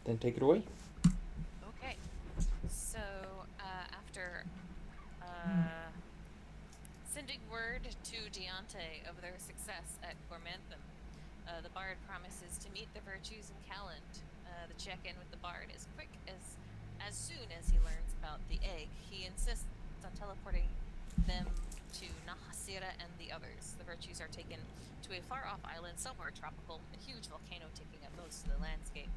then take it away. Okay. So, after uh, sending word to Deontay of their success at Gormantham, the bard promises to meet the virtues in Calland. The check-in with the bard is quick as soon as he learns about the egg. He insists on teleporting them to Nahasira and the others. The virtues are taken to a far-off island, somewhere tropical, a huge volcano taking up most of the landscape.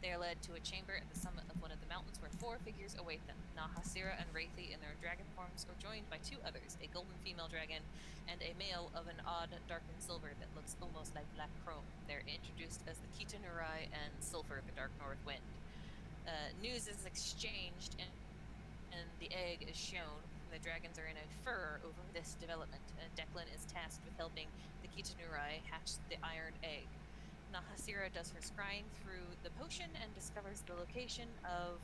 They are led to a chamber at the summit of one of the mountains where four figures await them. Nahasira and Wraithy in their dragon forms are joined by two others, a golden female dragon and a male of an odd darkened silver that looks almost like black chrome. They're introduced as the Kitanurai and Sulfur, the Dark North Wind. News is exchanged and the egg is shown. The dragons are in a furor over this development. Declan is tasked with helping the Kitanurai hatch the iron egg. Nahasira does her scrying through the potion and discovers the location of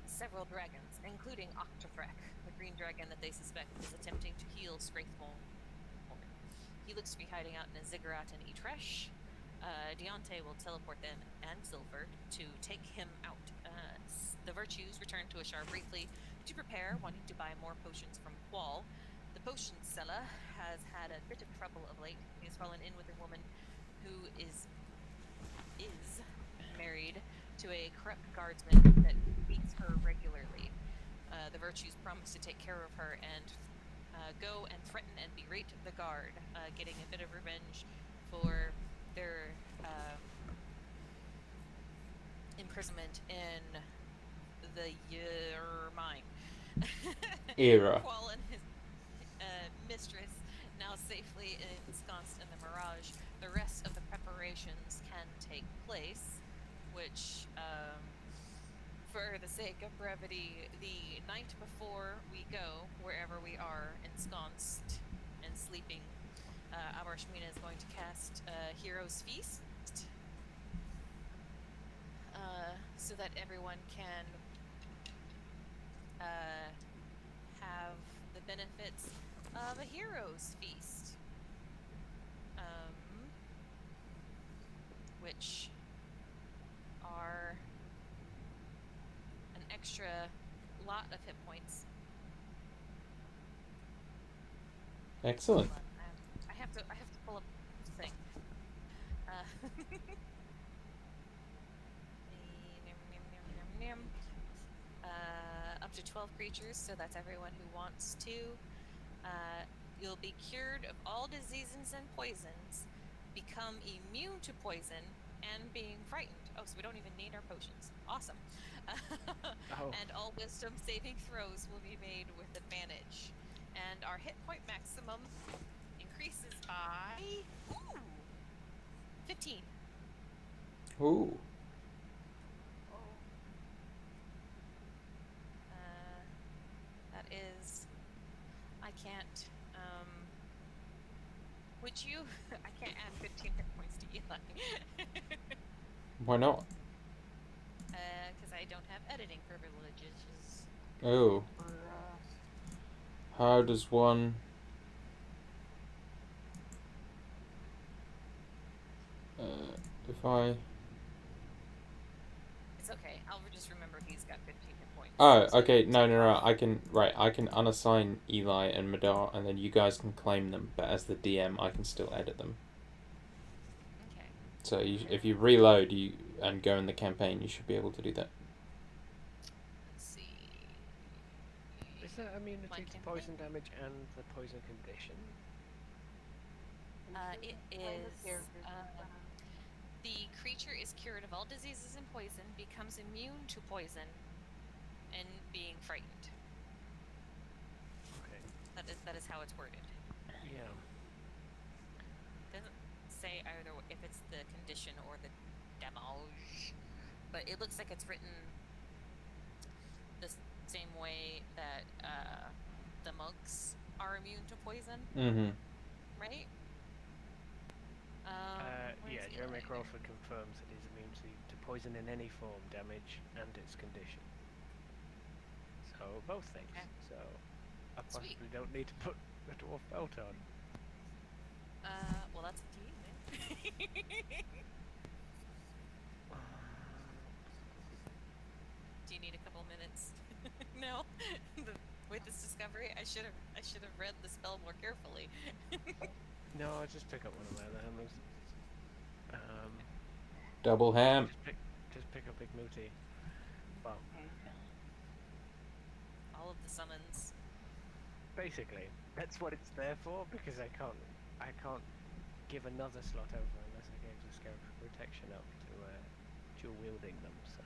several dragons, including Oktathrek, the green dragon that they suspect is attempting to heal Scraithmore. He looks to be hiding out in a ziggurat in Etresh. Deontay will teleport them and Silver to take him out. The virtues return to Ashar briefly to prepare, wanting to buy more potions from Qual. The potion seller has had a bit of trouble of late. He has fallen in with a woman who is married to a corrupt guardsman that beats her regularly. The virtues promise to take care of her and go and threaten and berate the guard, getting a bit of revenge for their imprisonment in the mine. Era. Qual and his mistress now safely ensconced in the Mirage. The rest of the preparations can take place, which, for the sake of brevity, the night before we go, wherever we are ensconced and sleeping, Abarshmina is going to cast Hero's Feast, so that everyone can have the benefits of a Hero's Feast, which are an extra lot of hit points. Excellent. Hold on, I have to pull up the thing. Up to 12 creatures, so that's everyone who wants to. You'll be cured of all diseases and poisons, become immune to poison, and being frightened. Oh, so we don't even need our potions. Awesome. And all wisdom saving throws will be made with advantage. And our hit point maximum increases by 15. Ooh. That is, I can't, would you? I can't add 15 hit points to Eli. Why not? Because I don't have editing privileges. Oh. How does one... if I... It's okay. I'll just remember he's got 15 hit points. Oh, okay. No. I can unassign Eli and Madar, and then you guys can claim them. But as the DM, I can still edit them. Okay. So if you reload and go in the campaign, you should be able to do that. Let's see. Is there immunity to poison damage and the poison condition? It is. The creature is cured of all diseases and poison, becomes immune to poison, and being frightened. Okay. That is how it's worded. Yeah. Doesn't say either if it's the condition or the damage, but it looks like it's written the same way that the monks are immune to poison. Mm-hmm. Right? Yeah, Jeremy Crawford confirms that he's immune to poison in any form, damage, and its condition. So, both things. Okay. So, I possibly don't need to put the dwarf belt on. Well, that's up to you, man. now. With this discovery, I should have read the spell more carefully. No, I'll just pick up one of my other hammers. Double ham. Just pick up Big Mooty. Well, All of the summons. basically, that's what it's there for, because I can't give another slot over unless I gave the Scarab protection up to dual wielding them. So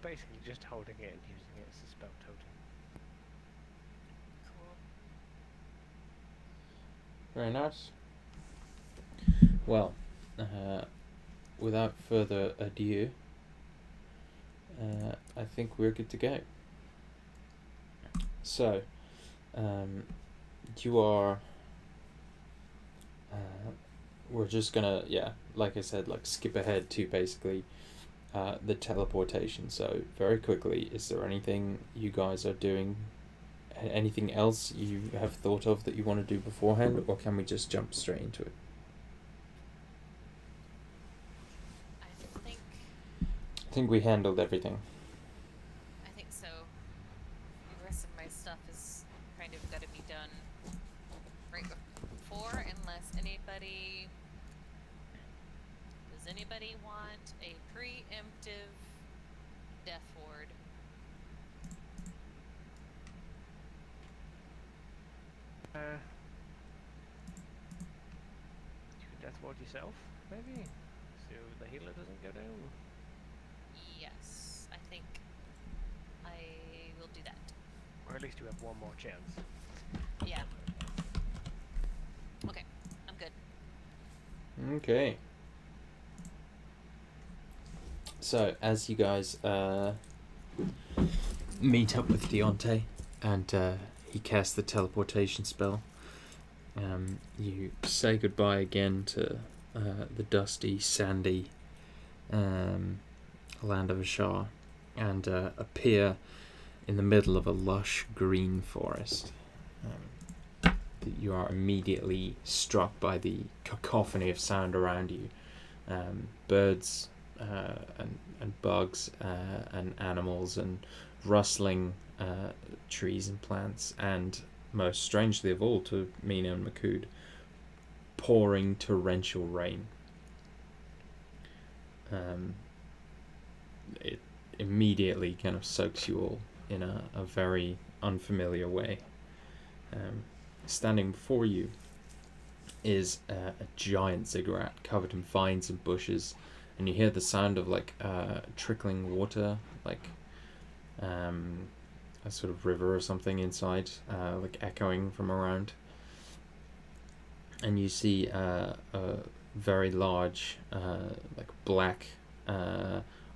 basically, just holding it and using it as a spell totem. Cool. Very nice. Well, without further ado, I think we're good to go. So, you are. We're just gonna, like I said, skip ahead to basically the teleportation. So, very quickly, is there anything you guys are doing? Anything else you have thought of that you want to do beforehand, or can we just jump straight into it? I think we handled everything. I think so. The rest of my stuff is kind of got to be done right before, unless anybody... Does anybody want a preemptive death ward? You can death ward yourself, maybe, so the healer doesn't go down. Yes, I think I will do that. Or at least you have one more chance. Yeah. Okay, I'm good. Okay. So, as you guys meet up with Deontay, and he casts the teleportation spell, you say goodbye again to the dusty, sandy land of Ashar, and appear in the middle of a lush green forest. You are immediately struck by the cacophony of sound around you. Birds and bugs and animals and rustling trees and plants, and most strangely of all to Mina and Makud, pouring torrential rain. It immediately kind of soaks you all in a very unfamiliar way. Standing before you is a giant ziggurat covered in vines and bushes, and you hear the sound of trickling water, a sort of river or something inside, echoing from around. And you see a very large, black,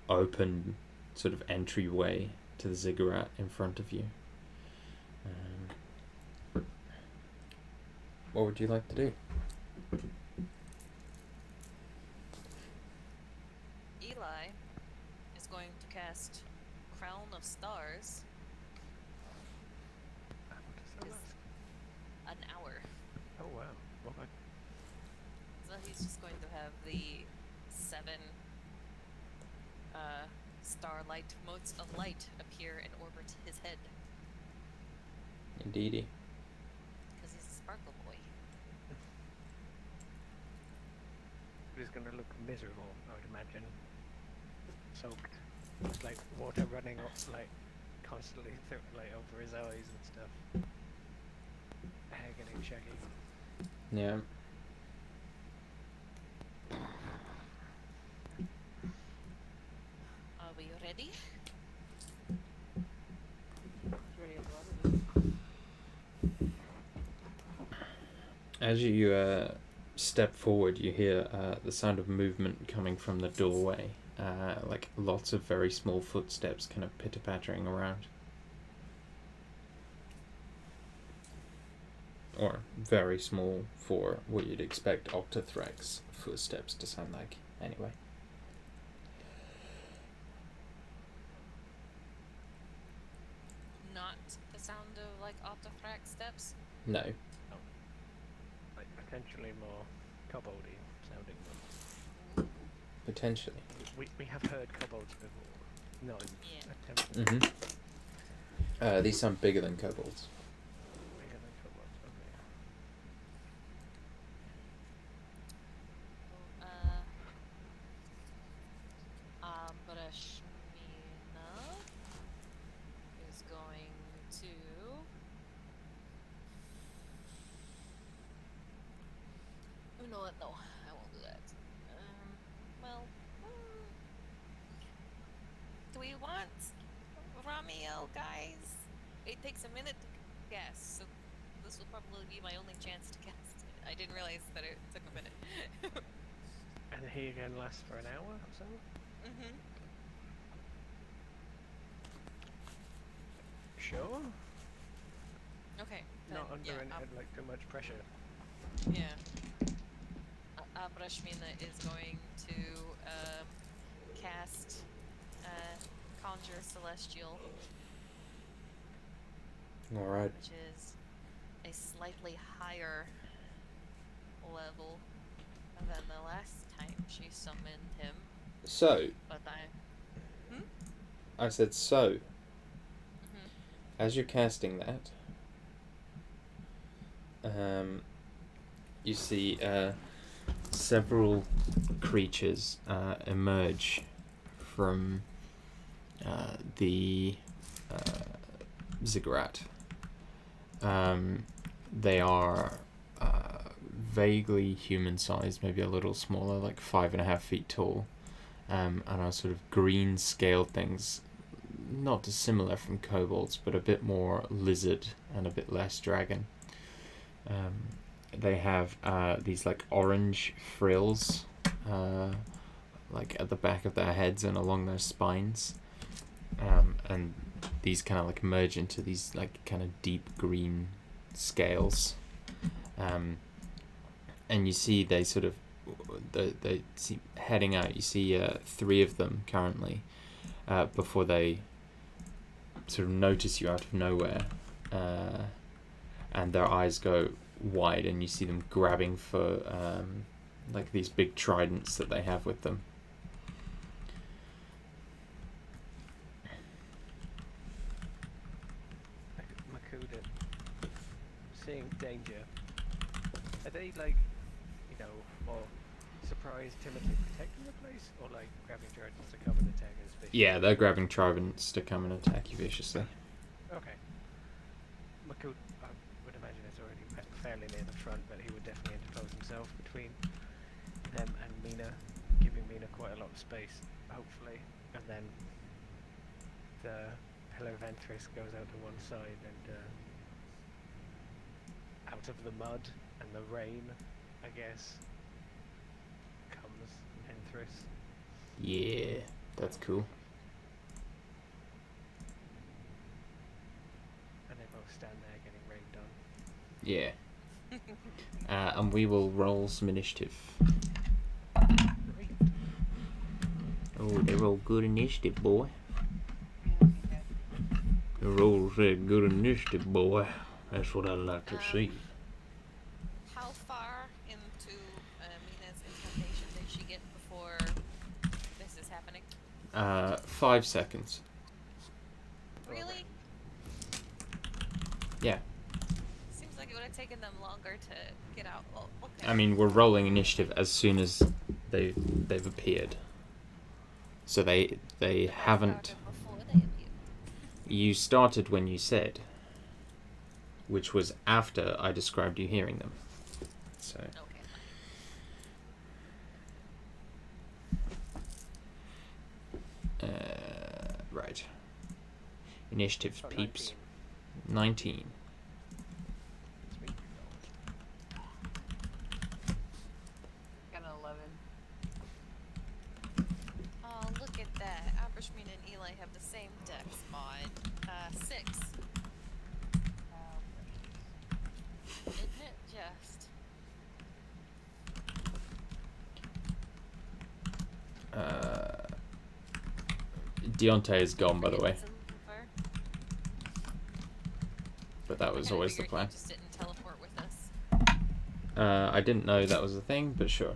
open sort of entryway to the ziggurat in front of you. What would you like to do? Eli is going to cast Crown of Stars. What does that last? An hour. Oh wow. Okay. So he's just going to have the 7 starlight motes of light appear and orbit his head. Indeedy. Because he's a sparkle boy. He's gonna look miserable, I would imagine. Soaked. It's like water running up, constantly through, over his eyes and stuff. Hair getting shaggy. Yeah. Are we ready? As you step forward, you hear the sound of movement coming from the doorway. Lots of very small footsteps kind of pitter-pattering around. Or very small for what you'd expect Oktathrek's footsteps to sound like, anyway. Not the sound of Oktathrek steps? No. Potentially more koboldy sounding ones. Potentially. We have heard kobolds before. No, Yeah. attempt. Mm-hmm. These sound bigger than kobolds. Bigger than kobolds. Okay. Brashmina is going to. Oh, no, no, I won't do that. Well, do we want Ramiel, guys? It takes a minute to cast, so this will probably be my only chance to cast it. I didn't realize that it took a minute. And he again lasts for an hour or so? Mm-hmm. Sure. Okay. Not then, under like too much pressure. Yeah. Brashmina is going to cast Conjure Celestial, Alright. which is a slightly higher level than the last time she summoned him. So, But I said so. Mm-hmm. As you're casting that, you see several creatures emerge from the ziggurat. They are vaguely human-sized, maybe a little smaller, like 5.5 feet tall, and are sort of green scaled things, not dissimilar from kobolds, but a bit more lizard and a bit less dragon. They have these like orange frills like at the back of their heads and along their spines, and these kind of like merge into these like kind of deep green scales, and you see they sort of they see heading out. You see 3 of them currently before they sort of notice you out of nowhere, and their eyes go wide, and you see them grabbing for like these big tridents that they have with them. Makuda, seeing danger, are they like, you know, more surprised, timidly protecting the place, or like grabbing tridents to come and attack us viciously? Yeah, they're grabbing tridents to come and attack you viciously. Okay. Makud, I would imagine it's already fairly near the front, but he would definitely interpose himself between them and Mina, giving Mina quite a lot of space, hopefully. And then the LVIII goes out to one side, and out of the mud and the rain, I guess, comes Enthris. Yeah, that's cool. And they both stand there getting rained on. Yeah. And we will roll some initiative. Great. Oh, they roll good initiative, boy. They roll good initiative, boy. That's what I like to see. How far into Mina's incantation did she get before this is happening? 5 seconds. Really? Yeah. Seems like it would have taken them longer to get out. Oh, okay. I mean, we're rolling initiative as soon as they've appeared. So they haven't. Started before they appeared. You started when you said, which was after I described you hearing them. So. Okay. Right. Initiative, Oh, peeps. 19. 19. Sweet. Got an 11. Oh, look at that. Abrashmina and Eli have the same dex mod. 6. Isn't it just? Deontay is gone, by the way. Silver? But that was I kinda always the figured plan. He just didn't teleport with us. I didn't know that was a thing, but sure.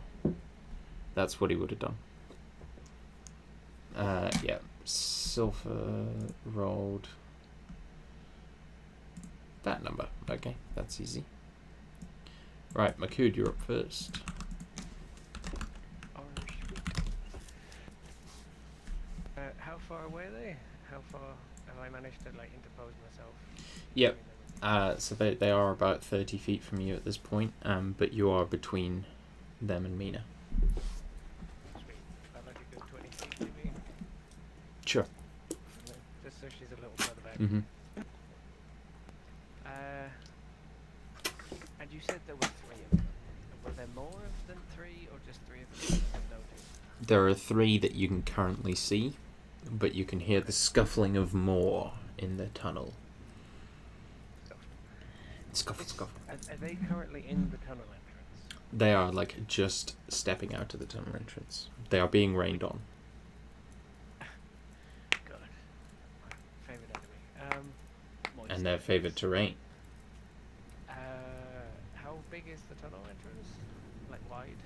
That's what he would have done. Yeah. Sulfur rolled That number. Okay, that's easy. Right, Makud, you're up first. How far away are they? How far have I managed to like interpose myself? Yep. So they are about 30 feet from you at this point, but you are between them and Mina. Sweet. I'd like a good 20 feet maybe. Sure. Just so she's a little further back. Mm-hmm. And you said there were 3 of them. Were there more than 3 or just 3 of them that I've noticed? There are 3 that you can currently see, but you can hear the scuffling of more in the tunnel. Scuffle. Are they currently in the tunnel entrance? They are like just stepping out of the tunnel entrance. They are being rained on. God. My favourite enemy. Moist. And they're favoured to rain. How big is the tunnel entrance? Like wide?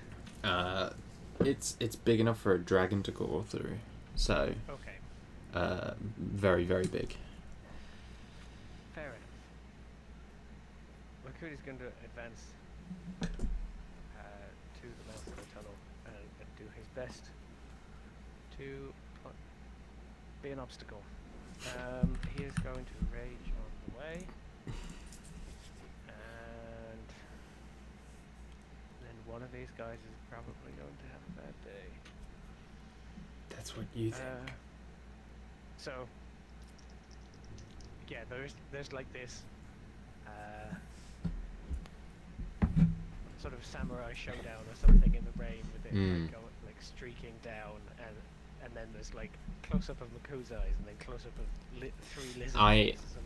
It's big enough for a dragon to go through. So Okay. very, very big. Fair enough. Makudi's going to advance to the mouth of the tunnel and do his best to be an obstacle. He is going to rage on the way. And then one of these guys is probably going to have a bad day. That's what you think. So, yeah, there's like this sort of samurai showdown or something in the rain with it like, going, like streaking down, and then there's like close up of Maku's eyes and then close up of 3 lizards.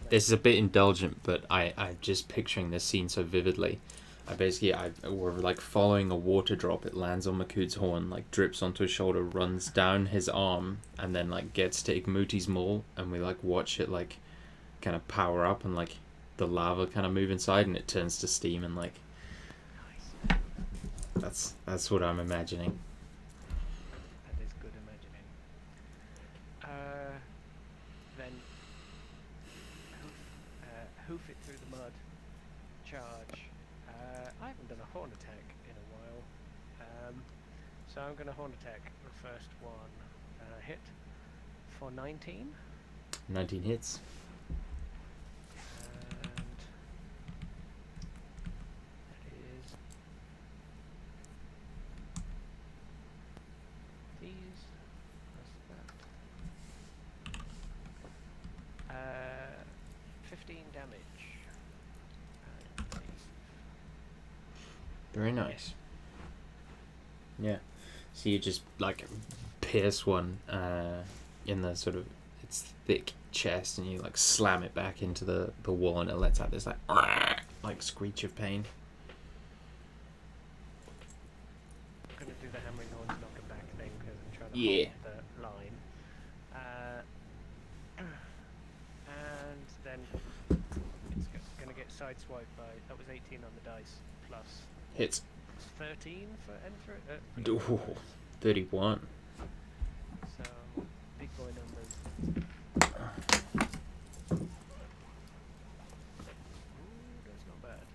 This is a bit indulgent, but I'm just picturing this scene so vividly. We're like following a water drop. It lands on Makud's horn, like drips onto his shoulder, runs down his arm, and then like gets to Igmuti's maul, and we like watch it like kind of power up and like the lava kind of move inside, and it turns to steam, and like that's what I'm imagining. That is good imagining. Then hoof it through the mud. Charge. I haven't done a horn attack in a while, so I'm going to horn attack the first one. Hit for 19. 19 hits. And that is these plus that. 15 damage. Very nice. Yeah. So you just like pierce one in the sort of its thick chest, and you like slam it back into the wall, and it lets out this like screech of pain. I'm gonna do the hammering horns knock it back thing because I'm trying to Yeah. hold the line. And then it's gonna get sideswiped by, that was 18 on the dice plus Hits. 13 for Ooh, 31. So big boy numbers. Ooh, that's not bad.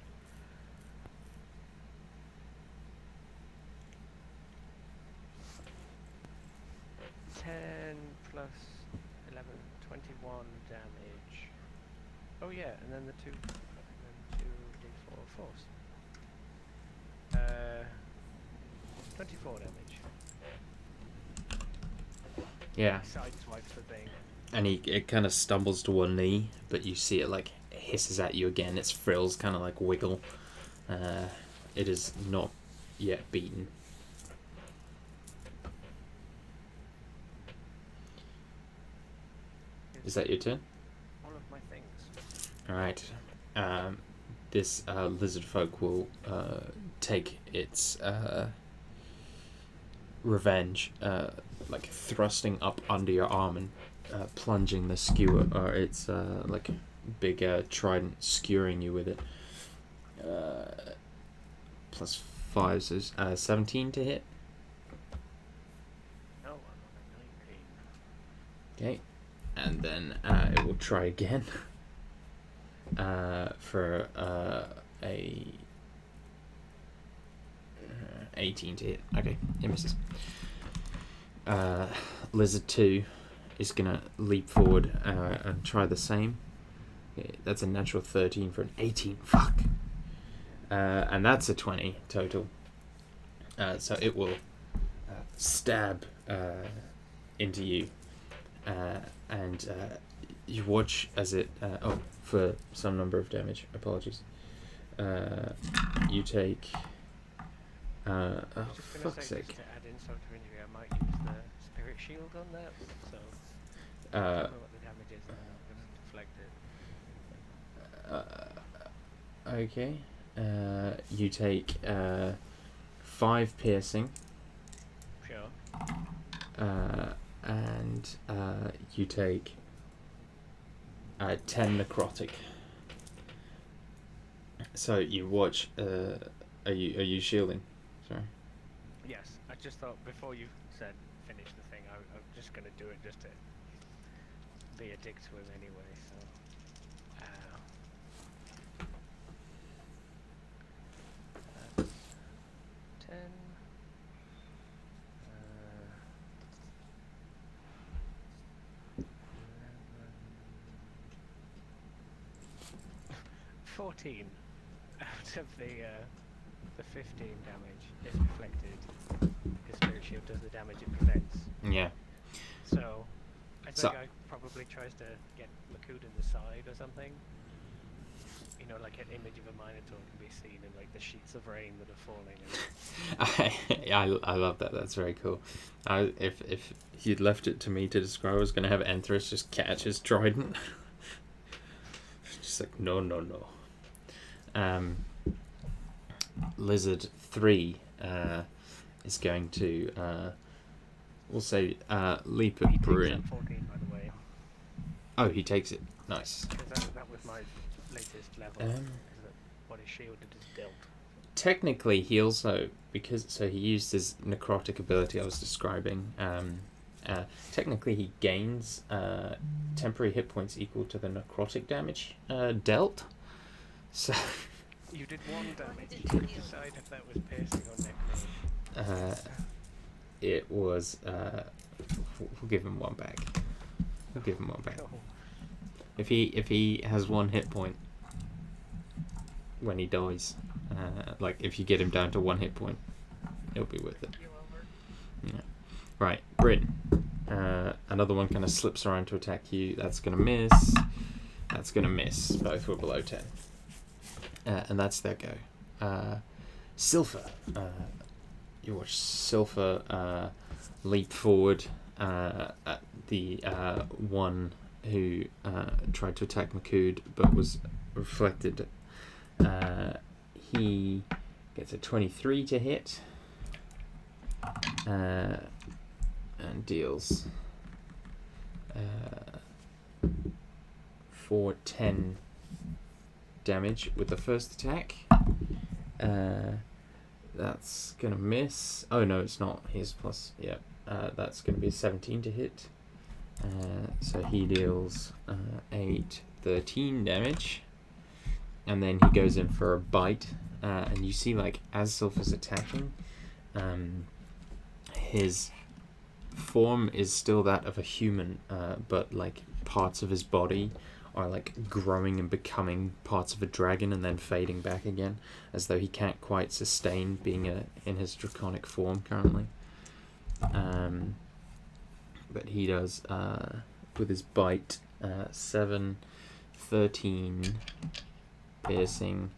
Plus 11, 21 damage. Oh yeah, and then the 2d4 force. 24 damage. Yeah. Sideswipes the thing. And it kind of stumbles to one knee, but you see it like hisses at you again. Its frills kind of like wiggle. It is not yet beaten. Is that your turn? All of my things. Alright. This lizard folk will take its revenge, like thrusting up under your arm and plunging the skewer, or its like big trident skewering you with it. Plus 5, so 17 to hit. No, I'm on a 19. Okay. And then it will try again. for a 18 to hit. Okay, it misses. Lizard 2 is gonna leap forward and try the same. Okay, that's a natural 13 for an 18. Fuck. And that's a 20 total. So it will stab into you, and you watch as it. For some number of damage. Apologies. You take. Oh, fuck's sake. Just to add insult to injury, I might use the spirit shield on that. So tell me what the damage is, and then I'm going to deflect it. Okay. You take 5 piercing. Sure. And you take 10 necrotic. So you watch. Are you shielding? Sorry. Yes, I just thought before you said finish the thing, I'm just going to do it just to be a dick to him anyway. So. That's 10. 14 out of the 15 damage is reflected. His spirit shield does the damage it prevents. Yeah. So I think I probably tries to get Makud in the side or something. You know, like an image of a Minotaur can be seen in like the sheets of rain that are falling. I love that. That's very cool. If you'd left it to me to describe, I was going to have Anthras just catch his trident. Just like no. Lizard 3 is going to we'll say leap at Bryn. 14, by the way. Oh, he takes it. Nice. That was my latest level. What his shielded is dealt. Technically, he also he used his necrotic ability I was describing. Technically, he gains temporary hit points equal to the necrotic damage dealt. So. You did 1 damage. You could decide if that was piercing or necrotic. It was. We'll give him 1 back. We'll give him 1 back. Cool. If he has 1 hit point when he dies, like if you get him down to 1 hit point, it'll be worth it. Yeah. Right, Bryn. Another one kind of slips around to attack you. That's gonna miss. That's gonna miss. Both were below 10. And that's their go. Silpha. You watch Silpha leap forward at the one who tried to attack Makud but was reflected. He gets a 23 to hit and deals 10 damage with the first attack. That's gonna miss. Oh no, it's not. He's plus. Yeah, that's gonna be a 17 to hit. So he deals 13 damage, and then he goes in for a bite. And you see, like, as Silpha's attacking, his form is still that of a human, but like parts of his body are like growing and becoming parts of a dragon and then fading back again, as though he can't quite sustain being in his draconic form currently. But he does with his bite 7, 13 piercing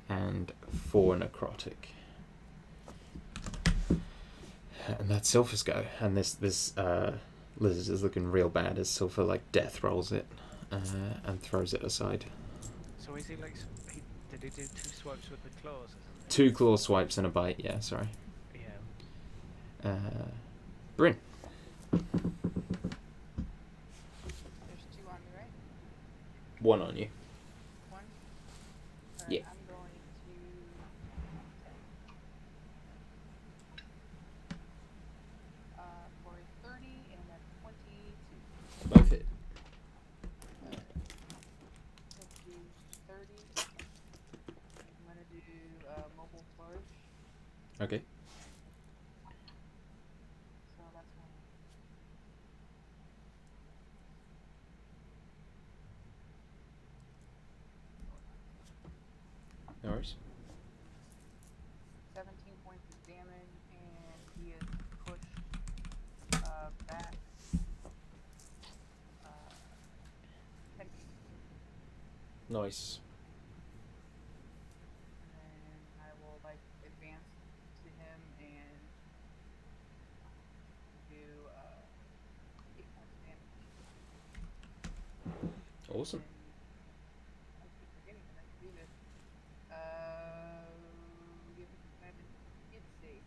and 4 necrotic. And that's Silpha's go. And this lizard is looking real bad as Silpha like death rolls it and throws it aside. So is he like? Did he do 2 swipes with the claws or something? 2 claw swipes and a bite. Yeah, sorry. Yeah. Bryn. There's 2 on me, right? 1 on you. 1? Yeah. I'm going to for a 30 and a 22. Both hit. Let's do worries. 17 points of damage, and he is pushed back 10 feet. Nice. And then I will advance to him and do 8 points of damage. Awesome. And I keep forgetting that I can do this. Give me 7 hit save,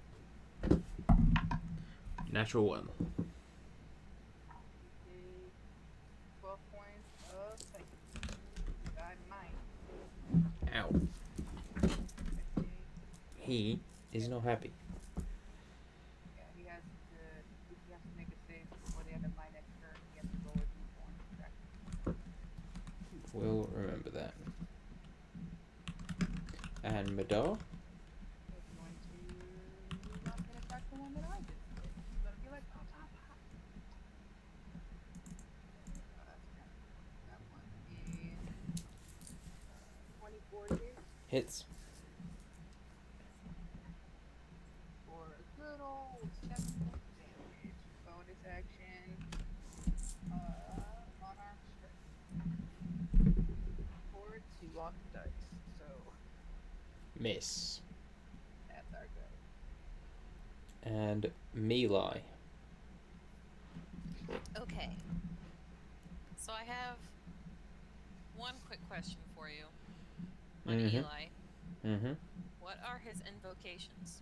please. Natural 1. You take 12 points of psychic. I might. Ow. He is not happy. Yeah, he has to make a save before the end of my next turn. He has to roll a d4 and We'll remember that. And Madar? He's going to not gonna attack the one that I just did. He's gonna be like, oh, pop, pop. That's kind of that one is 24 hits Hits. for a good old 7 points of damage. Bonus action, unarmed strike. Or 2 off the dice. So Miss. that's our go. And Melee. Okay. So I have one quick question for you on Eli. Mm-hmm. What are his invocations?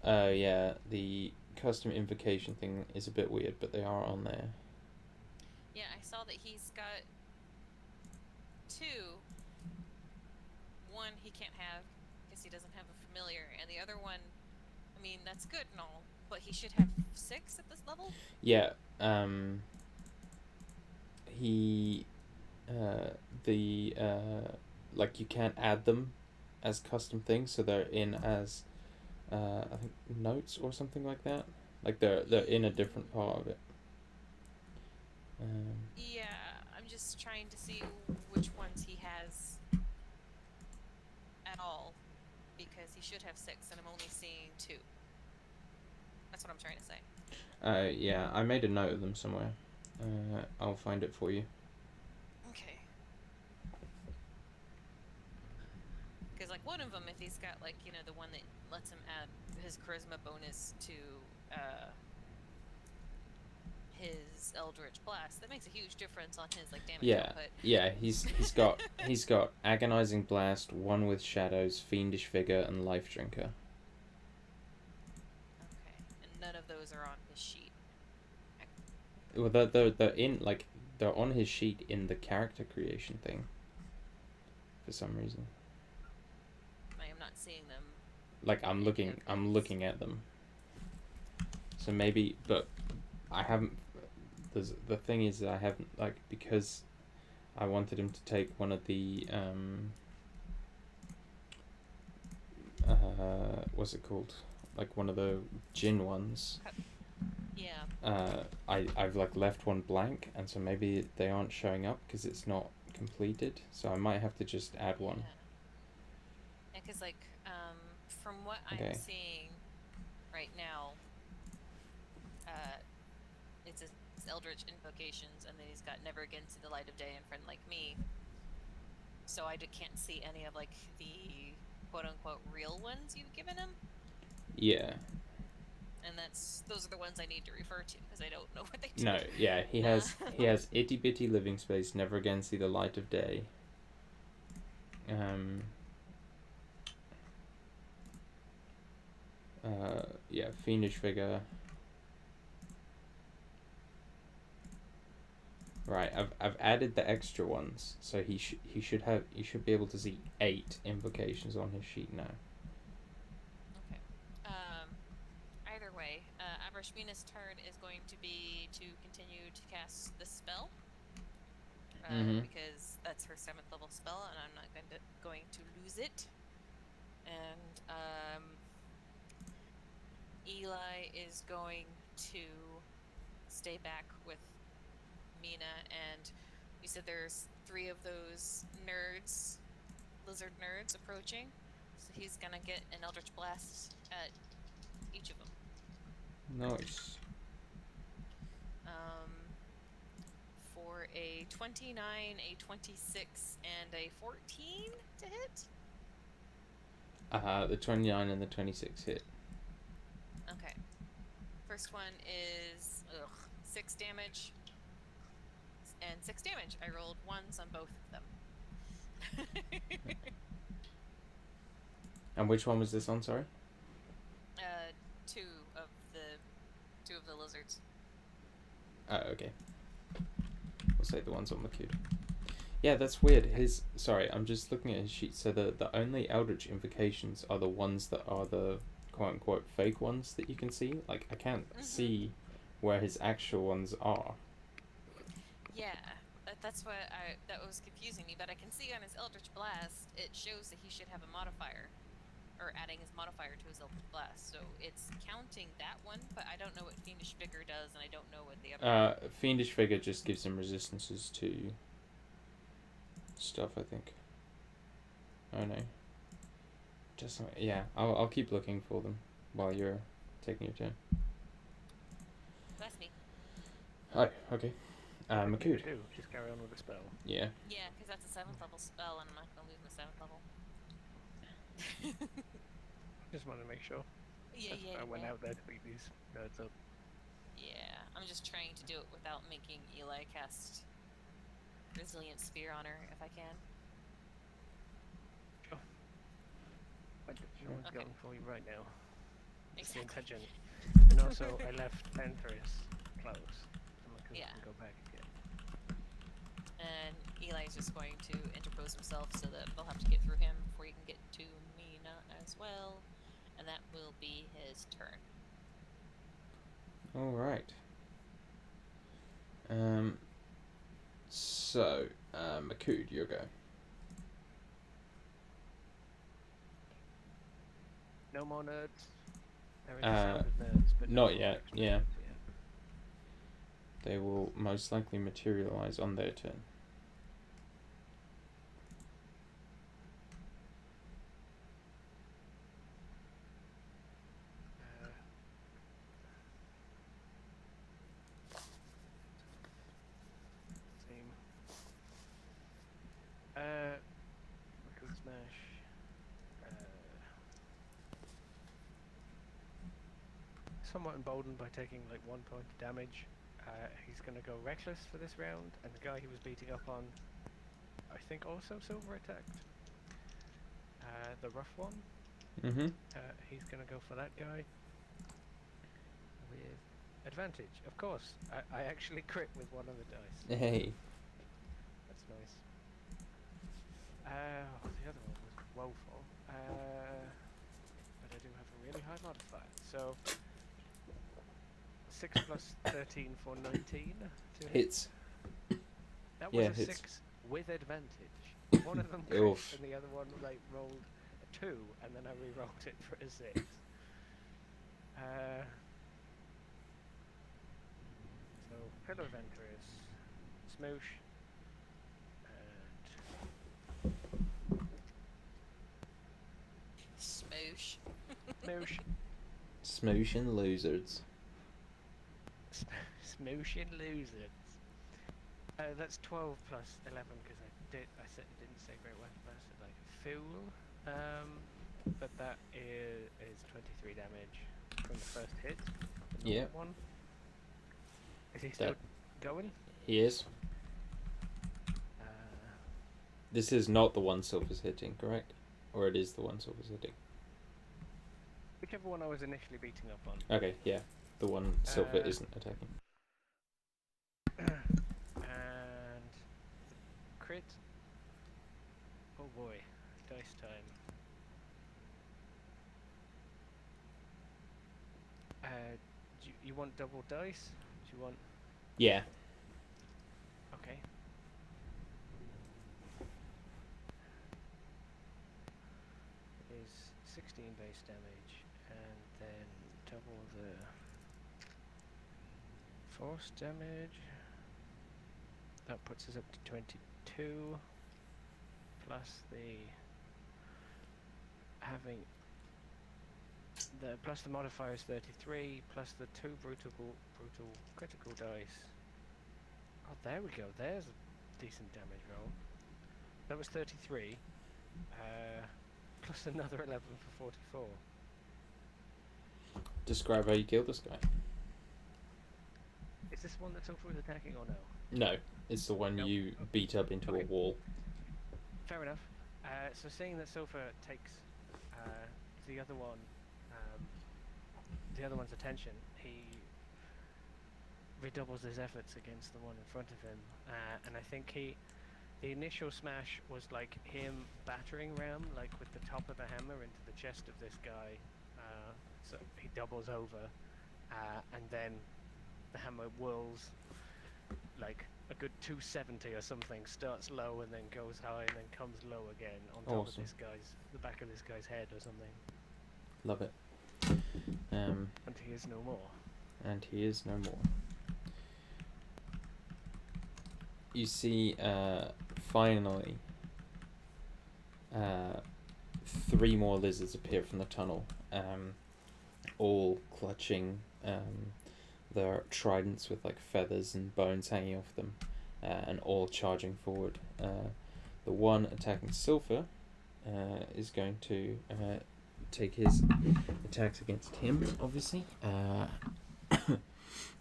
Yeah, the custom invocation thing is a bit weird, but they are on there. Yeah, I saw that he's got 2. One he can't have because he doesn't have a familiar, and the other one, I mean, that's good and all, but he should have 6 at this level? Yeah, he, you can't add them as custom things, so they're in as, I think, notes or something like that. Like, they're in a different part of it. Yeah, I'm just trying to see which ones he has at all, because he should have 6, and I'm only seeing 2. That's what I'm trying to say. Yeah, I made a note of them somewhere. I'll find it for you. Okay. Because, one of them, if he's got, the one that lets him add his charisma bonus to, his Eldritch Blast, that makes a huge difference on his, damage output. Yeah, he's got Agonizing Blast, One with Shadows, Fiendish Vigor, and Life Drinker. Okay. And none of those are on his sheet. Well, they're on his sheet in the character creation thing. For some reason. I am not seeing them. I'm looking at them. So maybe, but I haven't. The thing is that I haven't, because I wanted him to take one of the what's it called? One of the gin ones. Yeah. I've left one blank, and so maybe they aren't showing up because it's not completed. So I might have to just add one. Yeah, because from what Okay. I'm seeing right now, it's his Eldritch Invocations, and then he's got Never Again See the Light of Day and Friend Like Me. So I can't see any of the quote-unquote real ones you've given him. Yeah. And those are the ones I need to refer to because I don't know what they do. No, yeah, he has Itty Bitty Living Space, Never Again See the Light of Day. Yeah, Fiendish Vigor. Right, I've added the extra ones, so he should be able to see 8 invocations on his sheet now. Okay. Either way, Avrashmina's turn is going to be to continue to cast the spell. Because that's her 7th level spell, and I'm not going to lose it. And Eli is going to stay back with Mina, and you said there's 3 of those nerds lizard nerds approaching. So he's gonna get an Eldritch Blast at each of them. Nice. For a 29, a 26, and a 14 to hit. The 29 and the 26 hit. Okay. First one is 6 damage. And 6 damage. I rolled 1s on both of them. And which one was this on, sorry? Two of the lizards. Oh, okay. We'll say the ones on McCude. Yeah, that's weird. Sorry, I'm just looking at his sheet. So the only Eldritch invocations are the ones that are the quote-unquote fake ones that you can see. Like, I can't see where his actual ones are. Yeah, that's what that was confusing me, but I can see on his Eldritch Blast, it shows that he should have a modifier, or adding his modifier to his Eldritch Blast, so it's counting that one, but I don't know what Fiendish Vigor does, and I don't know what the other... Fiendish Vigor just gives him resistances to stuff, I think. Oh no. Just, yeah, I'll keep looking for them while you're taking your turn. That's me. Oh, okay. McCude. Just carry on with the spell. Yeah. Yeah, because that's a 7th level spell, and I'm not going to lose my 7th level. Just want to make sure. Yeah. I went out there to beat these nerds up. Yeah, I'm just trying to do it without making Eli cast Resilient Spear on her, if I can. Sure. But no one's going for you right now. It's the intention. And also, I left Penthrius close. So I can go back again. And Eli is just going to interpose himself so that they'll have to get through him before he can get to Mina as well. And that will be his turn. Alright. So, McCude, your go. No more nerds? There is a sound of nerds, but not yet, yeah. They will most likely materialize on their turn. Liquid Smash. Somewhat emboldened by taking like 1 point of damage. He's going to go reckless for this round, and the guy he was beating up on, I think also silver attacked. The rough one. He's going to go for that guy with advantage. Of course, I actually crit with one of the dice. Hey. That's nice. The other one was woeful. But I do have a really high modifier. So 6 plus 13 for 19. Hits. That was a hits. 6 with advantage. One of them crit, and the other one like rolled a 2, and then I re-rolled it for a 6. So Pillar of Venturous, Smoosh, and Smoosh. Smoosh. Smooshin' losers. Smooshin' losers. That's 12 plus 11 because I didn't say very well first. Like fool. But that is 23 damage from the first hit. Yeah. One. Is he still going? He is. This is not the one Silver's hitting, correct? Or it is the one Silver's hitting? Whichever one I was initially beating up on. Okay, yeah. The one Silver isn't attacking. And crit. Oh boy, dice time. You want double dice? Do you want? Yeah. Okay. Is 16 base damage, and then double the force damage. That puts us up to 22, plus the having the plus the modifier is 33 plus the 2 brutal critical dice. Oh, there we go. There's a decent damage roll. That was 33. Plus another 11 for 44. Describe how you kill this guy. Is this one that Sulfur is attacking or no? No, it's the one Nope. you beat up into a Okay. wall. Fair enough. So seeing that Sulfur takes the other one, the other one's attention, he redoubles his efforts against the one in front of him, and I think the initial smash was like him battering ram, like with the top of a hammer into the chest of this guy. So he doubles over, and then the hammer whirls like a good 270 or something, starts low and then goes high and then comes low again on top Awesome. of the back of this guy's head or something. Love it. And he is no more. And he is no more. You see, finally, 3 more lizards appear from the tunnel, all clutching their tridents with like feathers and bones hanging off them, and all charging forward. The one attacking Silver is going to take his attacks against him, obviously.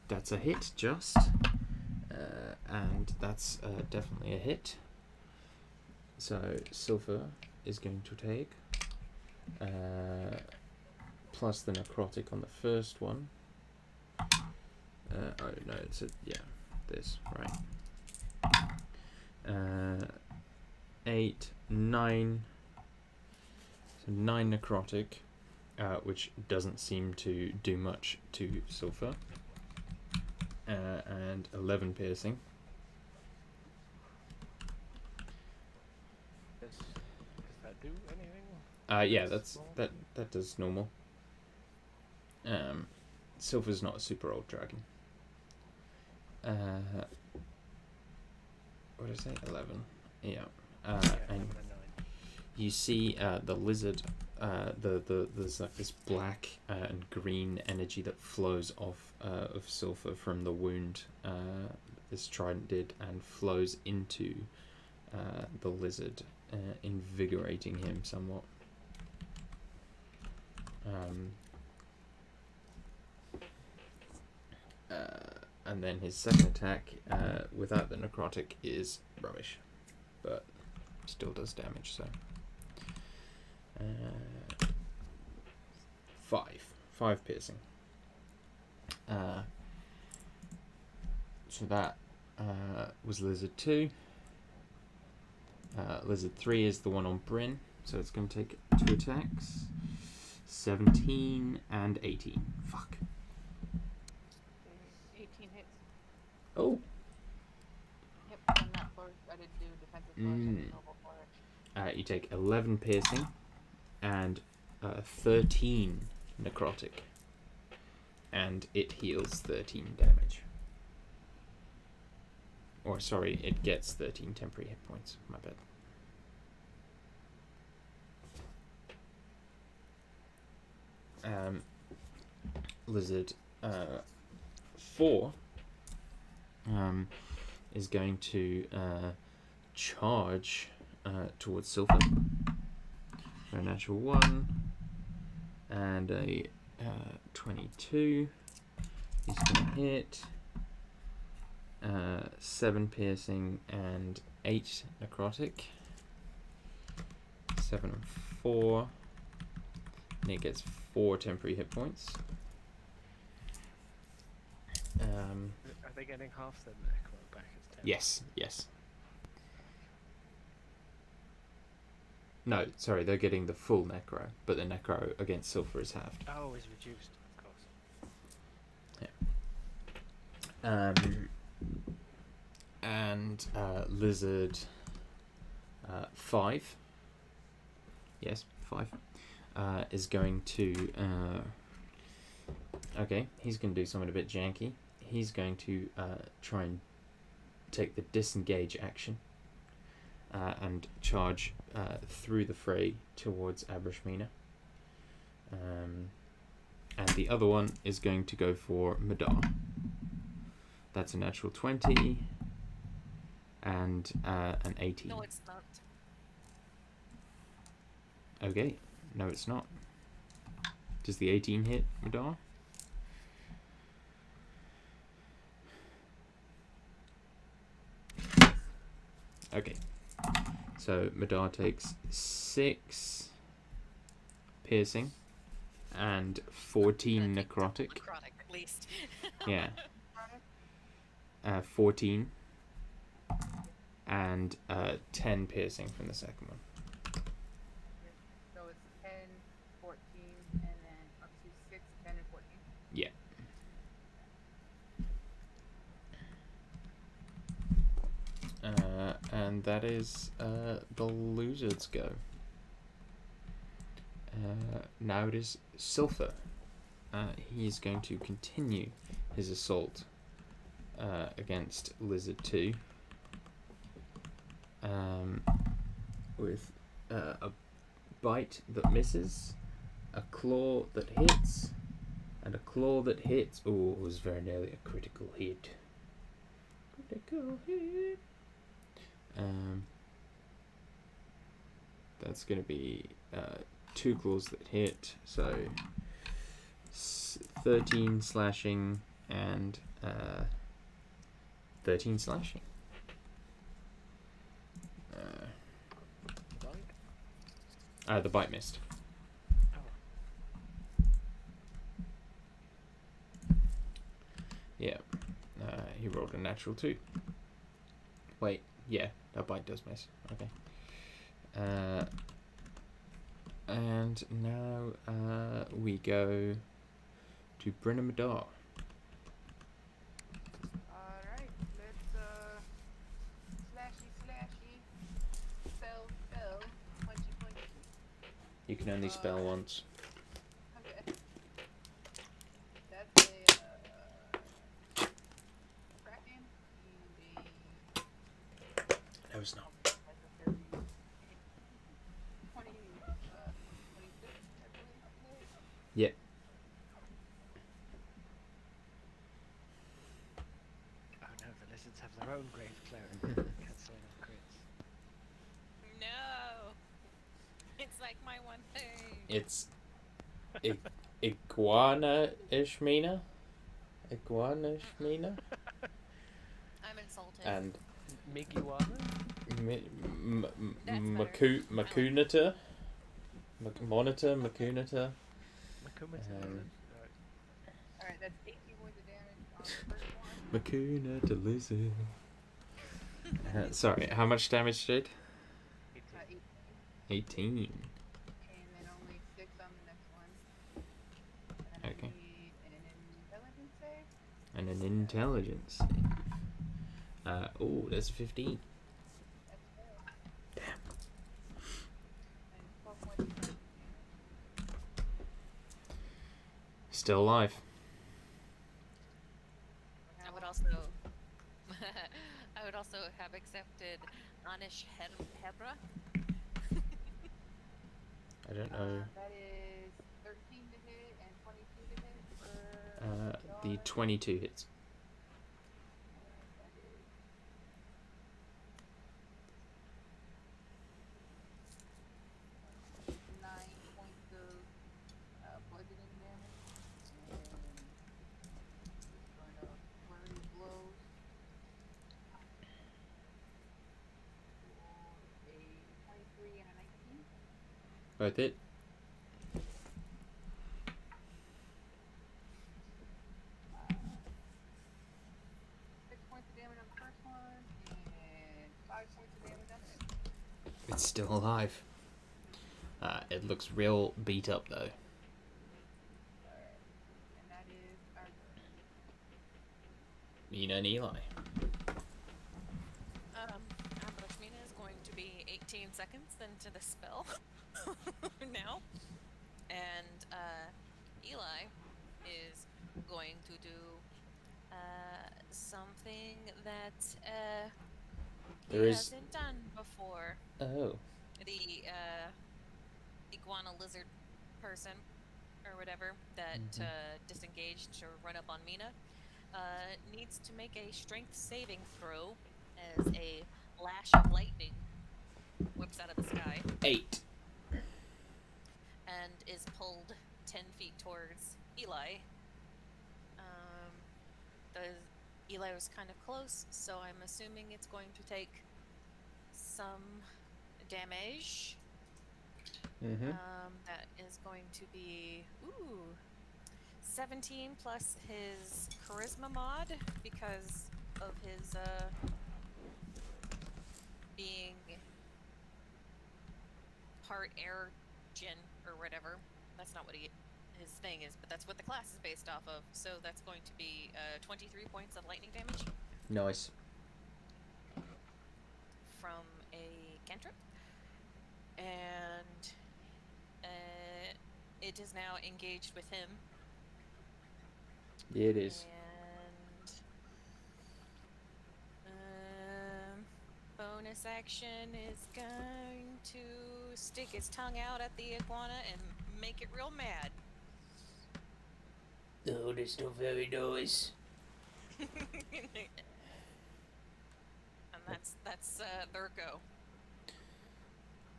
That's a hit, just. And that's definitely a hit. So Silver is going to take plus the necrotic on the first one. Oh no, it's this, right. 8, 9. So 9 necrotic, which doesn't seem to do much to Silver. And 11 piercing. Does that do anything? Yeah, that does normal. Silver's not a super old dragon. What did I say? 11. Yeah. And you see the lizard. There's like this black and green energy that flows off of Sulfur from the wound this trident did, and flows into the lizard, invigorating him somewhat. And then his second attack without the necrotic is rubbish, but still does damage. So 5 piercing. So that was lizard 2. Lizard 3 is the one on Bryn, so it's going to take 2 attacks. 17 and 18. Fuck. 18 hits. Oh. Yep, I'm not for I didn't do defensive force, noble for it. You take 11 piercing and 13 necrotic, and it heals 13 damage. Or sorry, it gets 13 temporary hit points. My bad. Lizard 4 is going to charge towards Silver. So a natural 1 and a 22. He's going to hit 7 piercing and 8 necrotic. 7 and 4. And it gets 4 temporary hit points. Are they getting half the necro back as 10? Yes. No, sorry, they're getting the full necro, but the necro against Silver is halved. Oh, is reduced, of course. Yeah. And Lizard 5. Yes, 5. Is going to... okay, he's going to do something a bit janky. He's going to try and take the disengage action. and charge through the fray towards Abrashmina. And the other one is going to go for Madar. That's a natural 20 and an 18. No, it's not. Okay, no, it's not. Does the 18 hit Madar? Okay, so Madar takes 6 piercing and 14 necrotic. Necrotic, at least. Yeah. 14 and 10 piercing from the second one. So it's 10, 14, and then up to 6, 10, and 14. Yeah. And that is the losers go. Now it is Silpher. He's going to continue his assault against Lizard 2 with a bite that misses, a claw that hits, and a claw that hits. Oh, it was very nearly a critical hit. Critical hit. That's going to be 2 claws that hit, so 13 slashing and 13 slashing. The bite missed. Yeah, he rolled a natural 2. Wait, yeah, that bite does miss. Okay. And now we go to Brynna Madar. Alright, let's slashy, spell, punchy. You can only spell once. Okay. That's a Kraken and No, it's not. a 30, 20, 26, I believe. Yeah. Oh no, the lizards have their own grave cleric. Cancelling off crits. No. It's like my one thing. It's Iguana Ishmina. Iguana Ishmina. I'm insulted. And Miguana? Makunata. Monitor, Makunata. Makumata. Alright, that's 18 points of damage on the first one. Makunata lizard. Sorry, how much damage did? 18. 18. And then only 6 on the next one. And then Okay. I need an intelligence save. And an intelligence. Oh, that's a 15. That's failed. Damn. And 12 points of damage. Still alive. I would also have accepted Anish Hebra. I don't know. That is 13 to hit and 22 to hit for The 22 hits. that is 9 points of bludgeoning damage. And just going to flurry of blows. For a 23 and a 19. Both hit. 6 points of damage on the first one, and 5 points of damage on the next. It's still alive. It looks real beat up though. Alright. And that is our turn. Mina and Eli. Ambrosmina is going to be 18 seconds into the spell now. And Eli is going to do something that There he is. hasn't done before. Oh. The iguana lizard person or whatever that disengaged to run up on Mina needs to make a strength saving throw as a lash of lightning whips out of the sky 8. and is pulled 10 feet towards Eli. Eli was kind of close, so I'm assuming it's going to take some damage. Mm-hmm. That is going to be 17 plus his charisma mod because of his being part air djinn or whatever. That's not what his thing is, but that's what the class is based off of. So that's going to be 23 points of lightning damage Nice. from a cantrip. And it is now engaged with him. Yeah, it is. And bonus action is going to stick his tongue out at the iguana and make it real mad. Oh, that's not very nice. And that's their go.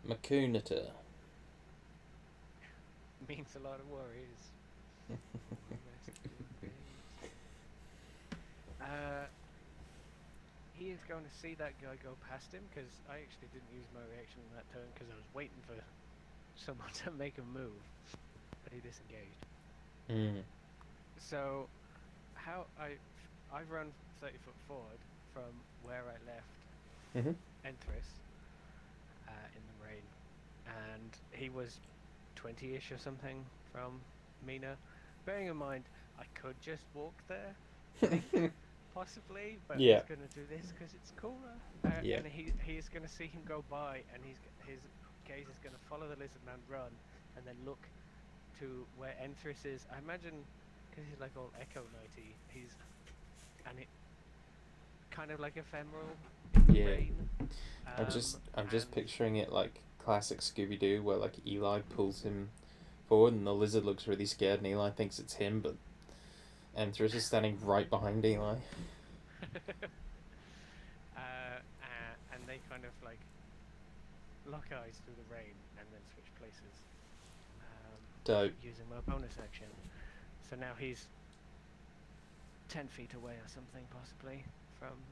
Makunata. Means a lot of worries. He is going to see that guy go past him, because I actually didn't use my reaction on that turn because I was waiting for someone to make a move, but he disengaged. So, I've run 30 foot forward from where I left Enthris in the rain, and he was 20-ish or something from Mina. Bearing in mind, I could just walk there, possibly, but Yeah. he's going to do this because it's cooler. Yeah. And he is going to see him go by, and his gaze is going to follow the lizard man run, and then look to where Enthris is. I imagine, because he's like all Echo Knighty, and it kind of like ephemeral in the rain. I'm just picturing it like classic Scooby-Doo, where like Eli pulls him forward and the lizard looks really scared and Eli thinks it's him, but Enthris is standing right behind Eli. And they kind of like lock eyes through the rain and then switch places. Dope. Using my bonus action. So now he's 10 feet away or something, possibly, from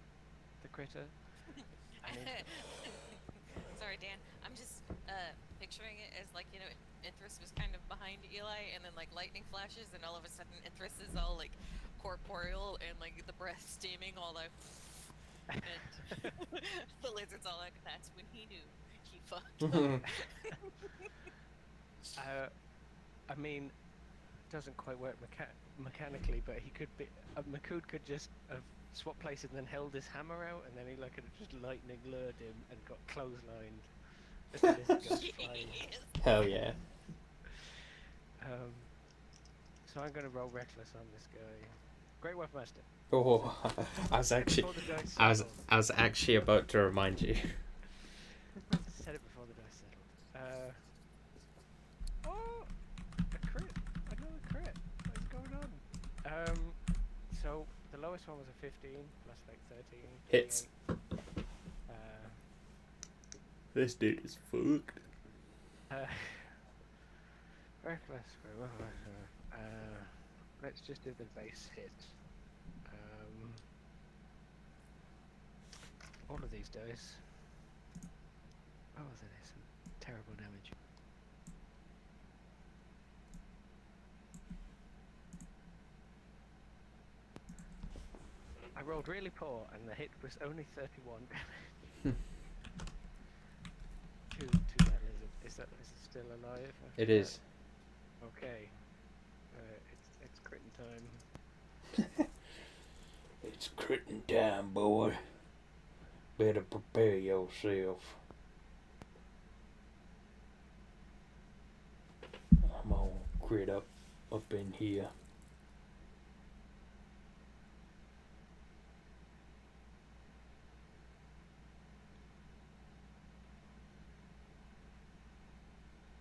the critter. Sorry, Dan. I'm just picturing it as like, Enthris was kind of behind Eli, and then like lightning flashes, and all of a sudden Enthris is all like corporeal and like the breath steaming, all like, and the lizard's all like, that's when he knew he fucked up. I mean, doesn't quite work mechanically, but he could be. Makud could just have swapped places and then held his hammer out, and then Eli could have just lightning lured him and got clotheslined. As the lizard goes flying. Hell yeah. So I'm going to roll reckless on this guy. Great Weapon Master. Oh, I was actually about to remind you. Said it before the dice settled. Oh, a crit! Another crit. What is going on? So the lowest one was a 15 plus like 13. Hits. This dude is fucked. Reckless. Let's just do the base hit. All of these dice. Oh, that is some terrible damage. I rolled really poor, and the hit was only 31 damage. to that lizard. Is it still alive? It is. Okay. It's critting time. It's critting time, boy. Better prepare yourself. I'm gonna crit up in here.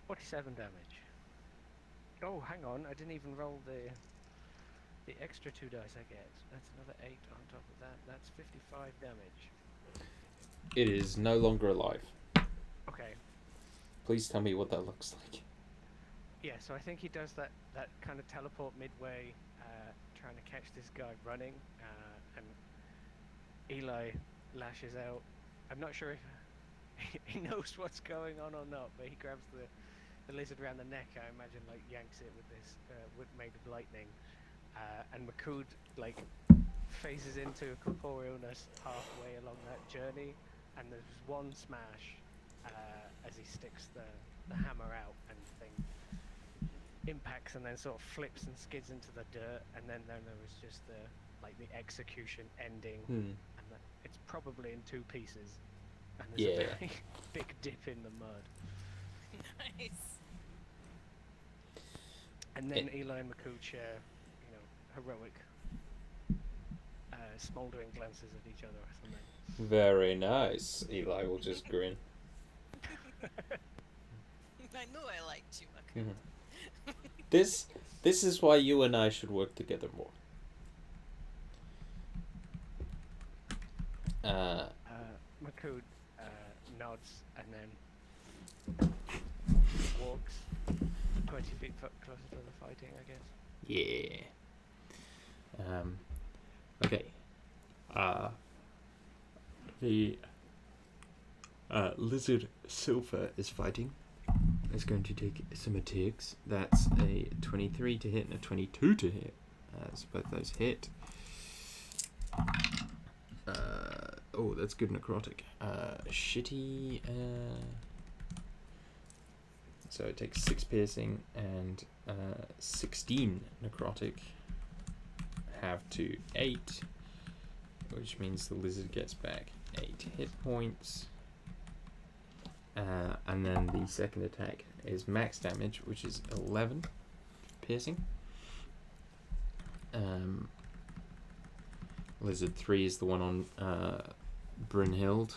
47 damage. Oh, hang on, I didn't even roll the extra 2 dice I get. That's another 8 on top of that. That's 55 damage. It is no longer alive. Okay. Please tell me what that looks like. Yeah, so I think he does that kind of teleport midway, trying to catch this guy running, and Eli lashes out. I'm not sure if he knows what's going on or not, but he grabs the lizard around the neck, I imagine, like yanks it with this whip made of lightning, and Makud like phases into corporealness halfway along that journey, and there's one smash as he sticks the hammer out, and the thing impacts and then sort of flips and skids into the dirt, and then there was just the execution ending, and it's probably in 2 pieces, and there's a very big dip in the mud. Nice. And then Eli and Makud share, heroic, smouldering glances at each other or something. Very nice. Eli will just grin. I knew I liked you, Makud. This is why you and I should work together more. Makud nods and then walks 20 feet closer to the fighting, I guess. Yeah. Okay. The lizard Silver is fighting. Is going to take some attacks. That's a 23 to hit and a 22 to hit. So both those hit. Oh, that's good necrotic. Shitty. So it takes 6 piercing and 16 necrotic. Have to 8, which means the lizard gets back 8 hit points. And then the second attack is max damage, which is 11 piercing. Lizard 3 is the one on Brynhild,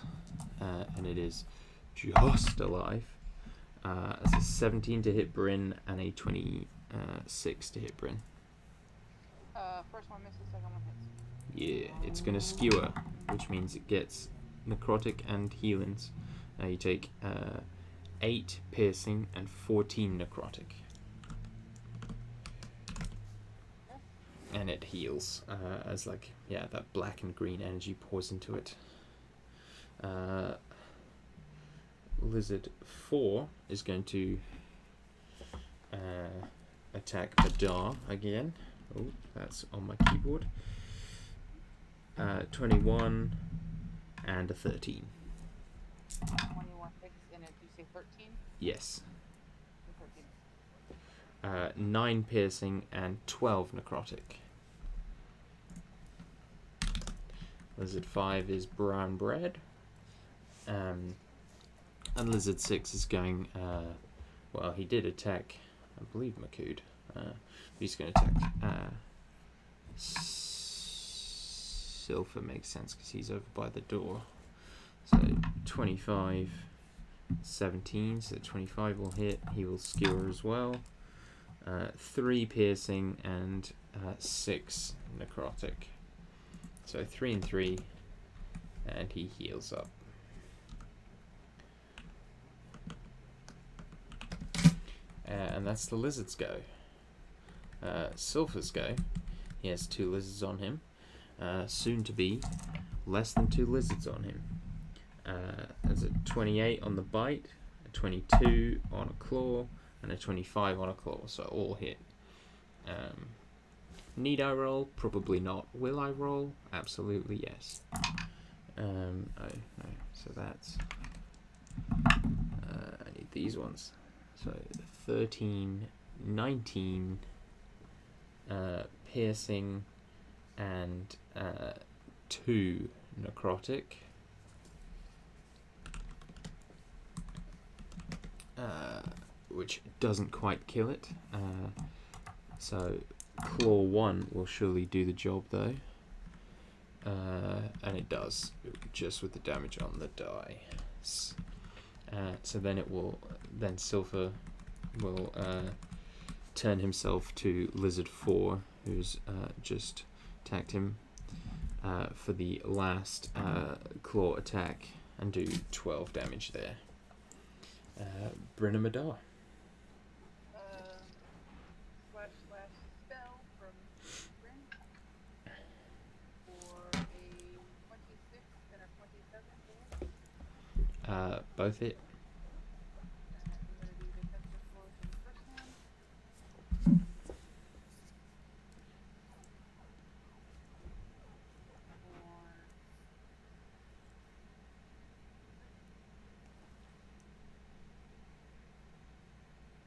and it is just alive. It's a 17 to hit Bryn and a 26 to hit Bryn. First one misses, second one hits. Yeah, it's going to skewer, which means it gets necrotic and healings. You take 8 piercing and 14 necrotic. And it heals as that black and green energy pours into it. Lizard 4 is going to attack Adar again. Oh, that's on my keyboard. 21 and a 13. 21 hits, and if you say 13? Yes. 13. 9 piercing and 12 necrotic. Lizard 5 is brown bread. And Lizard 6 is going, he did attack, I believe, Makud. He's going to attack Silver, makes sense because he's over by the door. So 25, 17, so 25 will hit. He will skewer as well. 3 piercing and 6 necrotic. So 3 and 3, and he heals up. And that's the lizard's go. Silver's go. He has 2 lizards on him. Soon to be less than 2 lizards on him. There's a 28 on the bite, a 22 on a claw, and a 25 on a claw, so all hit. Need I roll? Probably not. Will I roll? Absolutely yes. No. So that's... I need these ones. So 13, 19, piercing, and 2 necrotic. Which doesn't quite kill it. So Claw 1 will surely do the job though. And it does, just with the damage on the die. So then it will, then Silver will turn himself to Lizard 4, who's just attacked him for the last claw attack, and do 12 damage there. Bryn and Madar. Slash spell from Bryn for a 26 and a 27 hit. Both hit. I'm gonna do defensive blows on the first one.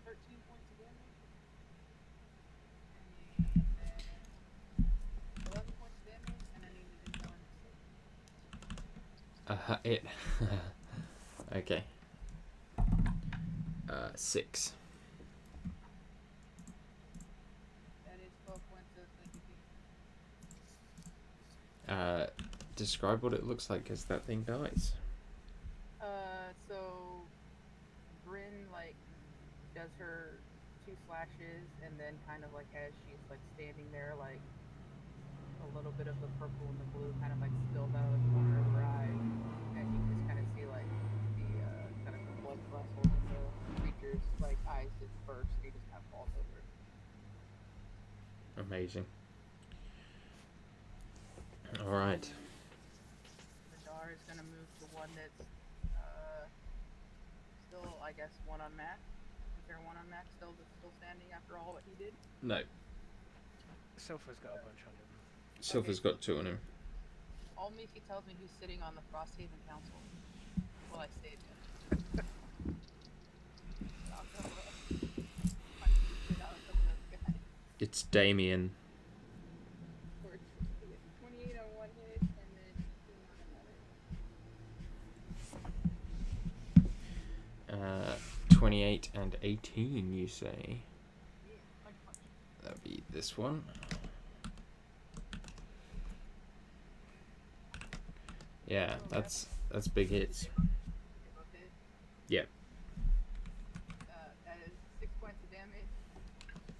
For 13 points of damage. And then 11 points of damage, and I need to do one save. It. Okay. 6. That is 12 points of psychic. Describe what it looks like as that thing dies. So Bryn like does her 2 slashes, and then kind of like as she's like standing there, like a little bit of the purple and the blue kind of like spilled out of the corner of her eye, and you just kind of see like the kind of the blood vessels in the creature's like eyes just burst. He just kind of falls over. Amazing. All right. Madar is gonna move to one that's still, I guess, one on Mac. Is there one on Mac still standing after all what he did? No. Silver's got a bunch on him. Silver's got 2 on him. Only if he tells me who's sitting on the Frosthaven Council will I save him. I'll go punch the shit out of some of those guys. It's Damien. For 28 on one hit, and then 18 on another. 28 and 18, you say? Yeah, punch. That'd be this one. Yeah, that's big hits. Okay. Yep. That is 6 points of damage,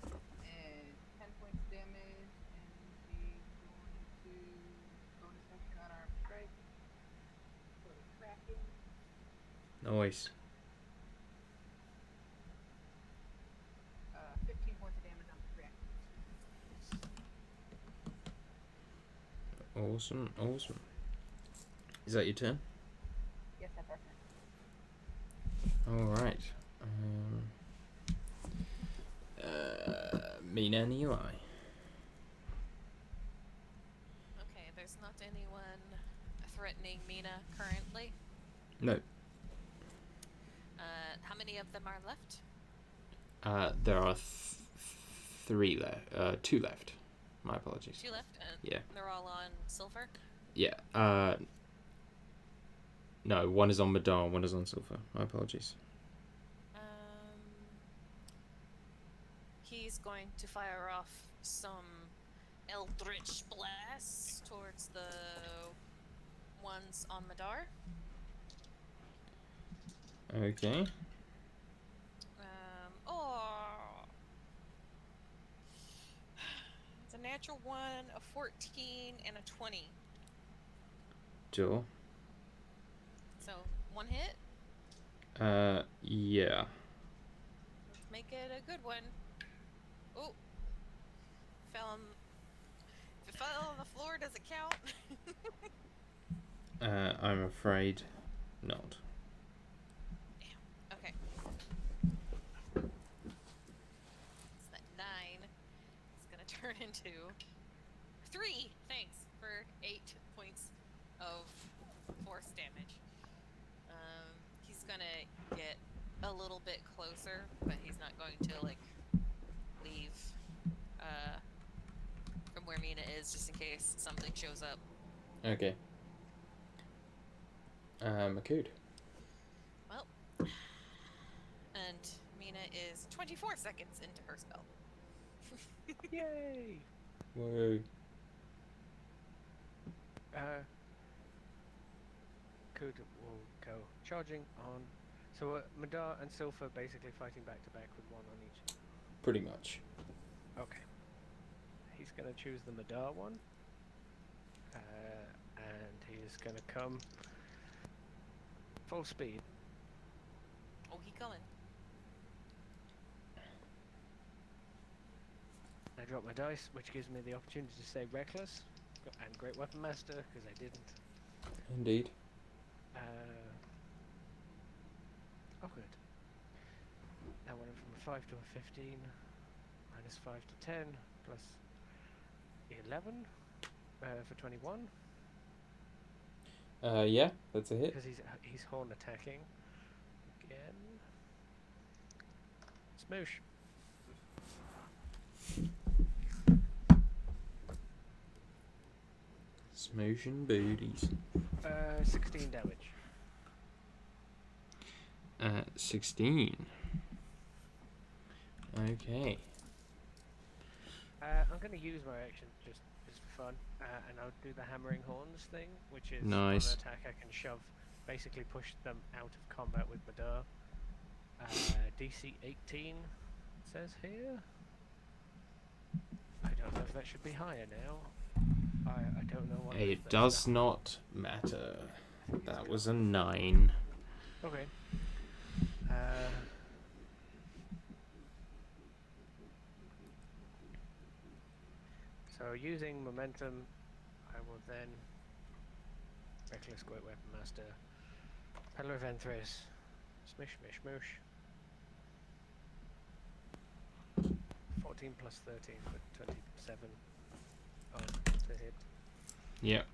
and 10 points of damage, and she's going to bonus action on arm strike. For the Kraken. Nice. 15 points of damage on the Kraken. Awesome, awesome. Is that your turn? Yes, that's our turn. All right. Mina and Eli. Okay, there's not anyone threatening Mina currently. No. How many of them are left? There are 3 left. 2 left. My apologies. 2 left? Yeah. They're all on silver? Yeah. No, one is on Madar, one is on Silver. My apologies. He's going to fire off some eldritch blasts towards the ones on Madar. Okay. It's a natural 1, a 14, and a 20. Sure. So, 1 hit? Yeah. Let's make it a good one. Oh. If it fell on the floor, does it count? I'm afraid not. Damn. Okay. So that 9 is gonna turn into 3. Thanks for 8 points of force damage. He's gonna get a little bit closer, but he's not going to like leave from where Mina is, just in case something shows up. Okay. Makud. Well, and Mina is 24 seconds into her spell. Yay! Whoa. Could will go charging on So Madar and Silpha basically fighting back to back with one on each. Pretty much. Okay. He's going to choose the Madar one. And he's going to come full speed. Oh, he coming. I drop my dice, which gives me the opportunity to say Reckless and Great Weapon Master, because I didn't. Indeed. Oh, good. That went from a 5 to a 15, minus 5 to 10, plus 11 for 21. Yeah, that's a hit. Because he's horn attacking. Again. Smoosh. Smooshing booties. 16 damage. 16. Okay. I'm going to use my action just for fun, and I'll do the hammering horns thing, which is Nice. on an attack I can shove, basically push them out of combat with Madar. DC 18 says here. I don't know if that should be higher now. I don't know what. It does not matter. That was a 9. Okay. So using momentum, I will then Reckless Great Weapon Master, Pillar of Enthres, Smish Mish Moosh. 14 plus 13 for 27 to hit. Yep.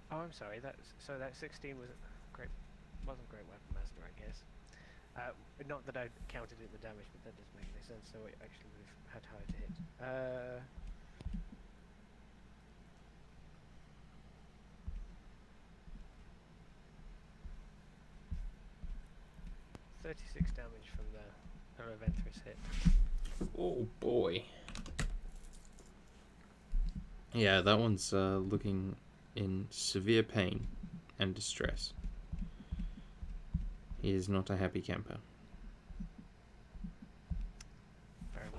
Oh, I'm sorry. That 16 wasn't Great Weapon Master, I guess. Not that I counted it the damage, but that doesn't make any sense. So it actually would have had higher to hit. 36 damage from the Pillar of Enthres hit. Oh boy. Yeah, that one's looking in severe pain and distress. He is not a happy camper. Very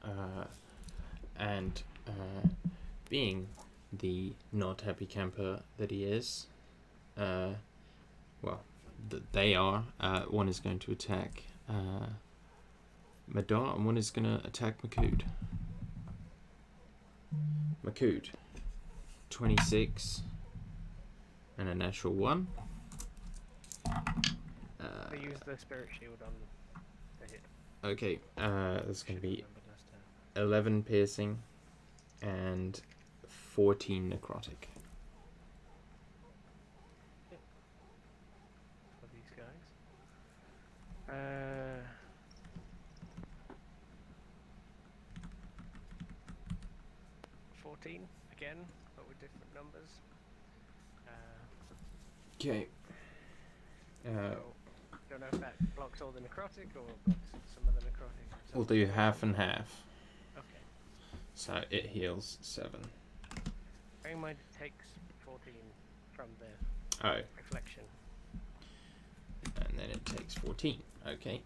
well. And being the not happy camper that he is, they are. One is going to attack Madar, and one is going to attack Makood. Makood, 26 and a natural 1. I used the Spirit Shield on the hit. Okay, that's going to be Remembered last time. 11 piercing and 14 necrotic. For these guys. 14 again, but with different numbers. Okay. Don't know if that blocks all the necrotic or blocks some of the necrotic. We'll do half and half. Okay. So it heals 7. Bearing in mind it takes 14 from the Oh, reflection. and then it takes 14. Okay.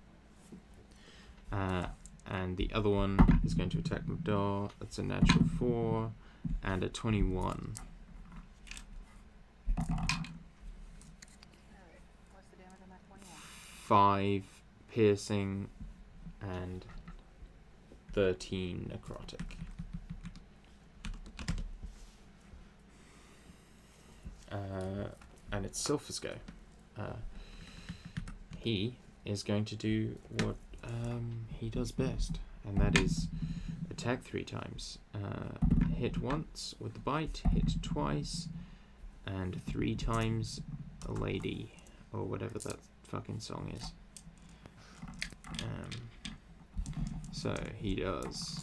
And the other one is going to attack Madar. That's a natural 4 and a 21. Alright, what's the damage on that 21? 5 piercing and 13 necrotic. And it's Silpha's go. He is going to do what he does best, and that is attack 3 times. Hit once with the bite, hit twice, and 3 times a lady, or whatever that fucking song is. So he does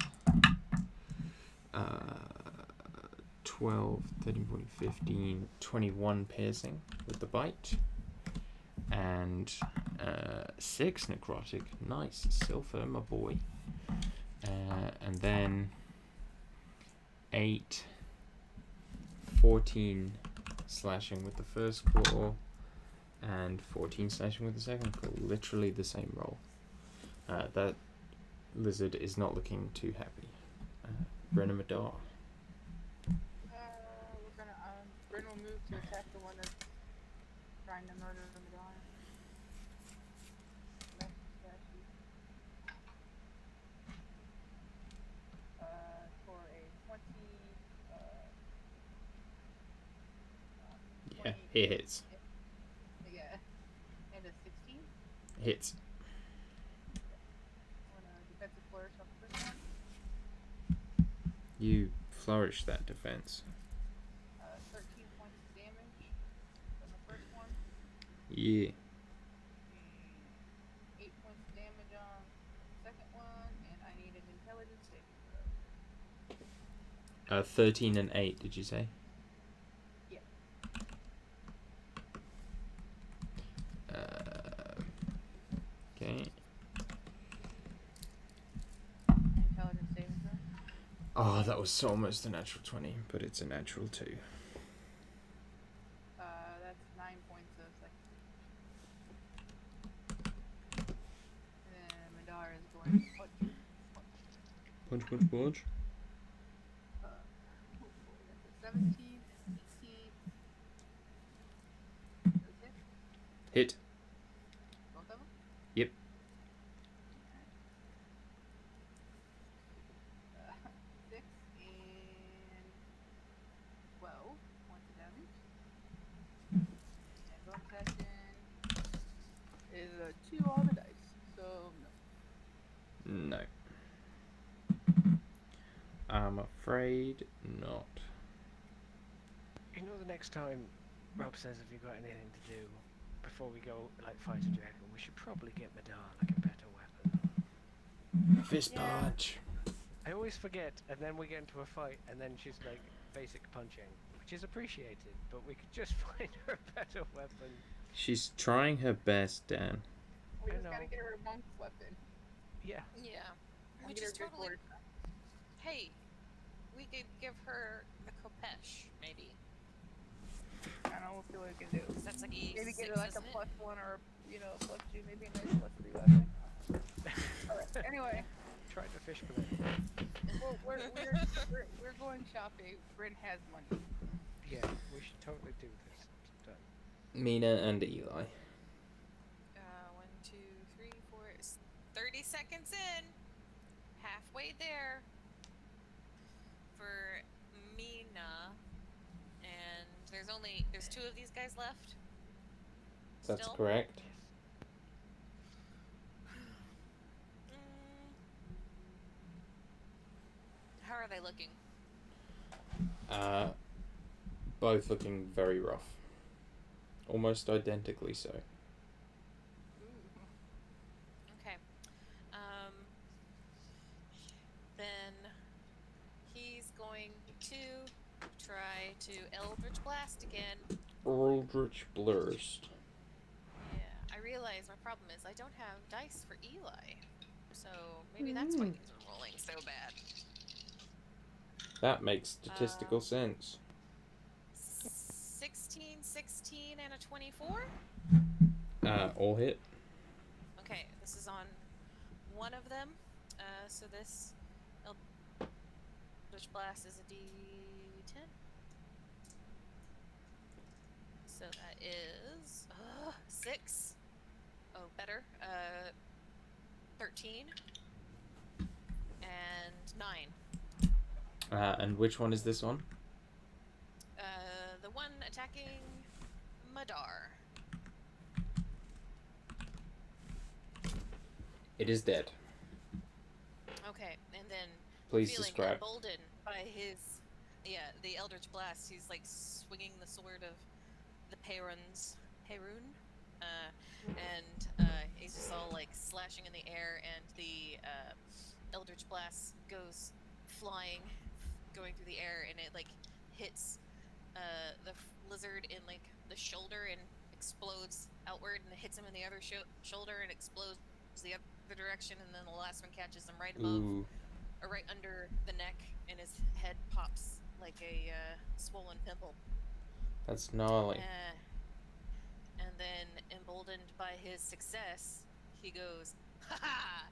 12, 13, 14, 15, 21 piercing with the bite, and 6 necrotic. Nice, Silpha, my boy. And then 8, 14 slashing with the first claw, and 14 slashing with the second claw. Literally the same roll. That lizard is not looking too happy. Brenna Madar. We're gonna Bryn will move to attack the one that's trying to murder Madonna. For a 20, Yeah, it hits. yeah, and a 16. Hits. On a defensive flourish on the first one. You flourish that defense. 13 points of damage on the first one. Yeah. 8 points of damage on the second one, and I need an intelligence saving throw. 13 and 8, did you say? Yeah. Okay. Intelligence saving throw. Oh, that was almost a natural 20, but it's a natural 2. That's 9 points of psychic. And then Madara is going to punch. Punch. That's a 17, 18. Does hit? Hit. Both of them? Yep. 6 and 12 points of damage. And bonus action is a 2 on the dice, so no. No. I'm afraid not. You know, the next time Rob says, "Have you got anything to do before we go like fight a dragon?" We should probably get Madar like a better weapon. Fist punch. I always forget, and then we get into a fight, and then she's like basic punching, which is appreciated, but we could just find her a better weapon. She's trying her best, Dan. We I just gotta know. get her a monk's weapon. Yeah. Yeah. And Which get is her good totally. sword. Hey, we could give her the Kopesh, maybe. I don't know what we can do. 'Cause that's like E6, Maybe get her like a isn't it? +1 or a +2, maybe a nice +3 weapon. Alright, anyway, Try the fish fillet. well, we're going shopping. Bryn has money. Yeah, we should totally do this. Done. Mina and Eli. 1, 2, 3, 4. It's 30 seconds in. Halfway there. For Mina. And there's 2 of these guys left. That's Still? correct. How are they looking? Both looking very rough. Almost identically so. Okay. Then he's going to try to Eldritch Blast again. Eldritch Blast. Yeah, I realize my problem is I don't have dice for Eli. So maybe that's why these are rolling so bad. That makes statistical sense. 16, 16, and a 24? All hit. Okay, this is on one of them. So this Eldritch Blast is a D10. So that is 6. Oh, better. 13 and 9. And which one is this one? The one attacking Madar. It is dead. Okay, and then Please feeling describe. emboldened by the Eldritch Blast, he's like swinging the sword of the Perun, and he's just all like slashing in the air, and the Eldritch Blast goes flying, going through the air, and it like hits the lizard in like the shoulder and explodes outward, and it hits him in the other shoulder and explodes the other direction, and then the last one catches him right above Ooh. right under the neck, and his head pops like a swollen pimple. That's gnarly. And then, emboldened by his success, he goes, "Ha ha!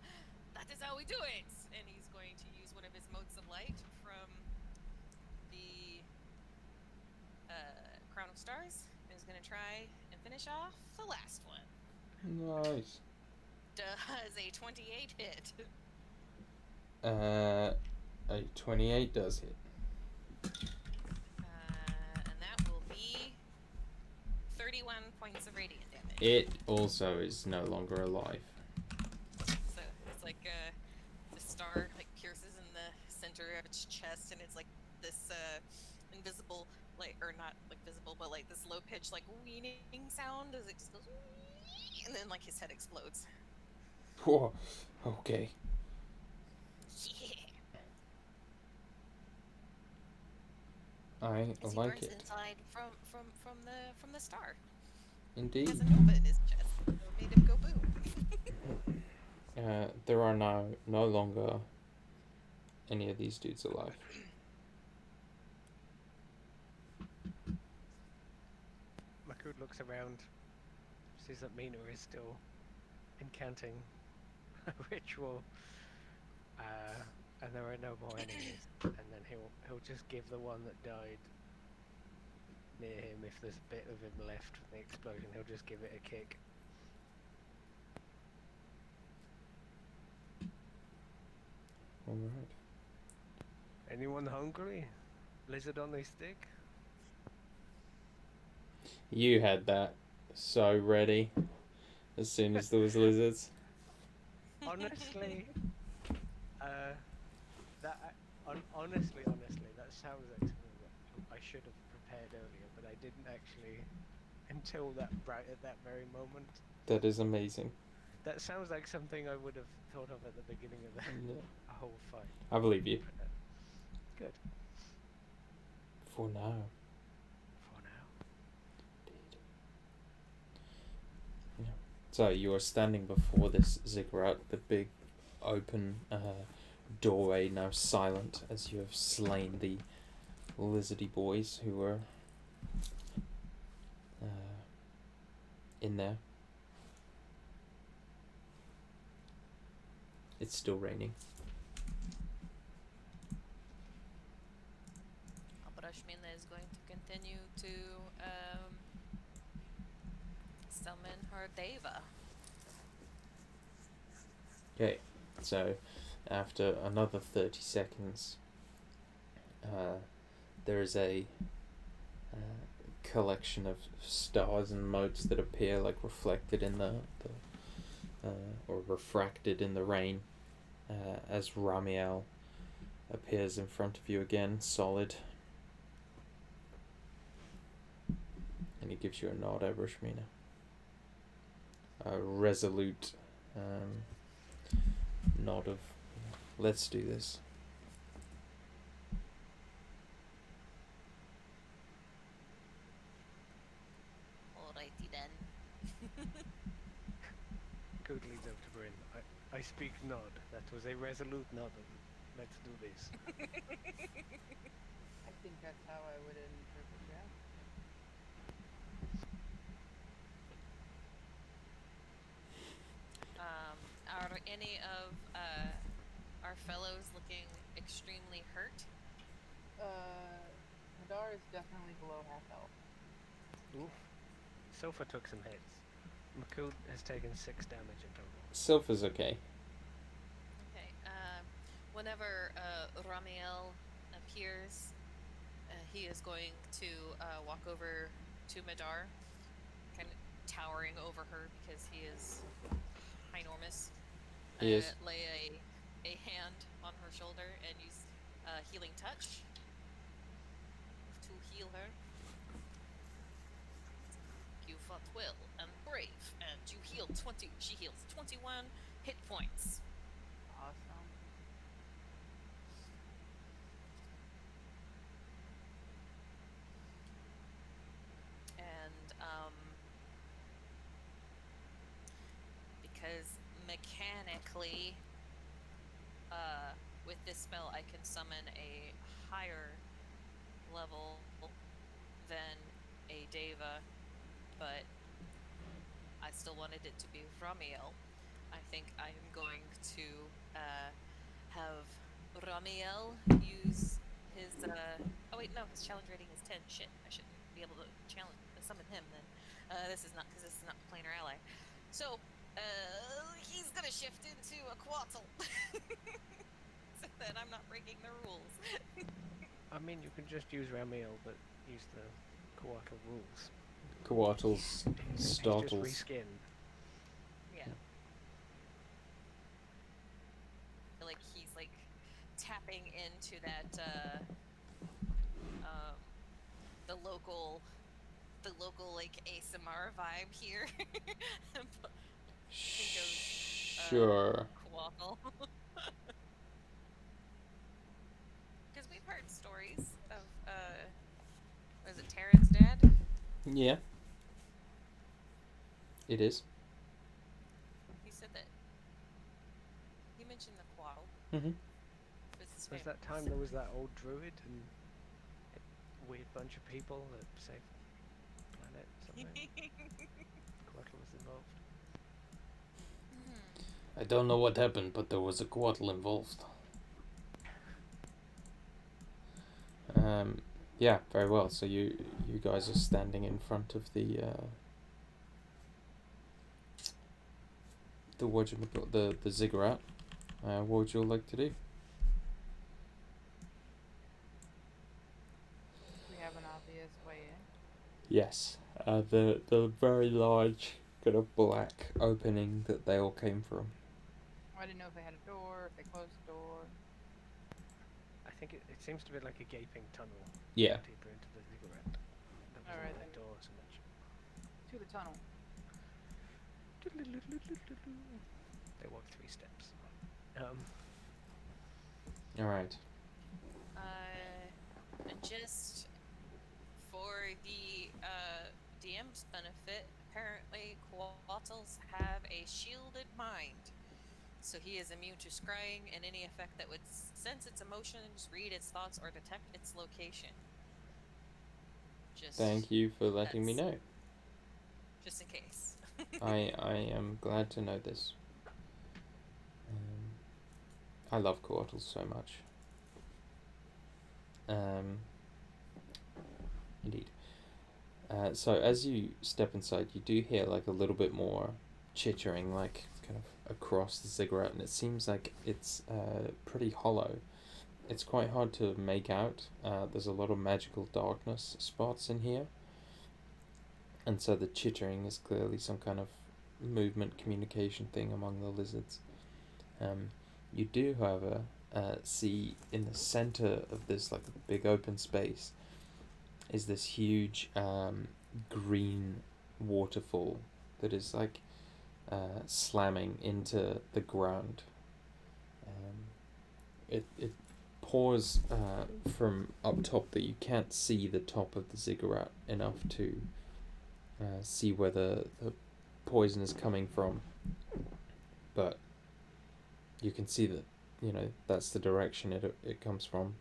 That is how we do it!" And he's going to use one of his motes of light from the Crown of Stars. And he's going to try and finish off the last one. Nice. Does a 28 hit? A 28 does hit. And that will be 31 points of radiant damage. It also is no longer alive. So it's like the star like pierces in the center of its chest, and it's like this invisible, like, or not like visible, but like this low pitched like weening sound as it just goes, and then like his head explodes. Whoa. Okay. Yeah. I As he like burns it. inside from the star. He Indeed. has a nova in his chest, so it made him go boom. There are now no longer any of these dudes alive. Makut looks around, sees that Mina is still incanting a ritual, and there are no more enemies. And then he'll just give the one that died near him, if there's a bit of him left from the explosion, he'll just give it a kick. Alright. Anyone hungry? Lizard on the stick? You had that so ready as soon as there was lizards. Honestly, honestly, that sounds like something that I should have prepared earlier, but I didn't actually until that very moment. That is amazing. That sounds like something I would have thought of at the beginning of the whole fight. I believe you. Good. For now. For now. Yeah. So you are standing before this ziggurat, the big open doorway, now silent as you have slain the lizardy boys who were in there. It's still raining. Abrashmina is going to continue to summon her Deva. Okay, so after another 30 seconds, there is a collection of stars and motes that appear like reflected in the or refracted in the rain, as Ramiel appears in front of you again, solid. And he gives you a nod, Abrashmina. A resolute nod of, let's do this. Alrighty then. Good leads up to Bryn. I speak nod. That was a resolute nod. Let's do this. I think that's how I would interpret that. Are any of our fellows looking extremely hurt? Hadar is definitely below half health. Oof. Sofa took some hits. Makut has taken 6 damage in total. Sylpha's okay. Okay. Whenever Ramiel appears, he is going to walk over to Madar, kind of towering over her because he is ginormous. He is. Lay a hand on her shoulder and use healing touch to heal her. You fought well and brave, and you healed 20. She heals 21 hit points. Awesome. And because mechanically with this spell, I can summon a higher level than a Deva, but I still wanted it to be Ramiel. I think I am going to have Ramiel use his. Oh wait, no, his challenge rating is 10. Shit, I shouldn't be able to summon him then. This is not because this is not planar ally. So he's gonna shift into a Quattl, so that I'm not breaking the rules. I mean, you can just use Ramiel, but use the Coatl rules. Coattles, He's just startles. reskinned. Yeah. Like he's like tapping into that the local like ASMR vibe here. Sure. Quaffle. Because we've heard stories of was it Taryn's dad? Yeah. It is. He said that he mentioned the Quaddle. Mm-hmm. Was that time there was that old druid and a weird bunch of people that saved the planet? Something. Coatl was involved. I don't know what happened, but there was a Coatl involved. Yeah, very well. So you guys are standing in front of the the ziggurat. What would you like to do? We have an obvious way in. Yes, the very large kind of black opening that they all came from. I didn't know if they had a door, if they closed the door. I think it seems to be like a gaping tunnel. Yeah. Deeper into the ziggurat. That wasn't a door so much. To the tunnel. They walk 3 steps. All right. And just for the DM's benefit, apparently Quattles have a shielded mind. So he is immune to scrying and any effect that would sense its emotions, read its thoughts, or detect its location. Thank you for letting me know. Just in case. I am glad to know this. I love Coatls so much. Indeed. So as you step inside, you do hear like a little bit more chittering, like kind of across the ziggurat, and it seems like it's pretty hollow. It's quite hard to make out. There's a lot of magical darkness spots in here, and so the chittering is clearly some kind of movement communication thing among the lizards. You do, however, see in the center of this like big open space is this huge green waterfall that is like slamming into the ground. It pours from up top that you can't see the top of the ziggurat enough to see where the poison is coming from, but you can see that that's the direction it comes from,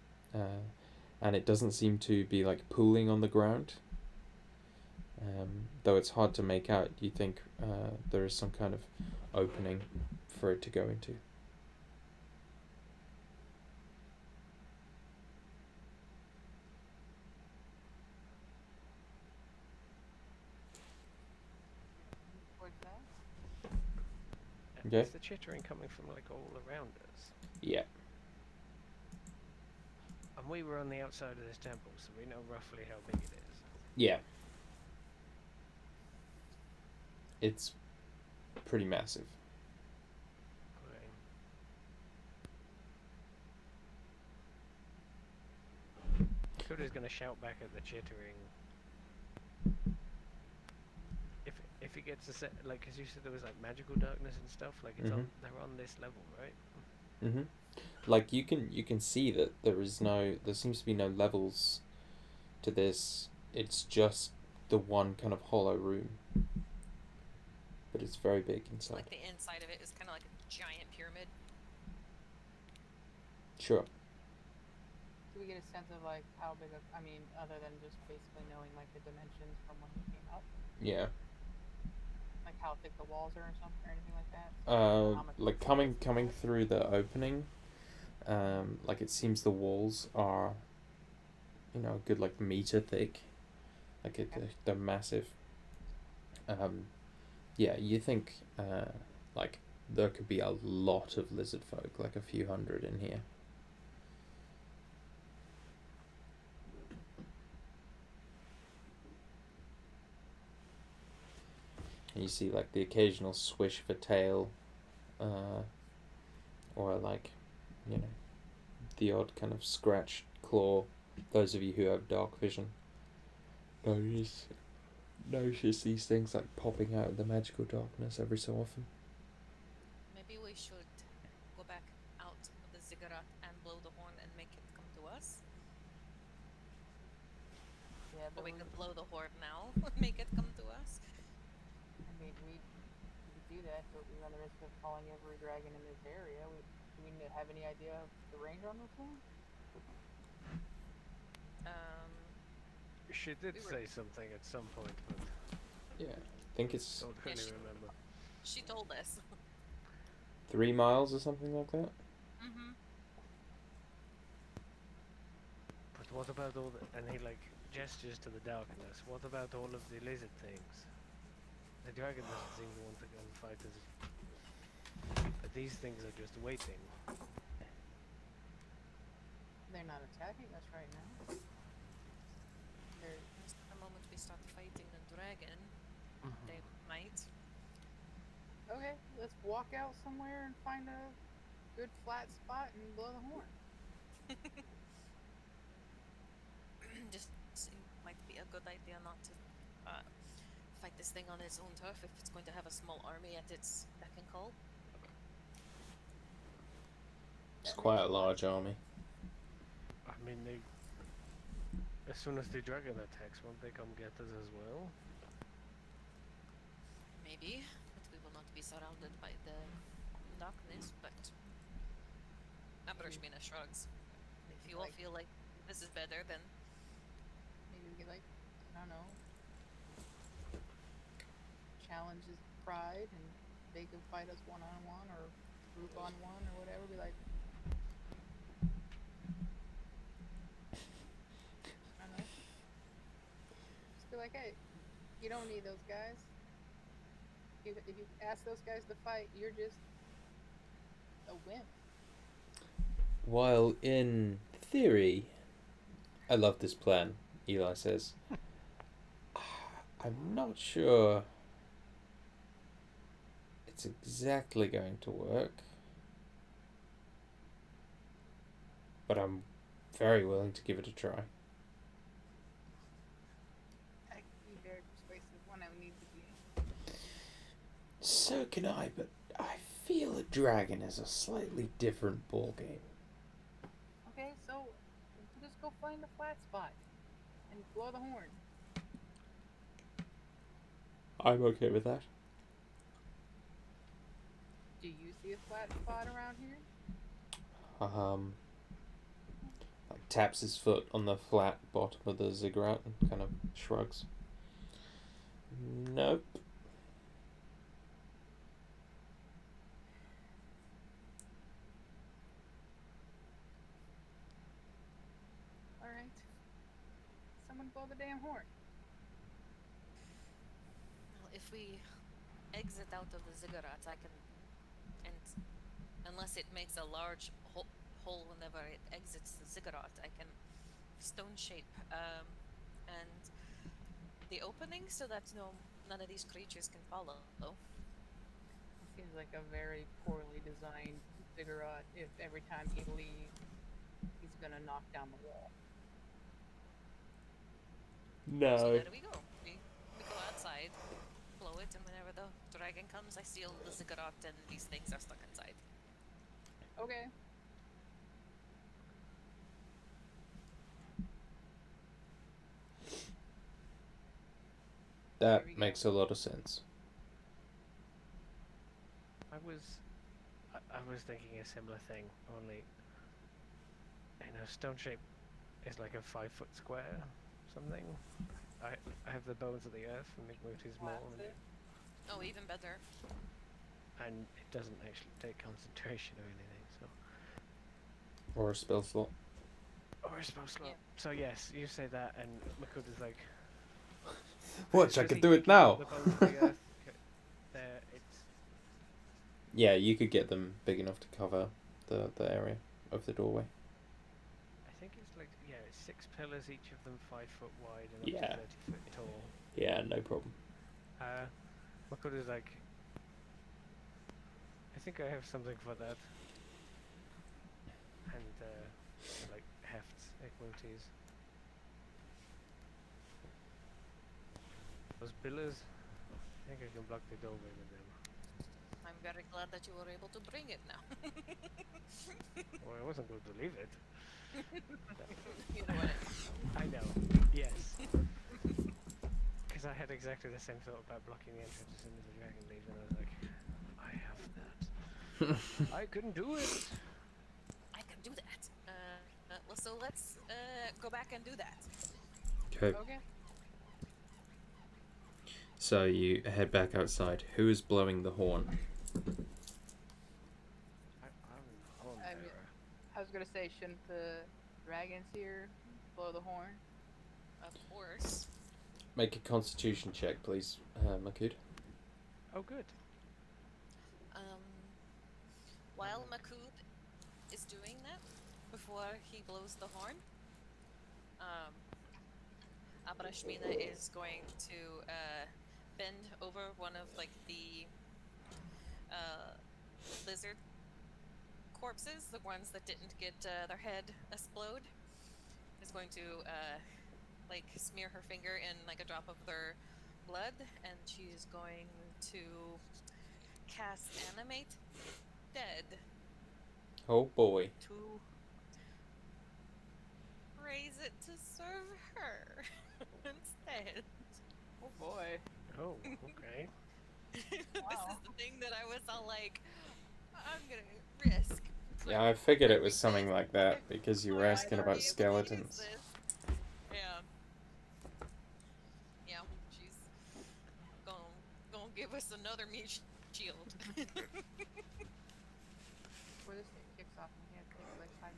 and it doesn't seem to be like pooling on the ground, though it's hard to make out. You think there is some kind of opening for it to go into. Okay. Is the chittering coming from like all around us? Yeah. And we were on the outside of this temple, so we know roughly how big it is. Yeah. It's pretty massive. Coda's gonna shout back at the chittering. If it gets a set, like, because you said there was like magical darkness and stuff, like it's on, they're on this level, right? Like you can see that there seems to be no levels to this. It's just the one kind of hollow room, but it's very big inside. Like the inside of it is kind of like a giant pyramid. Sure. Do we get a sense of like how big of, I mean, other than just basically knowing like the dimensions from when he came up, Yeah. like how thick the walls are or something or anything like that? So I don't know how much Like coming through the opening, like it seems the walls are, a good like meter thick, like they're massive. Yeah, you think like there could be a lot of lizard folk, like a few hundred in here. And you see like the occasional swish of a tail, or like, the odd kind of scratched claw. Those of you who have dark vision notice these things like popping out of the magical darkness every so often. Maybe we should go back out of the ziggurat and blow the horn and make it come to us. Yeah, Or but we could blow the horn now and make it come to us. I mean, we could do that, but we run the risk of calling every dragon in this area. Do we have any idea of the range on this one? She did say something at some point, but Yeah, I think it's don't really remember. She told us. 3 miles or something like that. But what about all the... And he, like, gestures to the darkness. What about all of the lizard things? The dragon doesn't seem to want to go and fight us. But these things are just waiting. They're not attacking us right now. The moment we start fighting the dragon, they might. Okay, let's walk out somewhere and find a good flat spot and blow the horn. Just it might be a good idea not to fight this thing on its own turf if it's going to have a small army at its beck and call. It's quite a large army. I mean, they... As soon as the dragon attacks, won't they come get us as well? Maybe, but we will not be surrounded by the darkness, but... Abrashmina shrugs. If you all feel like this is better, then... Maybe we could, like, I don't know, challenge his pride and they could fight us one-on-one or group on one or whatever. Be like, I don't know. Just be like, hey, you don't need those guys. If you ask those guys to fight, you're just a wimp. While in theory, I love this plan, Eli says. I'm not sure it's exactly going to work, but I'm very willing to give it a try. I can be very persuasive when I need to be. So can I, but I feel a dragon is a slightly different ballgame. Okay, so we'll just go find a flat spot and blow the horn. I'm okay with that. Do you see a flat spot around here? Like taps his foot on the flat bottom of the ziggurat and kind of shrugs. Nope. Alright. Someone blow the damn horn. Well, if we exit out of the ziggurat, I can... And unless it makes a large hole whenever it exits the ziggurat, I can stone shape and the opening so that none of these creatures can follow. It seems like a very poorly designed ziggurat. If every time he leaves, he's gonna knock down the wall. No. So there we go. We go outside, blow it, and whenever the dragon comes, I seal the ziggurat, and these things are stuck inside. Okay. That makes a lot of sense. I was thinking a similar thing, only stone shape is like a 5-foot square, something. I have the bones of the earth, and Mi'kmaq is more, Oh, even better. and it doesn't actually take concentration or anything, so. Or a spell slot. Or a spell slot. Yeah. So yes, you say that, and Makut is like, Watch, I does could he do it think you've got now. The bones of the earth. There, it's. Yeah, you could get them big enough to cover the area of the doorway. I think it's like, yeah, it's 6 pillars, each of them 5 foot wide and Yeah. up to 30 foot tall. Yeah, no problem. Makut is like, I think I have something for that. And like hefts, equities. Those pillars, I think I can block the doorway with them. I'm very glad that you were able to bring it now. Well, I wasn't going to leave it. You know what? I know, yes. Because I had exactly the same thought about blocking the entrance as soon as the dragon leaves, and I was like, I have that. I can do it! I can do that. Well, so let's go back and do that. Okay. Okay. So you head back outside. Who is blowing the horn? I'm the horn I mean- bearer. I was gonna say, shouldn't the dragons here blow the horn? Of course. Make a constitution check, please, Makud. Oh, good. While Makut is doing that, before he blows the horn, Abrashmina is going to bend over one of like the lizard corpses, the ones that didn't get their head explode. Is going to like smear her finger in like a drop of their blood, and she's going to cast Animate Dead Oh boy. to raise it to serve her instead. Oh boy. Oh, okay. This Wow. is the thing that I was all like, I'm gonna risk. Yeah, I figured it was something like that because you were before I asking were about able to use skeletons. this. Yeah. Yeah, she's gonna give us another meat shield. Before this thing kicks off, we have to take like 5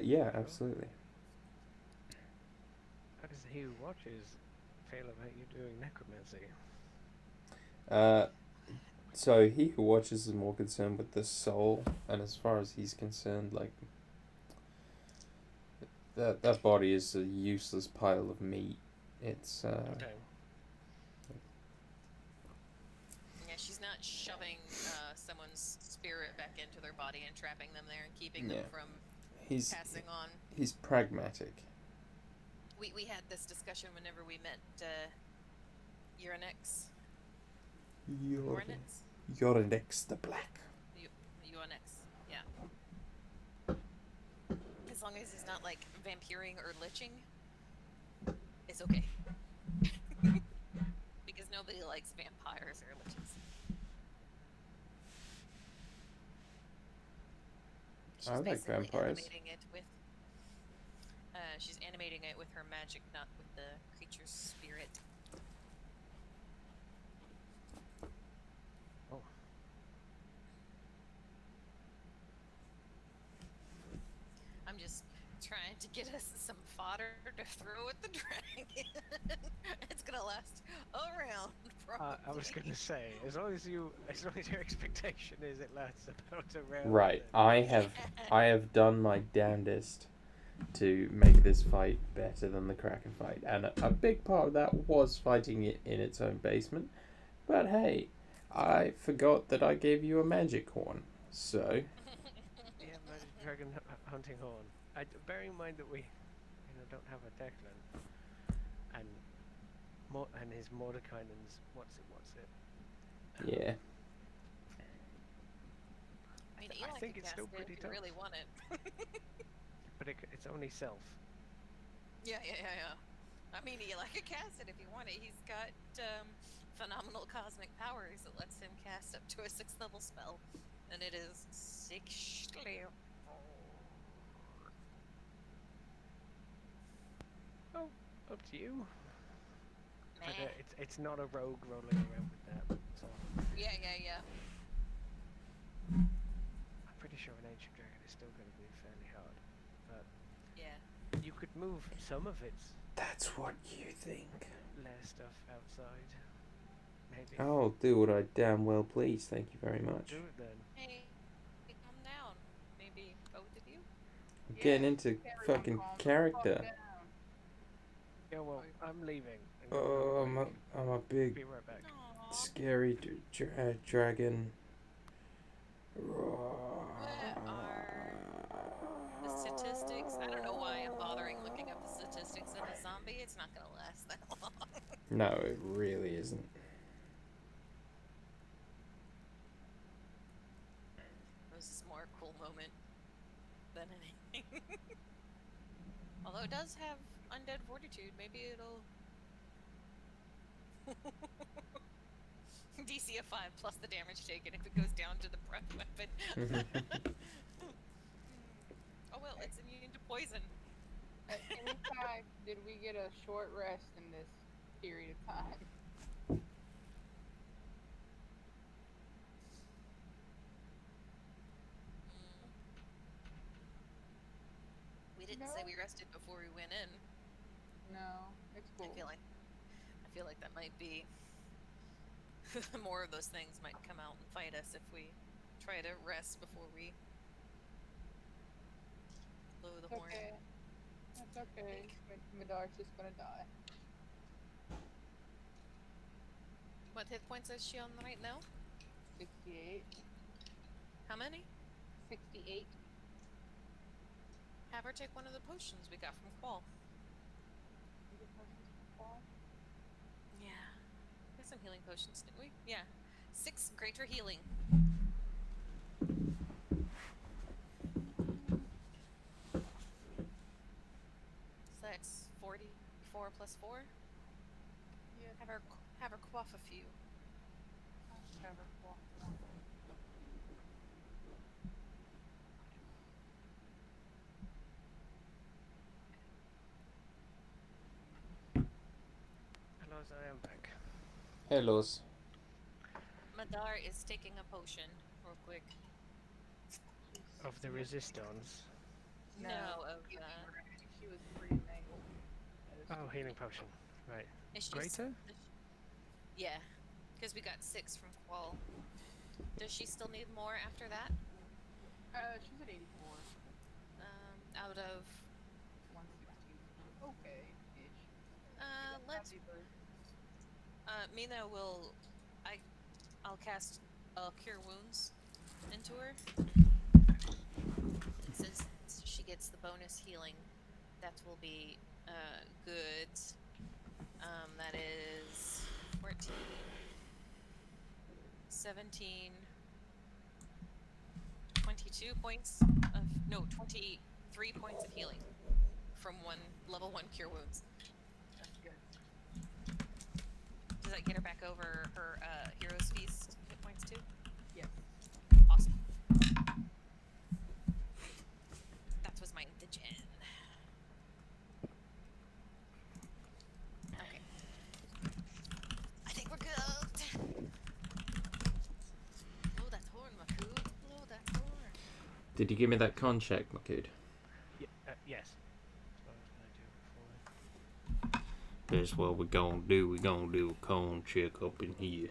minutes. Yeah, absolutely. How does he who watches feel about you doing necromancy? So he who watches is more concerned with the soul, and as far as he's concerned, like that body is a useless pile of meat. It's Okay. Yeah, she's not shoving someone's spirit back into their body and trapping them there and keeping them Yeah. from he's passing on. he's pragmatic. We had this discussion whenever we met Uranix. Uranix? Uranix the Black. Uranix, yeah. As long as he's not like vampiring or liching, it's okay. Because nobody likes vampires or liches. I like basically vampires. Animating it with, she's animating it with her magic, not with the creature's spirit. Oh. I'm just trying to get us some fodder to throw at the dragon. It's gonna last around, probably. I was gonna say, as long as your expectation is it lasts about a round. Right. then- I have done my damnedest to make this fight better than the Kraken fight, and a big part of that was fighting it in its own basement. But hey, I forgot that I gave you a magic horn, so Yeah, magic dragon hunting horn. Bearing in mind that we, don't have a Declan, and his Mordekainen's what's it? yeah. I mean, I Eli think could it's still cast it pretty if you really tough. want it. But it's only self. Yeah. I mean, Eli could cast it if you want it. He's got phenomenal cosmic powers that lets him cast up to a 6th level spell, and it is 6th level. Up to you. But Meh. it's not a rogue rolling around with that. So Yeah. I'm pretty sure an ancient dragon is still going to be fairly hard. But Yeah. you could move some of its That's what you think. lair stuff outside. Maybe. I'll do what I damn well please. Thank you very much. Do it then. Hey, calm down. Maybe both of you? I'm Yeah, getting into everyone fucking calm the fuck character. down. Yeah, well, I'm leaving. And Oh, going to I'm a work. big, Be right back. Aww. scary dragon. What are the statistics? I don't know why I'm bothering looking up the statistics of a zombie. It's not gonna last that long. No, it really isn't. It was just more a cool moment than anything. Although it does have undead fortitude, maybe it'll DC of 5 plus the damage taken if it goes down to the breath weapon. Oh well, it's immune to poison. At any time, did we get a short rest in this period of time? We didn't No. say we rested before we went in. No, it's cool. I feel like that might be more of those things might come out and fight us if we try to rest before we blow the horn. Okay. That's okay. Madar's just gonna die. What hit points is she on right now? 68. How many? 68. Have her take one of the potions we got from Qual. Yeah. We got some healing potions, didn't we? Yeah. 6 greater healing. So that's 44 plus 4. Yeah. Have her quaff a few. Have her walk. Hello, I am back. Hellos. Madar is taking a potion real quick. Of the resistance. No, of She was breathing. Oh, healing potion. Right. is she Greater? Yeah, because we got 6 from Qual. Does she still need more after that? She's at 84. Out of 160. Okay-ish. let's Mina will I'll cast Cure Wounds into her. And since she gets the bonus healing, that will be good. That is 14, 17, 22 points of 23 points of healing from level 1 Cure Wounds. That's good. Does that get her back over her Hero's Feast hit points too? Yes. Awesome. That was my intention. Okay. I think we're good. Blow that horn, Maku. Blow that horn. Did you give me that con check, Makud? Yeah, yes. That's what I was going to do before. That's what we're gonna do. We're gonna do a con check up in here.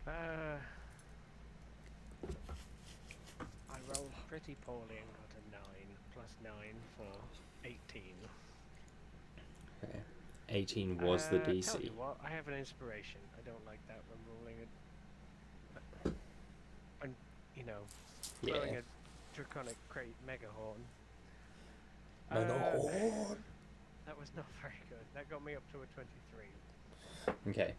I rolled pretty poorly and got a 9 plus 9 for 18. Okay. 18 was the Tell you DC. what, I have an inspiration. I don't like that when rolling it. When, throwing Yeah. a draconic crate mega horn. Horn. That was not very good. That got me up to a 23. Okay.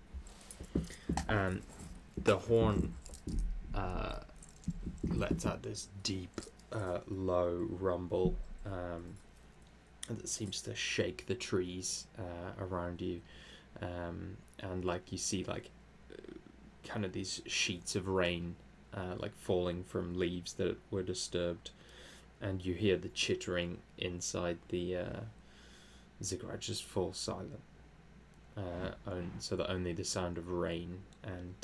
The horn lets out this deep, low rumble that seems to shake the trees around you, and like you see like kind of these sheets of rain like falling from leaves that were disturbed, and you hear the chittering inside the ziggurat just falls silent. So that only the sound of rain and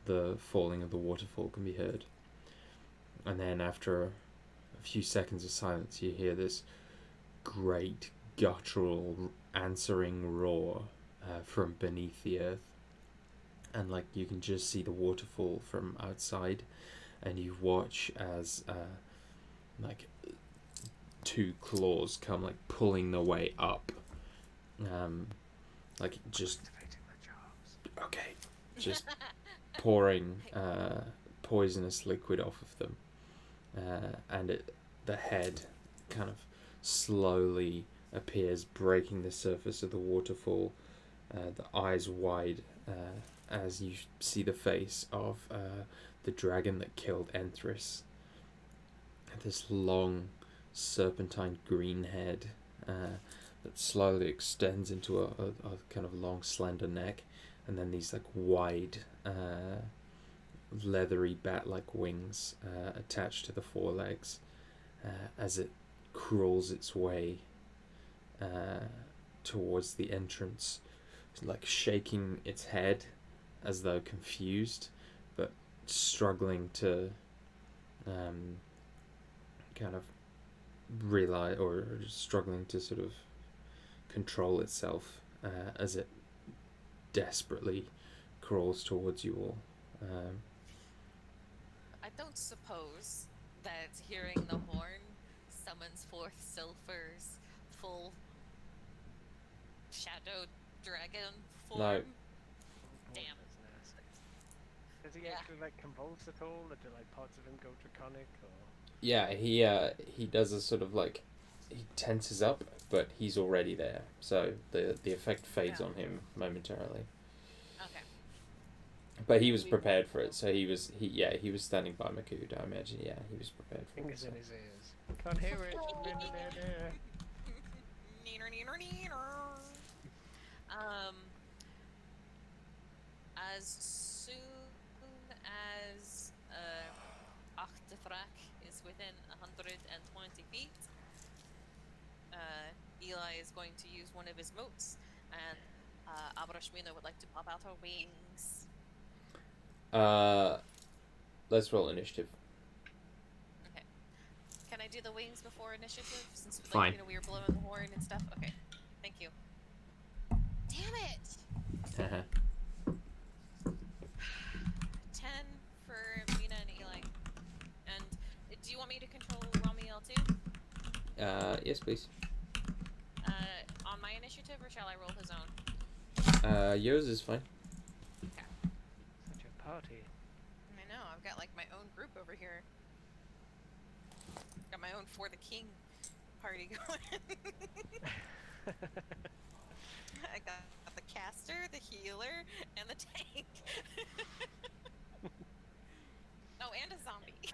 the falling of the waterfall can be heard. And then after a few seconds of silence, you hear this great guttural answering roar from beneath the earth. And like you can just see the waterfall from outside, and you watch as like two claws come like pulling their way up, like just okay, just pouring poisonous liquid off of them, and the head kind of slowly appears, breaking the surface of the waterfall, the eyes wide, as you see the face of the dragon that killed Enthris. This long serpentine green head that slowly extends into a kind of long slender neck, and then these like wide leathery bat-like wings attached to the forelegs as it crawls its way towards the entrance, like shaking its head as though confused, but struggling to kind of realize, or struggling to sort of control itself as it desperately crawls towards you all. I don't suppose that hearing the horn summons forth Silver's full shadow dragon form. No. Damn. That's nasty. Does he Yeah. actually like convulse at all, or do like parts of him go draconic, or? Yeah, he does a sort of like, he tenses up, but he's already there, so the effect fades Yeah. on him momentarily. Okay. But he was prepared for it, so he was standing by Makud. I imagine, he was prepared for it. Fingers So. in his ears. Can't hear it. Neener, neener, neener. As soon as Oktathrek is within 120 feet, Eli is going to use one of his motes, and Abrashmina would like to pop out her wings. Let's roll initiative. Okay. Can I do the wings before initiative? Since Fine. we were blowing the horn and stuff? Okay. Thank you. Damn it! 10 for Mina and Eli. And do you want me to control Romiel too? Yes, please. On my initiative, or shall I roll his own? Yours is fine. Okay. Such a party. I know, I've got like my own group over here. Got my own For the King party going. I got the caster, the healer, and the tank. Oh, and a zombie.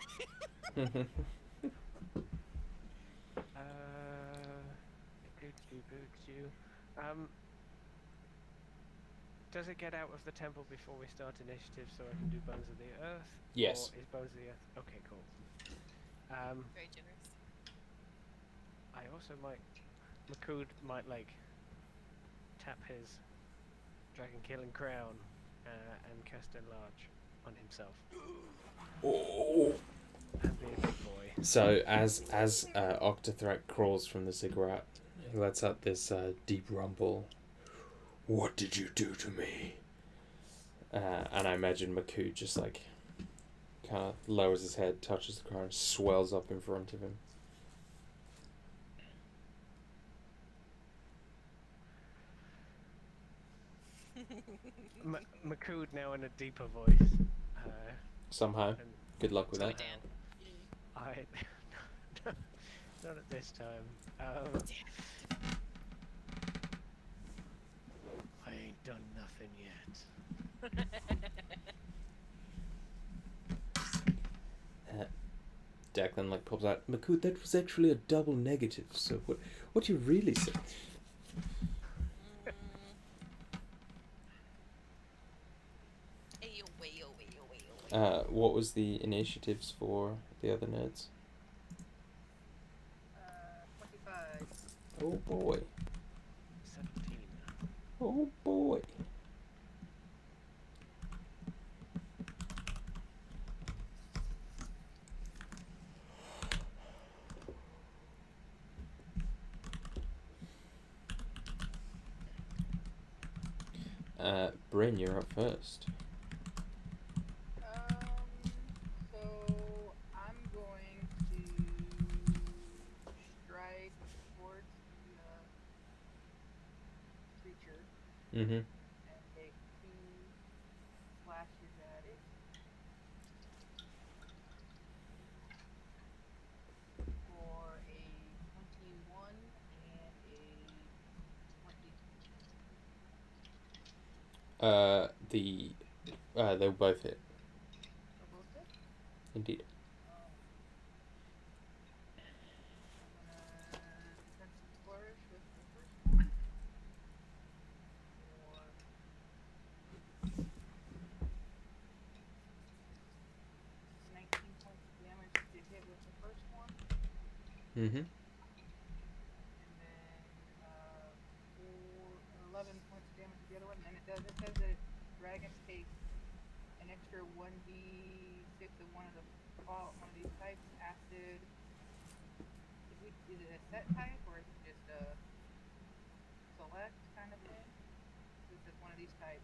Does it get out of the temple before we start initiative so I can do Bones of the Earth? Yes. Or is Bones of the Earth? Okay, cool. Very generous. I also might... Makud might, like, tap his dragon killing crown and cast Enlarge on himself. Oh. And be a big boy. So as Oktathrek crawls from the ziggurat, he lets out this deep rumble. What did you do to me? And I imagine Makud just like kind of lowers his head, touches the crown, swells up in front of him. Makud now in a deeper voice. Somehow. And Good luck with Do that. it, Dan. Not at this time. I ain't done nothing yet. Declan like pops out. Makud, that was actually a double negative. So what do you really say? What was the initiatives for the other nerds? 25. Oh boy. 17. Oh boy. Bryn, you're up first. So I'm going to stride towards the creature Mm-hmm. and take 2 slashes at it. For a 21 and a 22. They'll both hit. They'll both hit? Indeed. I'm gonna defensive flourish with the first one. For 19 points of damage to hit with the first one. Mm-hmm. And then 11 points of damage to the other one. And it says that dragons take an extra 1d6 of one of these types. Acid. Is it a set type or is it just a select kind of thing? This is one of these types.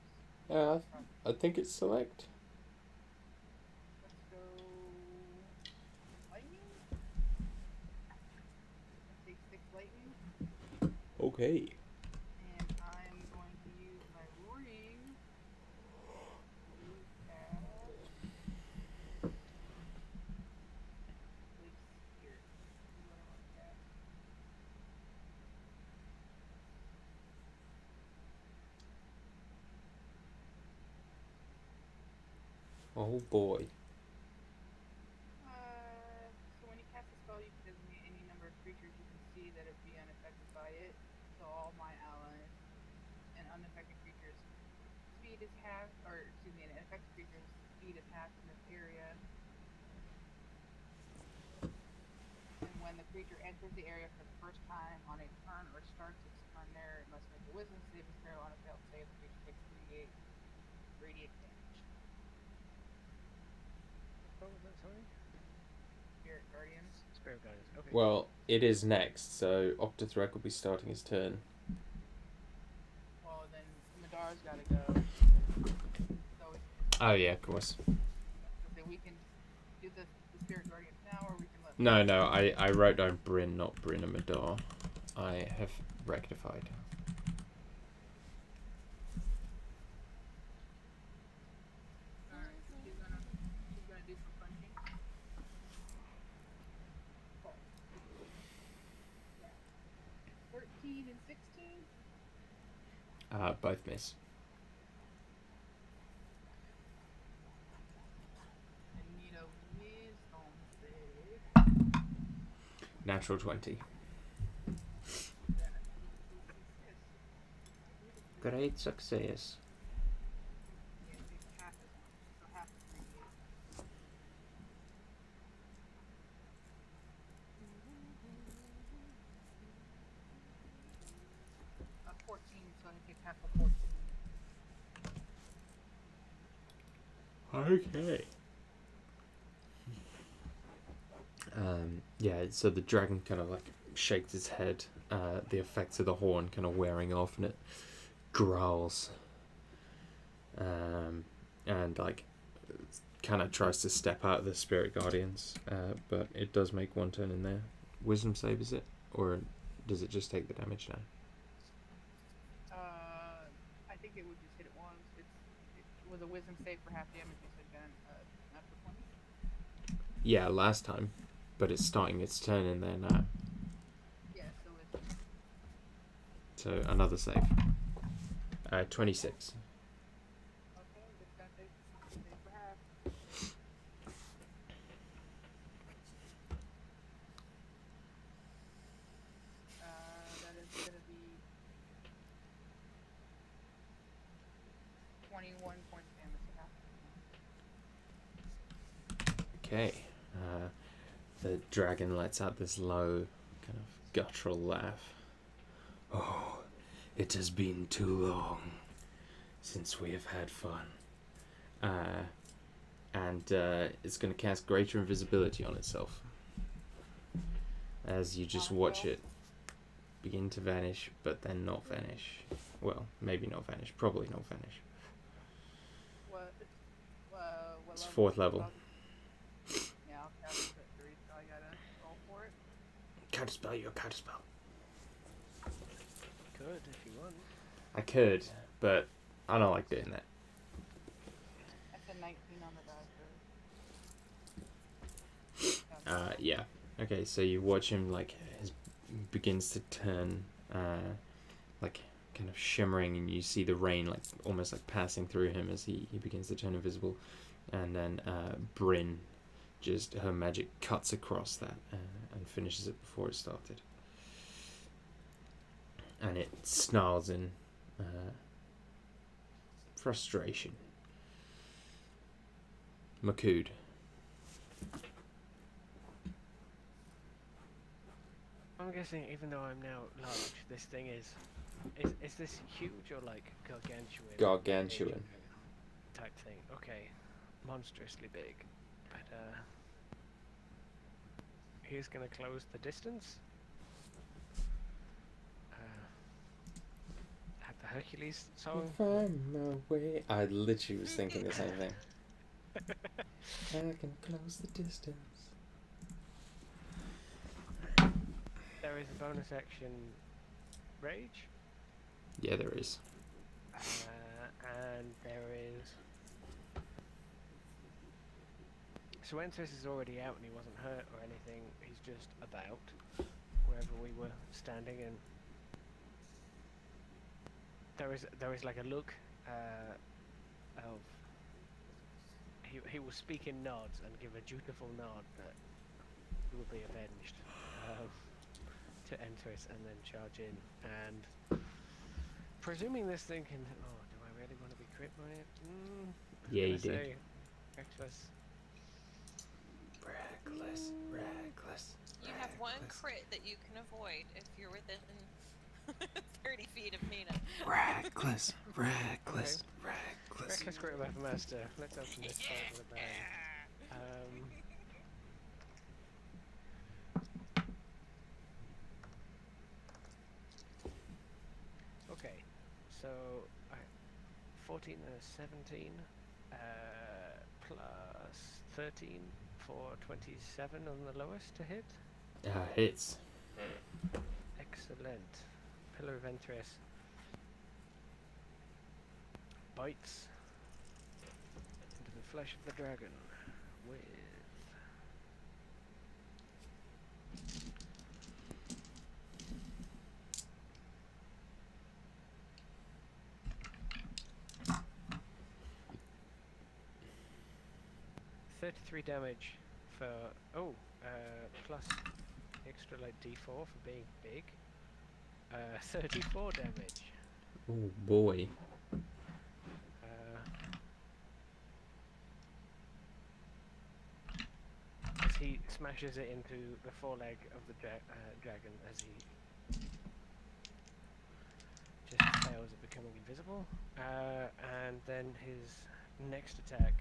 I think it's select. Let's go lightning. Let's take 6 lightning. Okay. And I'm going to use my ring to cast Place Spirit. This is what I want to cast. Oh boy. So when you cast a spell, you can designate any number of creatures you can see that would be unaffected by it. So all my allies and unaffected creatures' speed is half, or excuse me, an affected creature's speed is half in this area. And when the creature enters the area for the first time on a turn or starts its turn there, it must make a wisdom saving throw. On a failed save, the creature takes 3d8 radiant damage. What was that, sorry? Spirit Guardians. Spirit Guardians, okay. Well, it is next, so Oktathrek will be starting his turn. Well, then Madar's gotta go. So Oh yeah, of course. we can do the Spirit Guardians now, or we can let. No, I wrote down Bryn, not Bryn and Madar. I have rectified. Alright, she's gonna do some punching. Oh. Yeah. 13 and 16. Both miss. I need a wisdom save. Natural 20. Great success. Yeah, it's half as much, so half is 3d8. A 14, so I take half of 14. Okay. Yeah, so the dragon kind of like shakes its head, the effects of the horn kind of wearing off, and it growls. And like kind of tries to step out of the Spirit Guardians, but it does make one turn in there. Wisdom save, is it? Or does it just take the damage now? I think it would just hit it once. It was a wisdom save for half damage, you said, then natural 20? Yeah, last time. But it's starting its turn in there now. Yeah, so it's... So another save. 26. Okay, it's gonna take save for half. That is gonna be 21 points of damage to half. Okay. The dragon lets out this low, kind of guttural laugh. Oh, it has been too long since we have had fun. And it's going to cast greater invisibility on itself as you just watch it begin to vanish, but then not vanish. Well, maybe not vanish, probably not vanish. What It's 4th level. Yeah, I'll cast it at 3, so I gotta roll for it. Counterspell, you're a counterspell. Could if you want. I could, but I don't like doing that. That's a 19 on the die. Yeah. Okay, so you watch him, like, begins to turn, like, kind of shimmering, and you see the rain, like, almost, like, passing through him as he begins to turn invisible. And then Bryn, just her magic cuts across that and finishes it before it started. And it snarls in frustration. Makud. I'm guessing, even though I'm now large, this thing is this huge or like gargantuan? Gargantuan. Type thing. Okay, monstrously big. But he's gonna close the distance. Have the Hercules song. Find my way. I literally was thinking the same thing. I can close the distance. There is a bonus action, rage. Yeah, there is. And there is. So Entris is already out and he wasn't hurt or anything. He's just about wherever we were standing, and there is like a look of he will speak in nods and give a dutiful nod that he will be avenged to Entris and then charge in. And presuming this thing can, do I really want to be crit by it? Yeah, you do. Reckless. Reckless. You have one crit that you can avoid if you're within 30 feet of Nina. Reckless. Okay. Reckless crit weapon master. Let's open this part of the bag. Okay, so 14 and 17 plus 13 for 27 on the lowest to hit. Hits. Excellent. Pillar of Interest bites into the flesh of the dragon with .33 damage for plus extra like D4 for being big. 34 damage. Oh boy. As he smashes it into the foreleg of the dragon, as he just fails at becoming invisible. And then his next attack.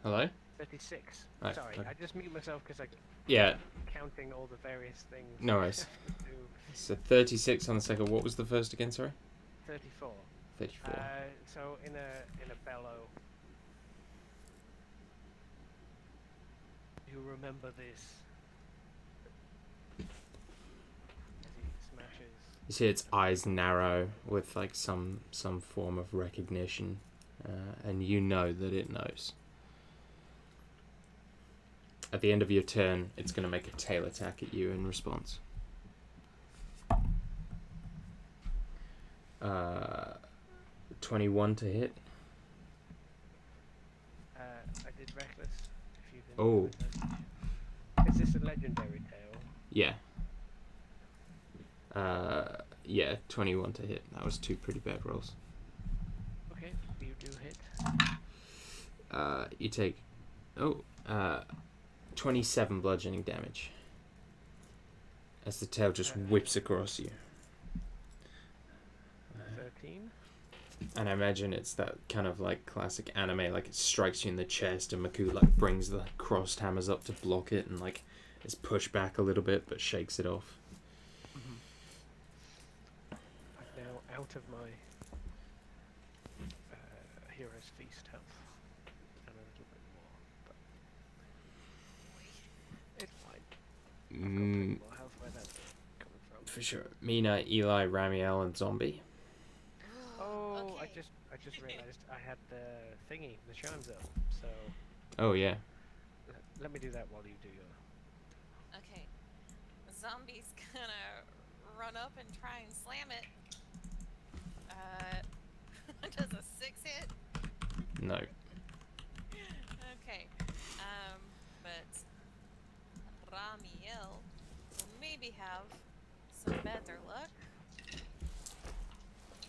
Hello? 36. Oh, Sorry, okay. I just mute myself because I Yeah, counting all the various things. no worries. I have to do. So 36 on the second. What was the first again, sorry? 34. 34. So in a bellow, you remember this as he smashes. You see its eyes narrow with like some form of recognition, and you know that it knows. At the end of your turn, it's going to make a tail attack at you in response. 21 to hit. I did reckless. If you didn't Oh. Is this a legendary tale? Yeah. Yeah, 21 to hit. That was 2 pretty bad rolls. Okay, you do hit. You take 27 bludgeoning damage as the tail just whips across you. 13. And I imagine it's that kind of like classic anime, like it strikes you in the chest and Maku like brings the crossed hammers up to block it and like it's pushed back a little bit but shakes it off. I'm now out of my Hero's Feast health. And a little bit more, but it's fine. I've got plenty more health where that's coming from. For sure. Mina, Eli, Ramiel, and Zombie. Oh, Okay. I just realised I had the thingy, the chimes up. So Oh yeah. let me do that while you do your. Okay. Zombie's gonna run up and try and slam it. Does a 6 hit? No. Okay. But Ramiel will maybe have some better luck.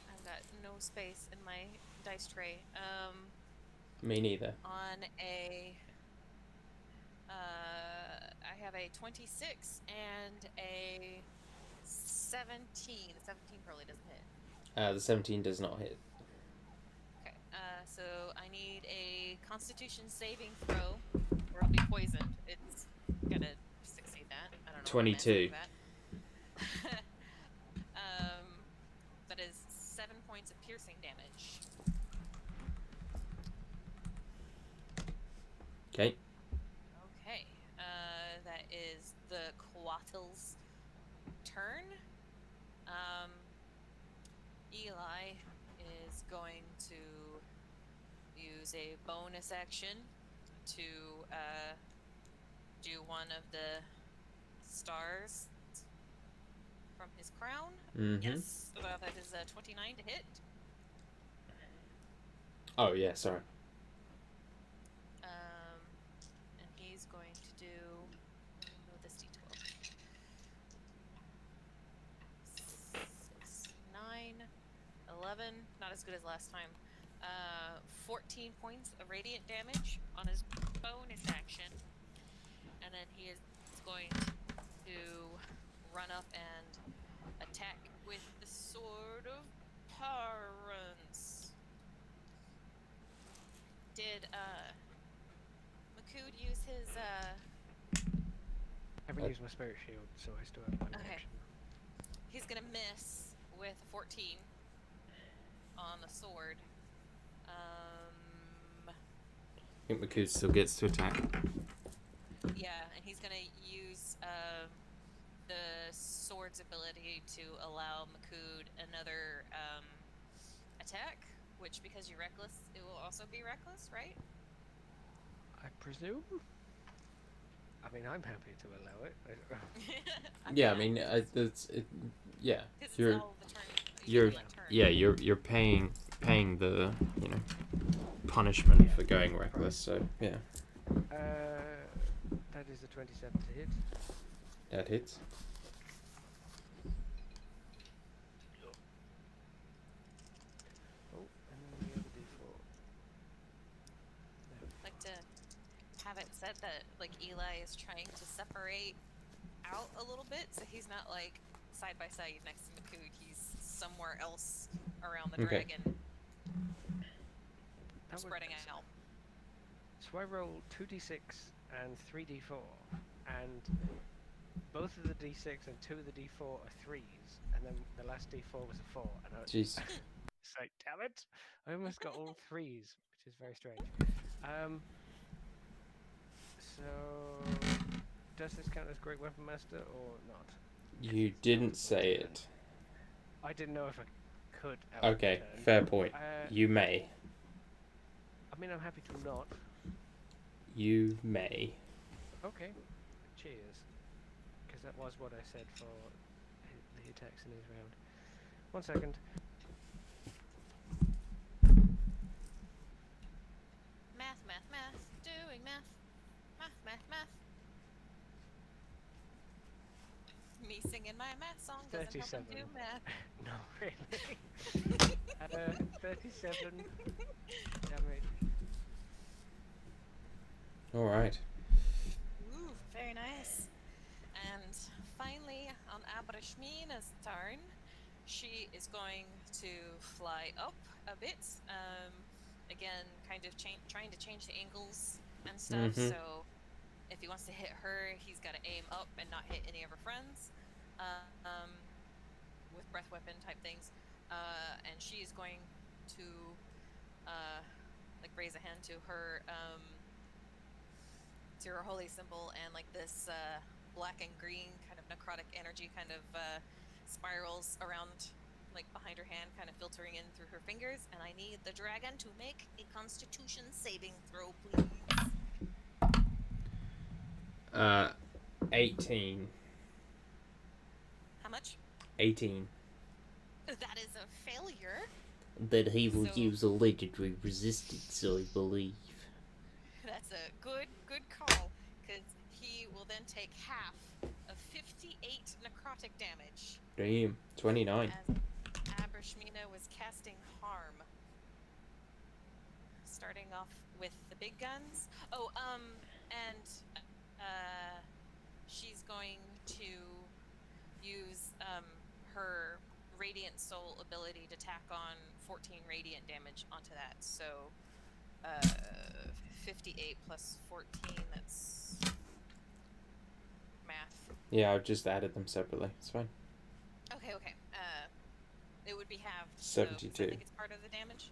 I've got no space in my dice tray. Me neither. On a I have a 26 and a 17. The 17 probably doesn't hit. The 17 does not hit. Okay. So I need a Constitution saving throw, or it'll be poisoned. It's gonna succeed that. I don't know. 22. That is 7 points of piercing damage. Okay. Okay. That is the Quattle's turn. Eli is going to use a bonus action to do one of the stars from his crown. Yes. That is 29 to hit. Oh yeah, sorry. And he's going to do this d12. 6, 9, 11. Not as good as last time. 14 points of radiant damage on his bonus action. And then he is going to run up and attack with the Sword of Parents. Did Makud use his I haven't used my spirit shield, so I still have my reaction. He's gonna miss with a 14 on the sword. I think Makud still gets to attack. Yeah, and he's gonna use the sword's ability to allow Makud another attack, which, because you're reckless, it will also be reckless, right? I presume? I mean, I'm happy to allow it. Yeah, I mean, yeah. You're You're paying the punishment for going reckless. So yeah. That is a 27 to hit. That hits. Oh, and then the other d4. Like to have it said that like Eli is trying to separate out a little bit, so he's not like side by side next to Makud. He's somewhere else around the dragon, spreading out. So I roll 2d6 and 3d4, and both of the d6 and 2 of the d4 are 3s, and then the last d4 was a 4. And Jeez. It's like, damn it! I almost got all 3s, which is very strange. So does this count as Great Weapon Master or not? You didn't say it. I didn't know if I could. Okay, fair point. You may. I mean, I'm happy to not. You may. Okay. Cheers. Because that was what I said for the attacks in his round. 1 second. Math, doing math. me singing my math song doesn't help him 37. do math. No, really. 37 damage. All right. Ooh, very nice. And finally, on Abrashmina's turn, she is going to fly up a bit. Again, kind of trying to change the angles and stuff. Mhm. So if he wants to hit her, he's got to aim up and not hit any of her friends. With breath weapon type things. And she is going to like raise a hand to her holy symbol, and like this black and green kind of necrotic energy kind of spirals around like behind her hand, kind of filtering in through her fingers. And I need the dragon to make a Constitution saving throw, please. 18. How much? 18. That is a failure. Then he will So- use a legendary resistance, I believe. That's a good call, because he will then take half of 58 necrotic damage Damn. 29. as Abrashmina was casting harm. Starting off with the big guns. Oh, and she's going to use her Radiant Soul ability to tack on 14 radiant damage onto that. So 58 plus 14, that's math. Yeah, I've just added them separately. It's fine. Okay. It would be halved. So 72. I think it's part of the damage.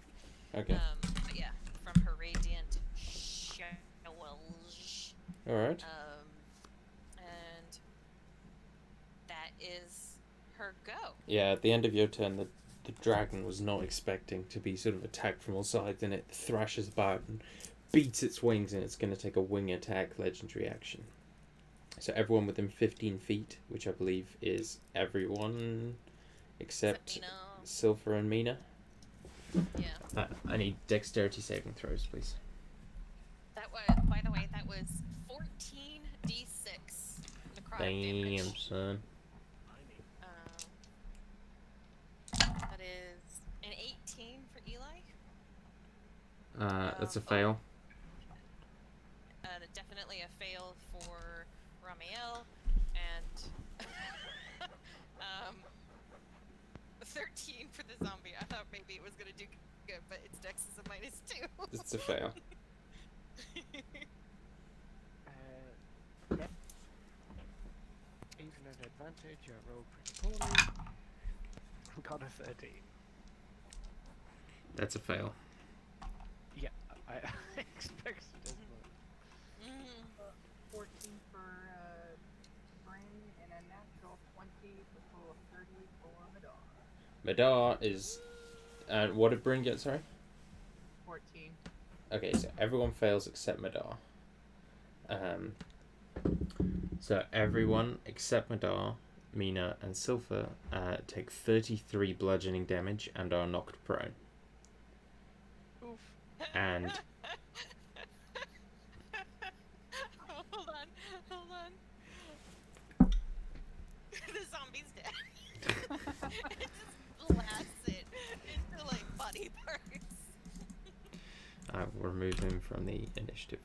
Okay. But yeah, from her Radiant Shells. All right. And that is her go. Yeah, at the end of your turn, the dragon was not expecting to be sort of attacked from all sides, and it thrashes about and beats its wings, and it's going to take a wing attack legendary action. So everyone within 15 feet, which I believe is everyone except Mina. Silver and Mina. Yeah. I need dexterity saving throws, please. That was, by the way, that was 14d6 necrotic damage. Damn, son. That is an 18 for Eli. That's a fail. Definitely a fail for Ramiel, and 13 for the zombie. I thought maybe it was gonna do good, but its dex is a -2. It's a fail. Yep. Even at advantage, I rolled pretty poorly. Got a 13. That's a fail. Yeah, I expected as much. 14 for Bryn, and a natural 20 for a total of 30 for Madar. Madar is... what did Bryn get, sorry? 14. Okay, so everyone fails except Madar. So everyone except Madar, Mina, and Silver take 33 bludgeoning damage and are knocked prone. Oof. And Hold on. The zombie's dead. It just blasts it into like body parts. I will remove him from the initiative.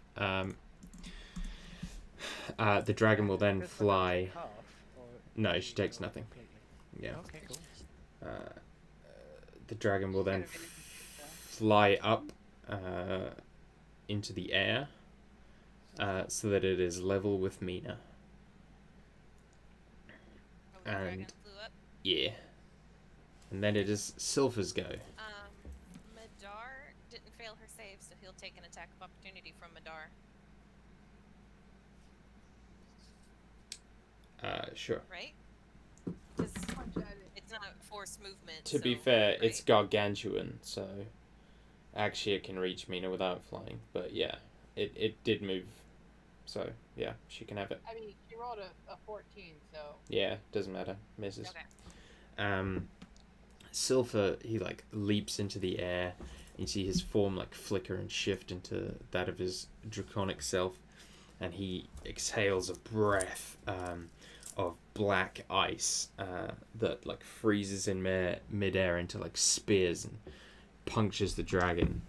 The dragon will then Just when I was fly. in half, or No, you she takes roll nothing. completely? Yeah. Okay, cool. The dragon will then Kind of anything, fly up into the air so that it is level with Mina. Oh, the dragon And- flew up. Yeah. And then it is Silver's go. Madar didn't fail her save, so he'll take an attack of opportunity from Madar. Sure. Right? Because Punch at it. it's not force movement. To be so- fair, right. it's gargantuan, so actually it can reach Mina without flying. But yeah, it did move. So yeah, she can have it. I mean, she rolled a 14, so. Yeah, doesn't matter. Misses. Okay. Silver, he like leaps into the air. You see his form like flicker and shift into that of his draconic self, and he exhales a breath of black ice that like freezes in midair into like spears and punctures the dragon.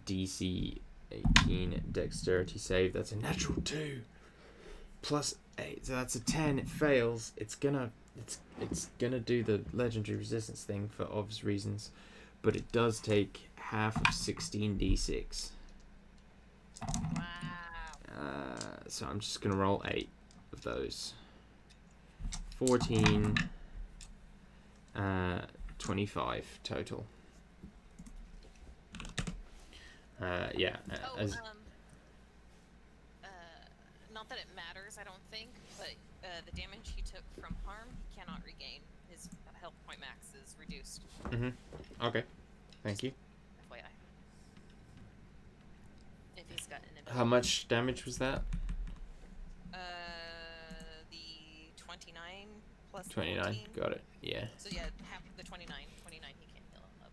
DC 18 dexterity save. That's a natural 2 plus 8, so that's a 10. It fails. It's gonna do the legendary resistance thing for obvious reasons, but it does take half of 16 d6. Wow. So I'm just gonna roll 8 of those. 14, 25 total. Yeah. Not that it matters, I don't think, but the damage he took from harm, he cannot regain. His health point max is reduced. Okay. Thank you. FYI. If he's got an ability. How much damage was that? The 29 plus 29. 14. Got it. Yeah. So yeah, half of the 29 he can't heal up.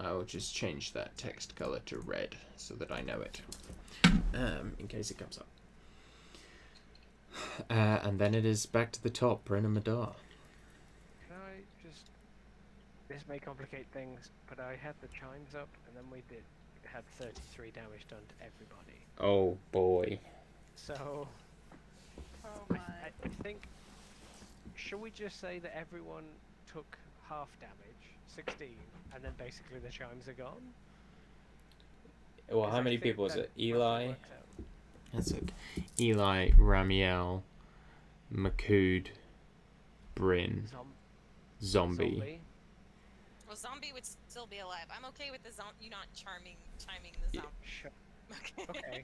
I will just change that text color to red so that I know it. In case it comes up. And then it is back to the top, Bryn and Madar. Can I just... This may complicate things, but I had the chimes up, and then we had 33 damage done to everybody. Oh boy. So... Oh my. I think... Shall we just say that everyone took half damage, 16, and then basically the chimes are gone? Well, 'Cause how I many think people was that it? roughly Eli? works out. That's it. Eli, Ramiel, Makood, Bryn, Zombie. Well, zombie would still be alive. I'm okay with the you not chiming the zombie. Sure. Okay. Okay.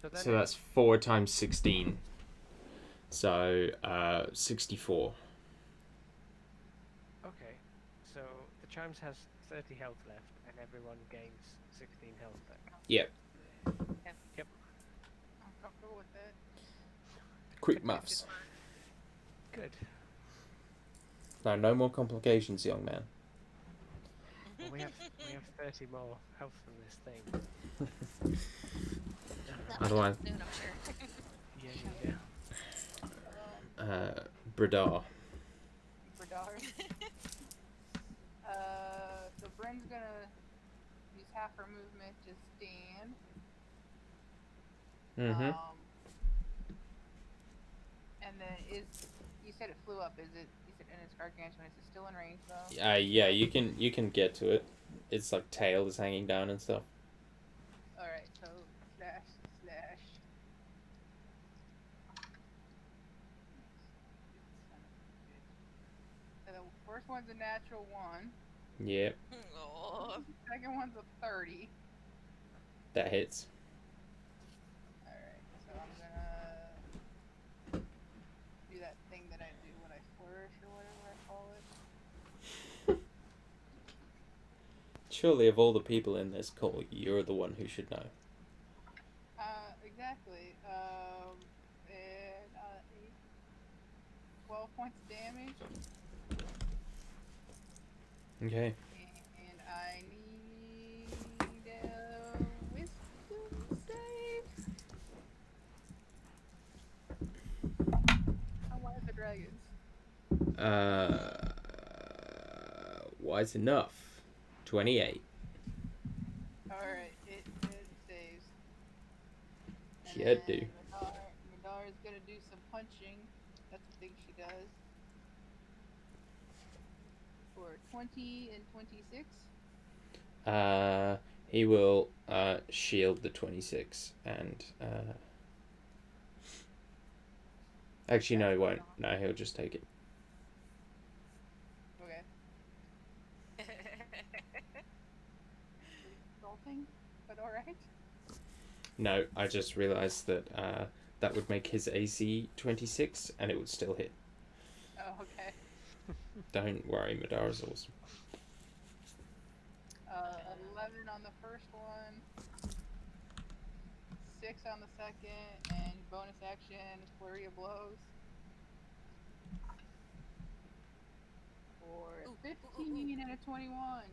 So, then So that's 4 times 16. So 64. Okay. So the chimes has 30 health left, and everyone gains 16 health back. Yep. Yep. I'm comfortable with that. Quick maths. Good. Now, no more complications, young man. Well, we have 30 more health from this thing. Otherwise, Noon, I'm sure. Yeah. Bradar. Bradar. So Bryn's gonna use half her movement to stand. And then you said it flew up, is it? You said, and it's gargantuan. Is it still in range though? Yeah, you can get to it. Its like tail is hanging down and stuff. All right, so slash. So the first one's a natural 1. Yep, Oh. Second one's a 30. that hits. Alright, so I'm gonna do that thing that I do when I flourish or whatever I call it. Surely, of all the people in this call, you're the one who should know. Exactly. And 12 points of damage. Okay. And I need a wisdom save. How wise are dragons? Wise enough. 28. Alright, it saves. And Yeah, do. Madar is gonna do some punching. That's the thing she does. For 20 and 26. He will shield the 26 and actually no, he won't. No, he'll just take it. Okay. Insulting, but alright. No, I just realized that that would make his AC 26 and it would still hit. Oh, okay. Don't worry, Madara's awesome. 11 on the first one, 6 on the second, and bonus action, flurry of blows. For 15 and a 21.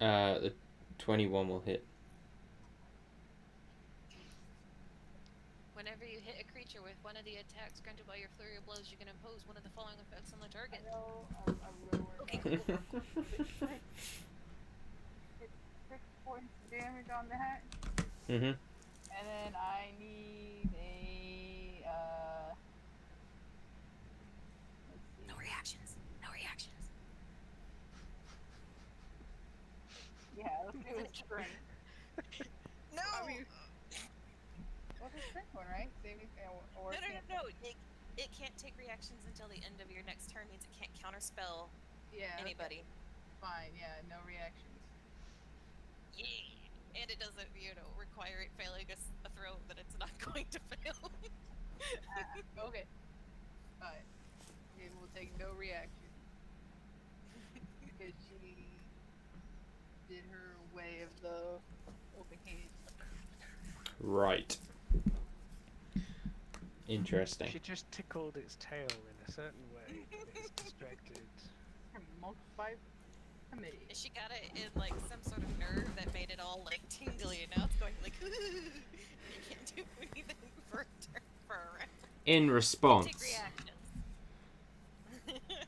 The 21 will hit. Whenever you hit a creature with one of the attacks granted by your flurry of blows, you can impose one of the following effects on the target. I know, I'm really worried Okay, about cool. it. It's 6 points of damage on that. Mhm. And then I need a, let's see. No reactions. No reactions. Yeah, let's do a strength. No! I mean, what's a strength one, right? Saving, or No. It can't take reactions until the end of your next turn, means it can't counterspell Yeah, anybody. okay. Fine, yeah, no reactions. Yeah! And it doesn't, require it failing a throw that it's not going to fail. Okay. Fine. It will take no reaction. Because she did her way of the open hand. Right. Interesting. She just tickled its tail in a certain way. It's distracted. Multiply committee. She got it in like some sort of nerve that made it all like tingly, and now it's going like you can't do anything for a round. In Take response, reactions.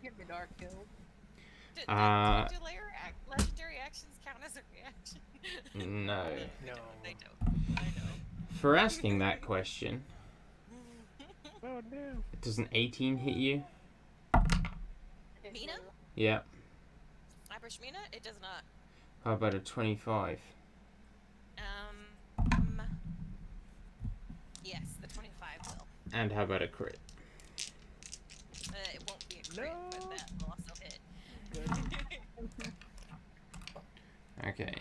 Get the dark killed. Do legendary actions count as a reaction? no. No. They don't. I know. For asking that question, Oh no. does an 18 hit you? Mina? Yeah. Irish Mina? It does not. How about a 25? Yes, the 25 will. And how about a crit? It won't be a crit, but that will also hit. Good. Okay.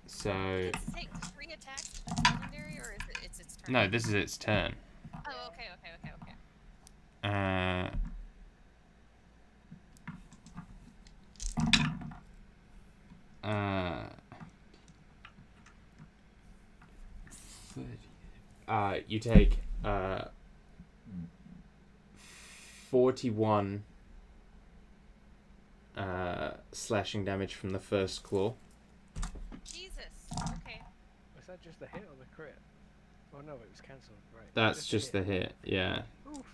So Does it take 3 attacks if it's legendary, or is it's its turn? no, this is its turn. Oh, okay. You take 41 slashing damage from the first claw. Jesus. Okay. Was that just the hit or the crit? Oh no, it was cancelled. Right. That's just the hit. Yeah. Oof.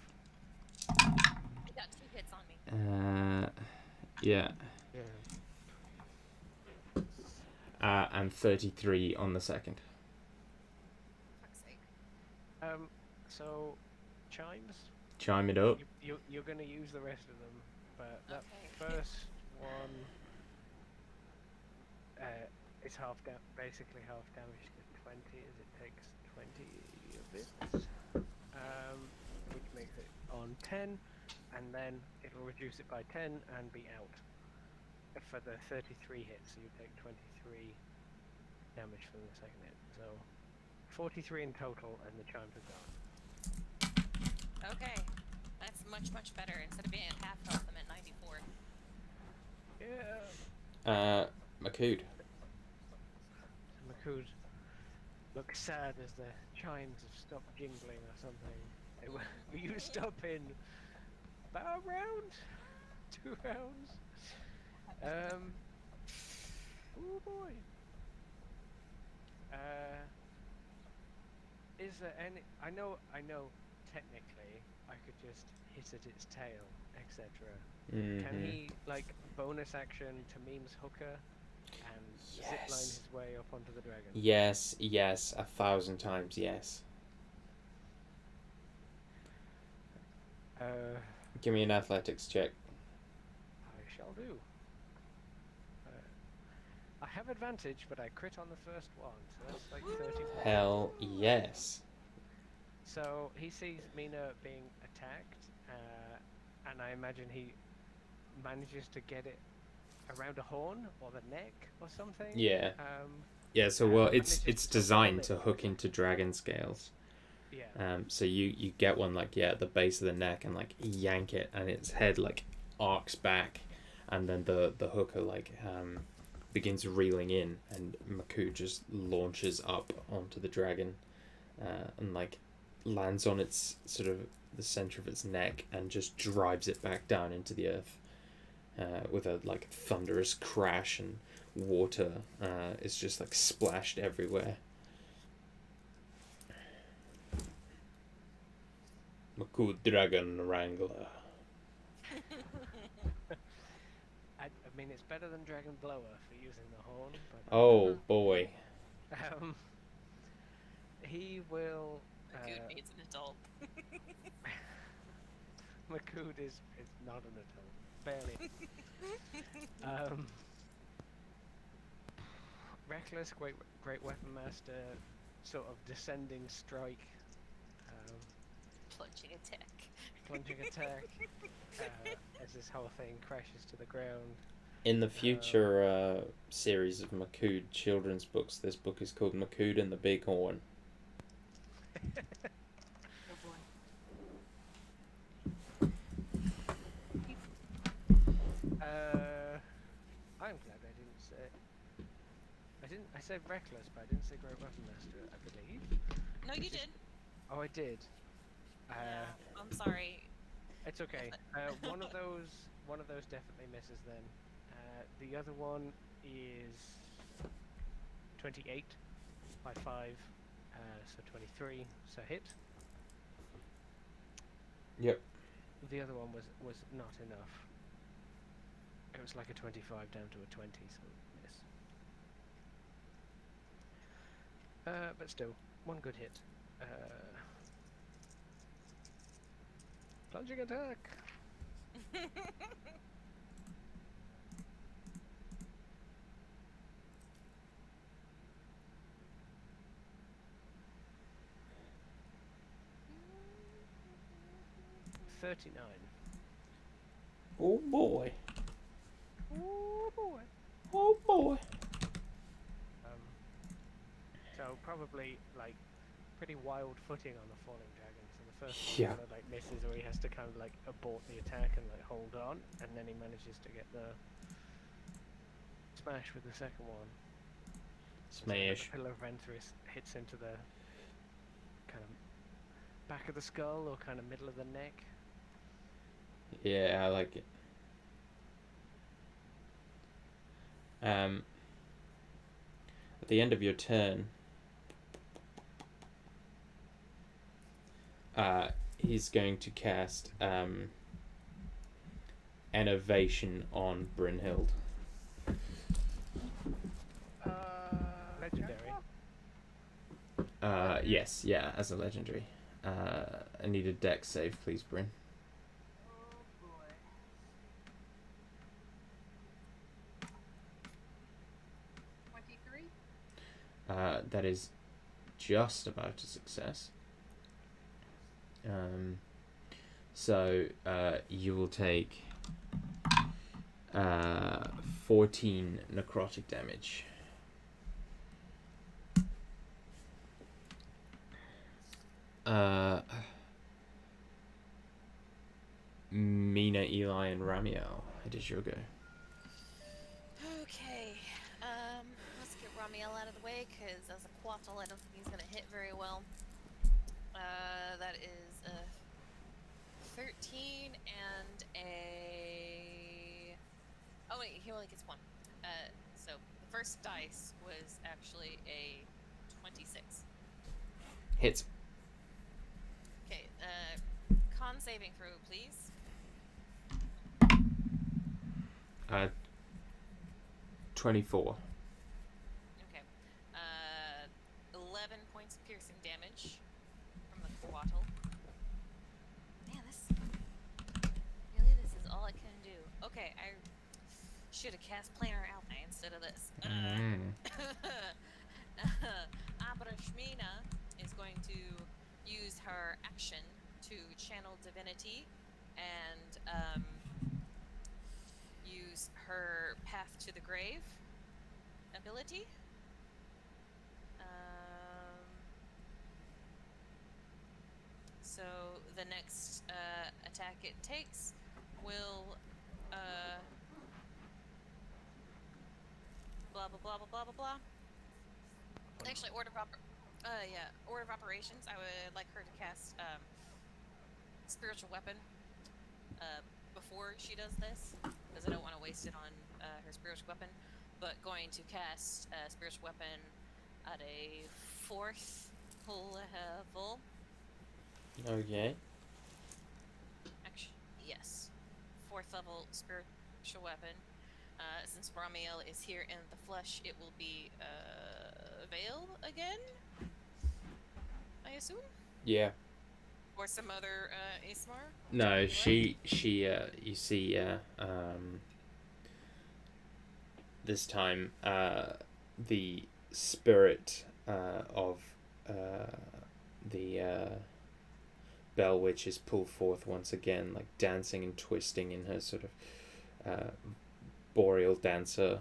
It got 2 hits on me. Yeah. Yeah. And 33 on the second. Fuck's sake. So, chimes. Chime it up. You're gonna use the rest of them, but that Okay. first one is basically half damage to 20, as it takes 20 of this, which makes it on 10, and then it'll reduce it by 10 and be out for the 33 hits. So you take 23 damage from the second hit. So 43 in total, and the chimes are gone. Okay. That's much better. Instead of being at half health, I'm at 94. Yeah. Makood. Makood looks sad as the chimes have stopped jingling or something. Were you stop in about a round? 2 rounds? Oh boy. Is there any? I know. Technically, I could just hit at its tail, etc. Can he bonus action to Meme's hooker and zipline his way up onto the dragon? Yes, 1,000 times yes. Give me an athletics check. I shall do. I have advantage, but I crit on the first one, so that's like 31. Hell yes. So he sees Mina being attacked, and I imagine he manages to get it around a horn or the neck or something. Yeah. It's designed to hook into dragon scales. Yeah. So you get one at the base of the neck and yank it, and its head arcs back, and then the hooker begins reeling in, and Maku just launches up onto the dragon, and lands on its sort of the center of its neck and just drives it back down into the earth, with a thunderous crash, and water is just splashed everywhere. Makud Dragon Wrangler. I mean, it's better than Dragon Blower for using the horn, but Oh boy. he will. Good needs an adult. Makud is not an adult, barely. Reckless, great weapon master, sort of descending strike, Plunging attack. as this whole thing crashes to the ground. In the future series of Makud children's books, this book is called Makud and the Big Horn. Oh boy. I'm glad I didn't say. I said reckless, but I didn't say great weapon master. I believe. No, you did. Oh, I did. Yeah, I'm sorry. It's okay. One of those definitely misses then. The other one is 28 by 5, so 23, so hit. Yep. The other one was not enough. It was like a 25 down to a 20, so miss. But still, one good hit. Plunging attack! $39. Oh boy. Oh boy. Oh boy. So probably like pretty wild footing on the falling dragon. So the first Yeah. one kind of like misses, or he has to kind of like abort the attack and like hold on, and then he manages to get the smash with the second one. Smash. The pillar of Ventress hits into the kind of back of the skull or kind of middle of the neck. Yeah, I like it. At the end of your turn, he's going to cast Innovation on Brynhild. Legendary. Yes, yeah, as a legendary. I need a dex save, please, Bryn. Oh boy. That is just about a success. So you will take 14 necrotic damage. Mina, Eli, and Ramiel, it is your go. Okay, let's get Ramiel out of the way, because as a Quattle, I don't think he's going to hit very well. That is a 13 and a... Oh wait, he only gets one. So the first dice was actually a 26. Hits. Okay, con saving throw, please. 24. Okay. 11 points of piercing damage from the Quattle. Man, this is all I can do. Okay, I should have cast Planar Ally instead of this. Abrashmina is going to use her action to channel divinity and use her Path to the Grave ability. So the next attack it takes will blah blah blah blah blah blah blah. Actually, order of operations. I would like her to cast spiritual weapon before she does this, because I don't want to waste it on her spiritual weapon. But going to cast spiritual weapon at a 4th level. Okay. yes, 4th level spiritual weapon. Since Ramiel is here in the flesh, it will be Veil again, I assume? Yeah. Or some other ASMR? No, Whichever you like. you see, this time, the spirit of the Bell Witch is pulled forth once again, like dancing and twisting in her sort of boreal dancer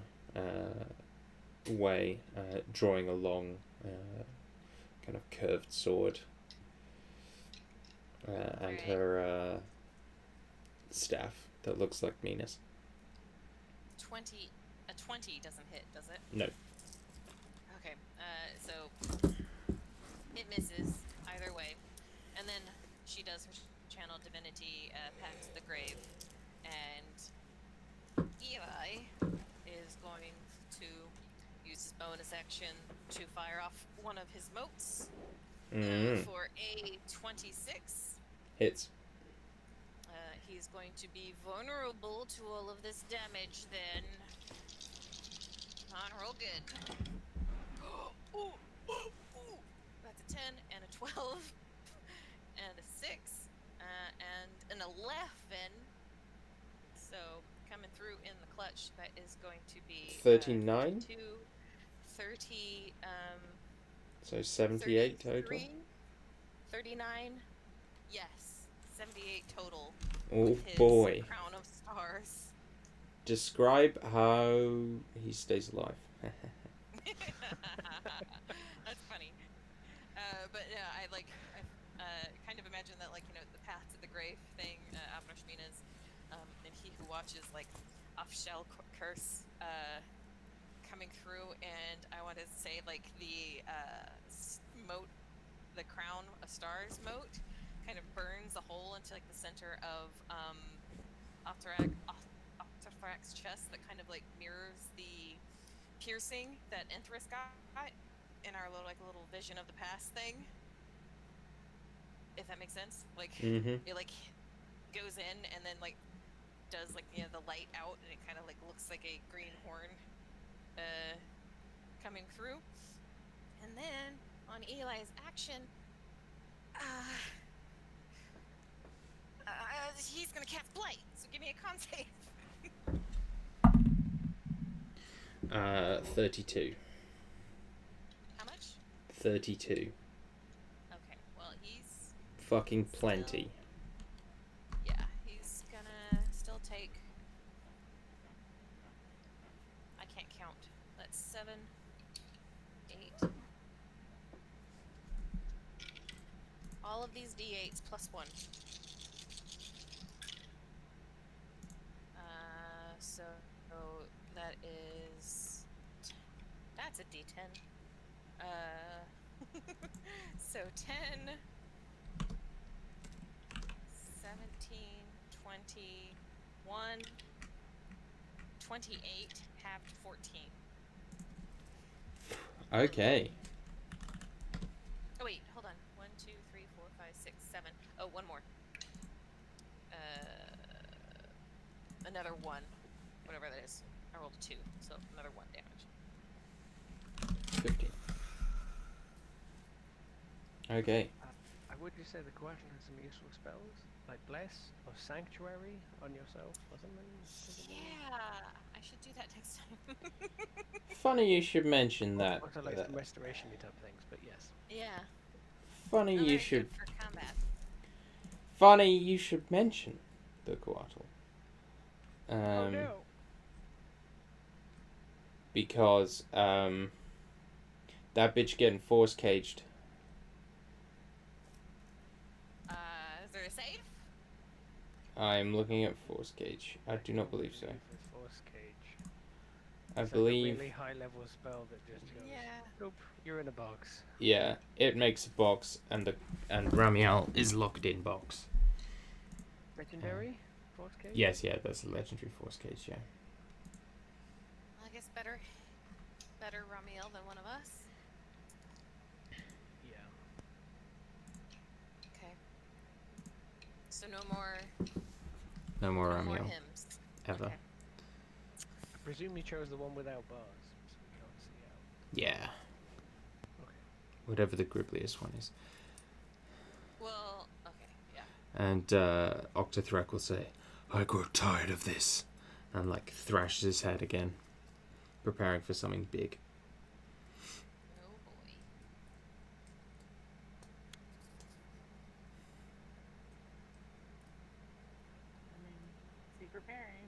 way, drawing a long kind of curved sword, and Right. her staff that looks like Minas. 20. A 20 doesn't hit, does it? No. Okay, so it misses either way. And then she does her channel divinity Pact to the Grave. And Eli is going to use his bonus action to fire off one of his motes for a 26. Hits. He's going to be vulnerable to all of this damage then. Not real good. That's a 10 and a 12 and a 6 and an 11. So coming through in the clutch, that is going to be 39? 30, So 78 total? 39. Yes, 78 total. Oh with his boy. Crown of Stars. Describe how he stays alive. That's funny. But yeah, I kind of imagine that, like, the path to the grave thing, Avnoshmina's, and he who watches, like, Afshel curse, coming through, and I want to say, like, the, moat, the Crown of Stars moat, kind of burns a hole into, like, the center of, Oktathrek's chest that kind of, like, mirrors the piercing that Enthrus got in our little vision of the past thing. If that makes sense. Like, it, like, goes in and then, like, does, like, the light out, and it kind of, like, looks like a green horn coming through. And then, on Eli's action, he's gonna cast Blight, so give me a con save. 32. How much? 32. Okay, well, he's... Fucking plenty. Yeah, he's gonna still take... I can't count. That's 7, 8... All of these d8s plus 1. So that is... That's a d10. So 10, 17, 21, 28, halved 14. Okay. Oh wait, hold on. 1, 2, 3, 4, 5, 6, 7. Oh, one more. Another 1. Whatever that is. I rolled a 2, so another 1 damage. 15. Okay. I would just say the Coatl has some useful spells, like Bless or Sanctuary on yourself or something. Yeah, I should do that next time. Funny you should mention that. Also like some restoration type things, but yes. Yeah. Funny Not you very should. good for combat. Funny you should mention the Coatl. Oh no. Because that bitch getting force caged. Is there a save? I'm looking at force cage. I do not believe so. With Force Cage. I It's believe. like a really high level spell that just goes. Yeah. Nope, you're in a box. Yeah, it makes a box, and Ramiel is locked in box. Legendary Force Cage. Yes, yeah, that's a legendary force cage. Yeah. I guess better Ramiel than one of us. Yeah. Okay. So no more No more No more Ramiel. hymns. Ever. Okay. I presume you chose the one without bars, so we can't see out. Yeah. Okay. Whatever the gribbliest one is. Well, okay, yeah. And Oktathrek will say, I grow tired of this. And like thrashes his head again. Preparing for something big. Oh boy. I mean, is he preparing?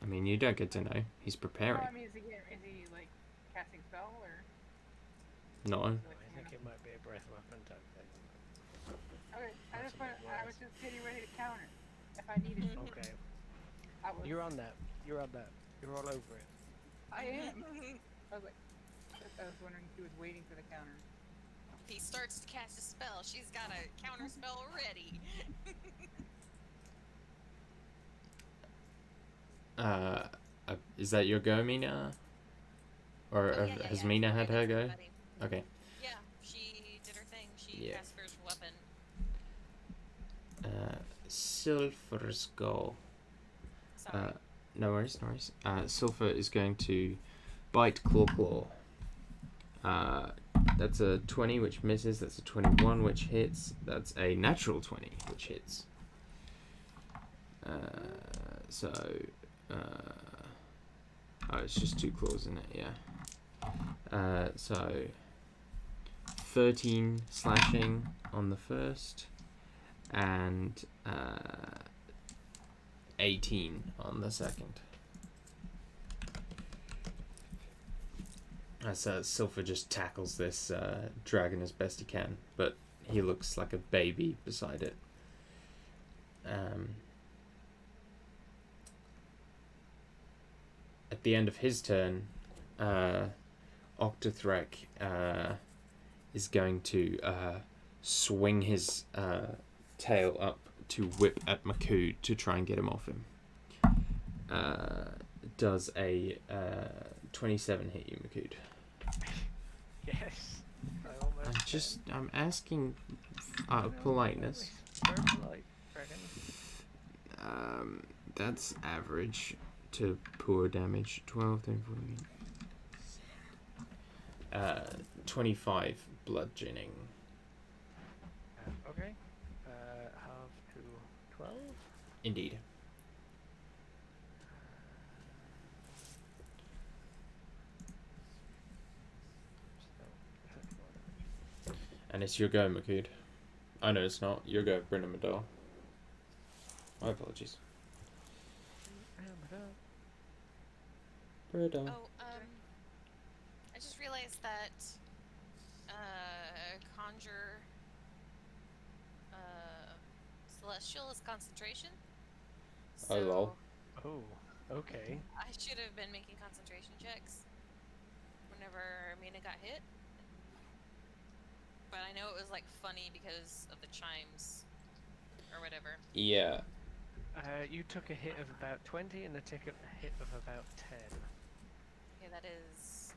I mean, you don't get to know. He's No, preparing. I mean, is he like casting spell or? No. Is it, I like, think it might be a breath weapon type thing. Okay, I That's just a want. bit I worse. was just getting ready to counter if I needed to. Okay. I was. You're on that. You're on that. You're all over it. I am. I was like, I was wondering if he was waiting for the counter. He starts to cast a spell. She's got a counter spell ready. Is that your go, Mina? Or Oh, yeah, has yeah, Mina sorry, had her that's go? everybody. Okay. Yeah, she did her thing. She Yeah. cast first weapon. Silver's go. Sorry. No worries, no worries. Silver is going to bite Claw. That's a 20, which misses. That's a 21, which hits. That's a natural 20, which hits. Oh, it's just 2 claws in it, yeah. So 13 slashing on the first, and 18 on the second. As Silver just tackles this dragon as best he can, but he looks like a baby beside it. At the end of his turn, Oktathrek is going to swing his tail up to whip at Makud to try and get him off him. Does a 27 hit you, Makud? Yes. I almost I'm asking politeness. Very polite, dragon. That's average to poor damage. 12, 13, 14. 25 bludgeoning. Okay. Half to 12. Indeed. And it's your go, Makud. Oh no, it's not. Your go, Brenda Madal. My apologies. Brenda. Oh, I just realized that conjure celestial is concentration. So Oh, lol. Oh, okay. I should have been making concentration checks whenever Mina got hit. But I know it was like funny because of the chimes or whatever. Yeah. You took a hit of about 20 and a hit of about 10. Okay, that is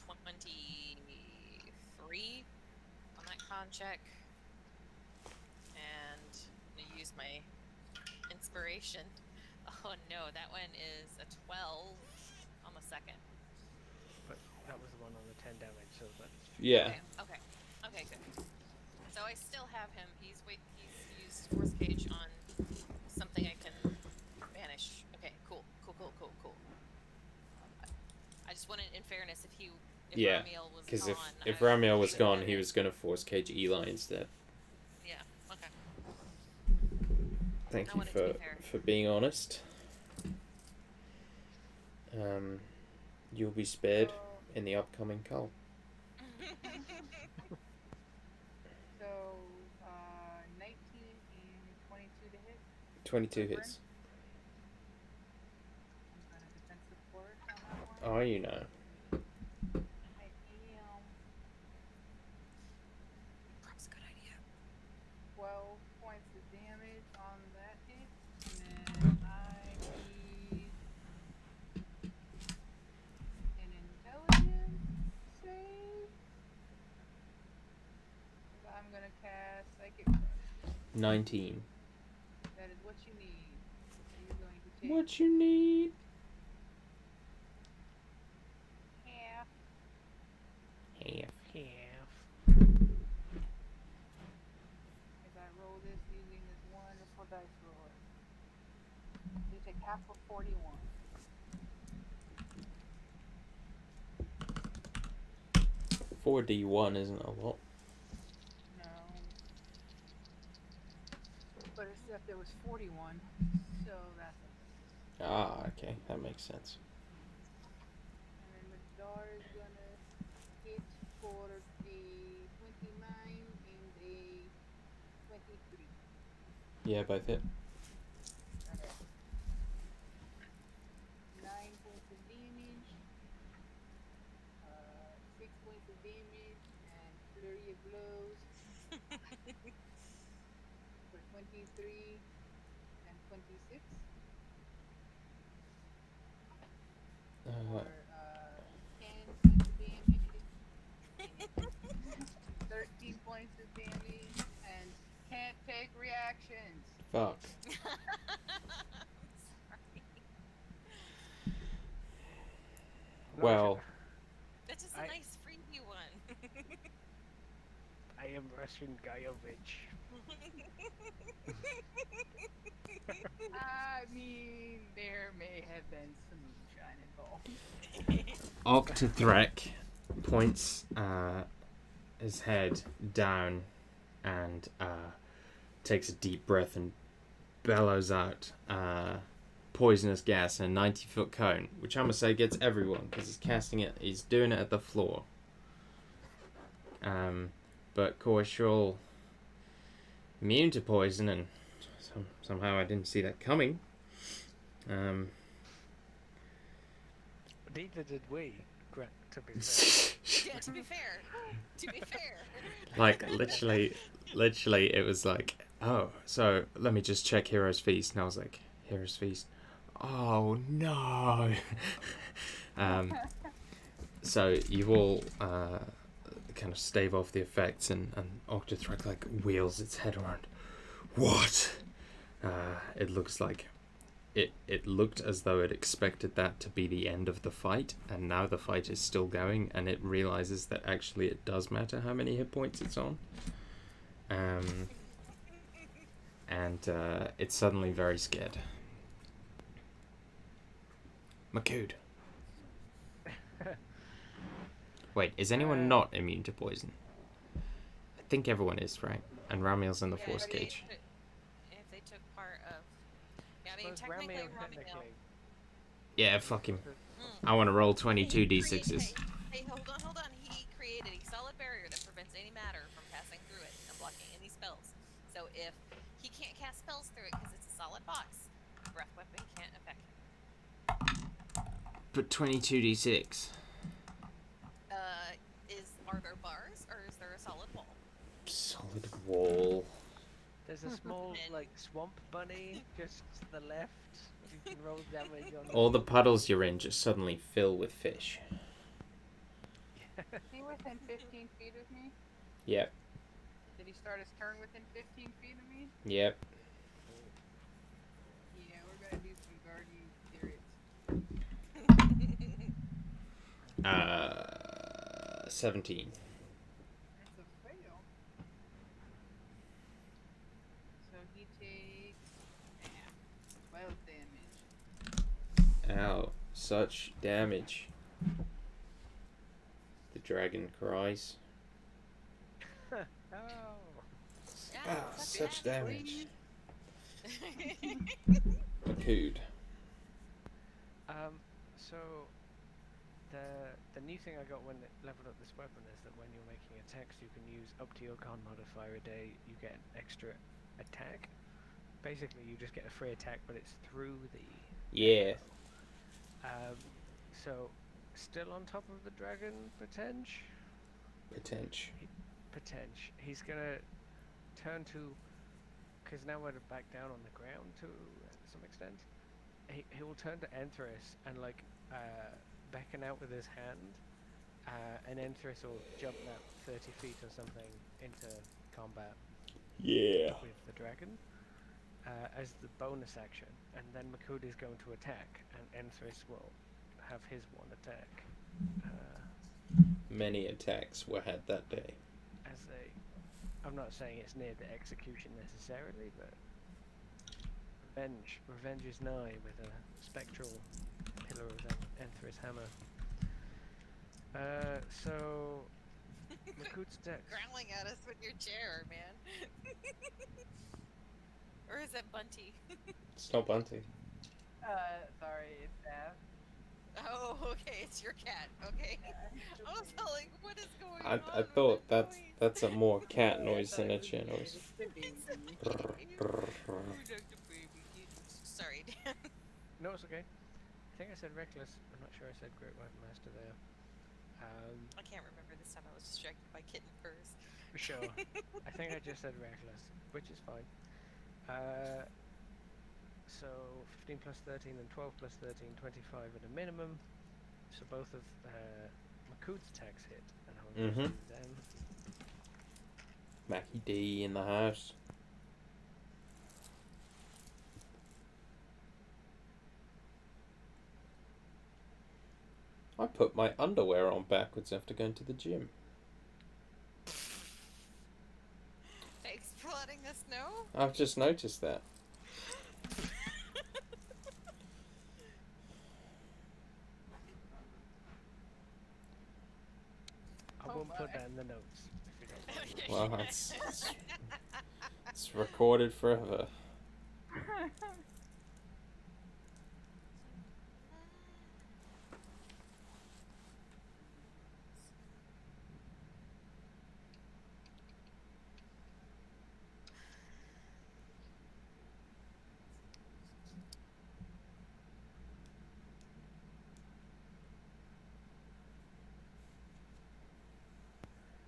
23 on that con check. And I'm gonna use my inspiration. Oh no, that one is a 12 on the second. But that was the one on the 10 damage, so that's... Yeah. Okay, good. So I still have him. He's used Force Cage on something I can banish. Okay, cool. I just wanted, in fairness, if Yeah, Ramiel was because gone, if I Ramiel was would've gone, had he it. was going to force cage Eli instead. Yeah. Okay. Thank I you wanted to be fair. for being honest. You'll be spared So, in the upcoming call. so 19 and 22 to hit. 22 for hits. I'm gonna defensive forward on that one. Oh, you know. I am. Perhaps a good idea. 12 points of damage on that hit, and then I need an intelligence save. I'm gonna cast Psychic Crush. 19. That is what you need. So you're going to take What you need? half. Half. If I roll this using this wonderful dice roller, you take half of 41. 4d1 isn't a lot. No. But except there was 41, so that's a Ah, okay, that makes sense. And then Madar is gonna hit for a 29 and a 23. Yeah, both hit. Okay. 9 points of damage, 6 points of damage, and flurry of blows for 23 and 26. For 10 points of damage, 13 points of damage, and can't take reactions. Fuck. Sorry. Well, That's just a nice freebie one. I am Russian Guyovich. I mean, there may have been some moonshine involved. Oktathrek points his head down and takes a deep breath and bellows out poisonous gas in a 90-foot cone, which I'm going to say gets everyone because he's casting it, he's doing it at the floor. But of course you're all immune to poison, and somehow I didn't see that coming. Neither did we, to be fair. Yeah, to be fair. Like, literally, it was like, oh, so let me just check Hero's Feast. And I was like, Hero's Feast? Oh, no. So you all kind of stave off the effects, and Oktathrek, like, wheels its head around. What? It looks like... It looked as though it expected that to be the end of the fight, and now the fight is still going, and it realizes that actually it does matter how many hit points it's on. And it's suddenly very scared. Makood. Wait, is anyone not immune to poison? I think everyone is, right? And Ramiel's in the Yeah, force if they cage. took- If they took part of... Yeah, I mean, Suppose technically, Ramiel Ramiel... technically. Yeah, fuck him. Mm. I want to roll He 22 created- d6s. Hey, hold on. He created a solid barrier that prevents any matter from passing through it and blocking any spells. So if he can't cast spells through it because it's a solid box, breath weapon can't affect him. But 22 d6. Are there bars or is there a solid wall? Solid wall. There's a small, like, swamp bunny just to the left. You can roll damage on. All the puddles you're in just suddenly fill with fish. Is he within 15 feet of me? Yep. Did he start his turn within 15 feet of me? Yep. Yeah, we're gonna do some guardian spirits. 17. That's a fail. So he takes 12 damage. Ow, such damage. The dragon cries. Oh. Ow, such damage. Please. Makood. So the new thing I got when it leveled up this weapon is that when you're making attacks, you can use up to your con modifier a day. You get an extra attack. Basically, you just get a free attack, but it's through the. Yeah. So, still on top of the dragon, Potench. He's gonna turn to, because now we're back down on the ground to some extent. He will turn to Enthris and like beckon out with his hand, and Enthris will jump that 30 feet or something into combat. Yeah. with the dragon as the bonus action, and then Makud is going to attack, and Enthris will have his one attack. Many attacks were had that day. As I'm not saying it's near the execution necessarily, but revenge is nigh with a spectral pillar of Enthris hammer. So Makud's dex. Growling at us with your chair, man. Or is that Bunty? It's not Bunty. Sorry, it's Av. Oh, okay, it's your cat. Okay. I was like, what is going on? I with thought that that's a more cat Yeah, noise I than a thought chair it noise. was the baby. Sorry, Dan. No, it's okay. I think I said reckless. I'm not sure I said great weapon master there. I can't remember this time. I was distracted by kitten purrs. Sure. I think I just said reckless, which is fine. So 15 plus 13 and 12 plus 13, 25 at a minimum. So both of Makud's attacks hit, and I'll Mhm. do them. Mackie D in the house. I put my underwear on backwards after going to the gym. Thanks for letting us know. I've just noticed that. I Oh won't put my. that in the notes if you don't mind. Well, it's recorded forever.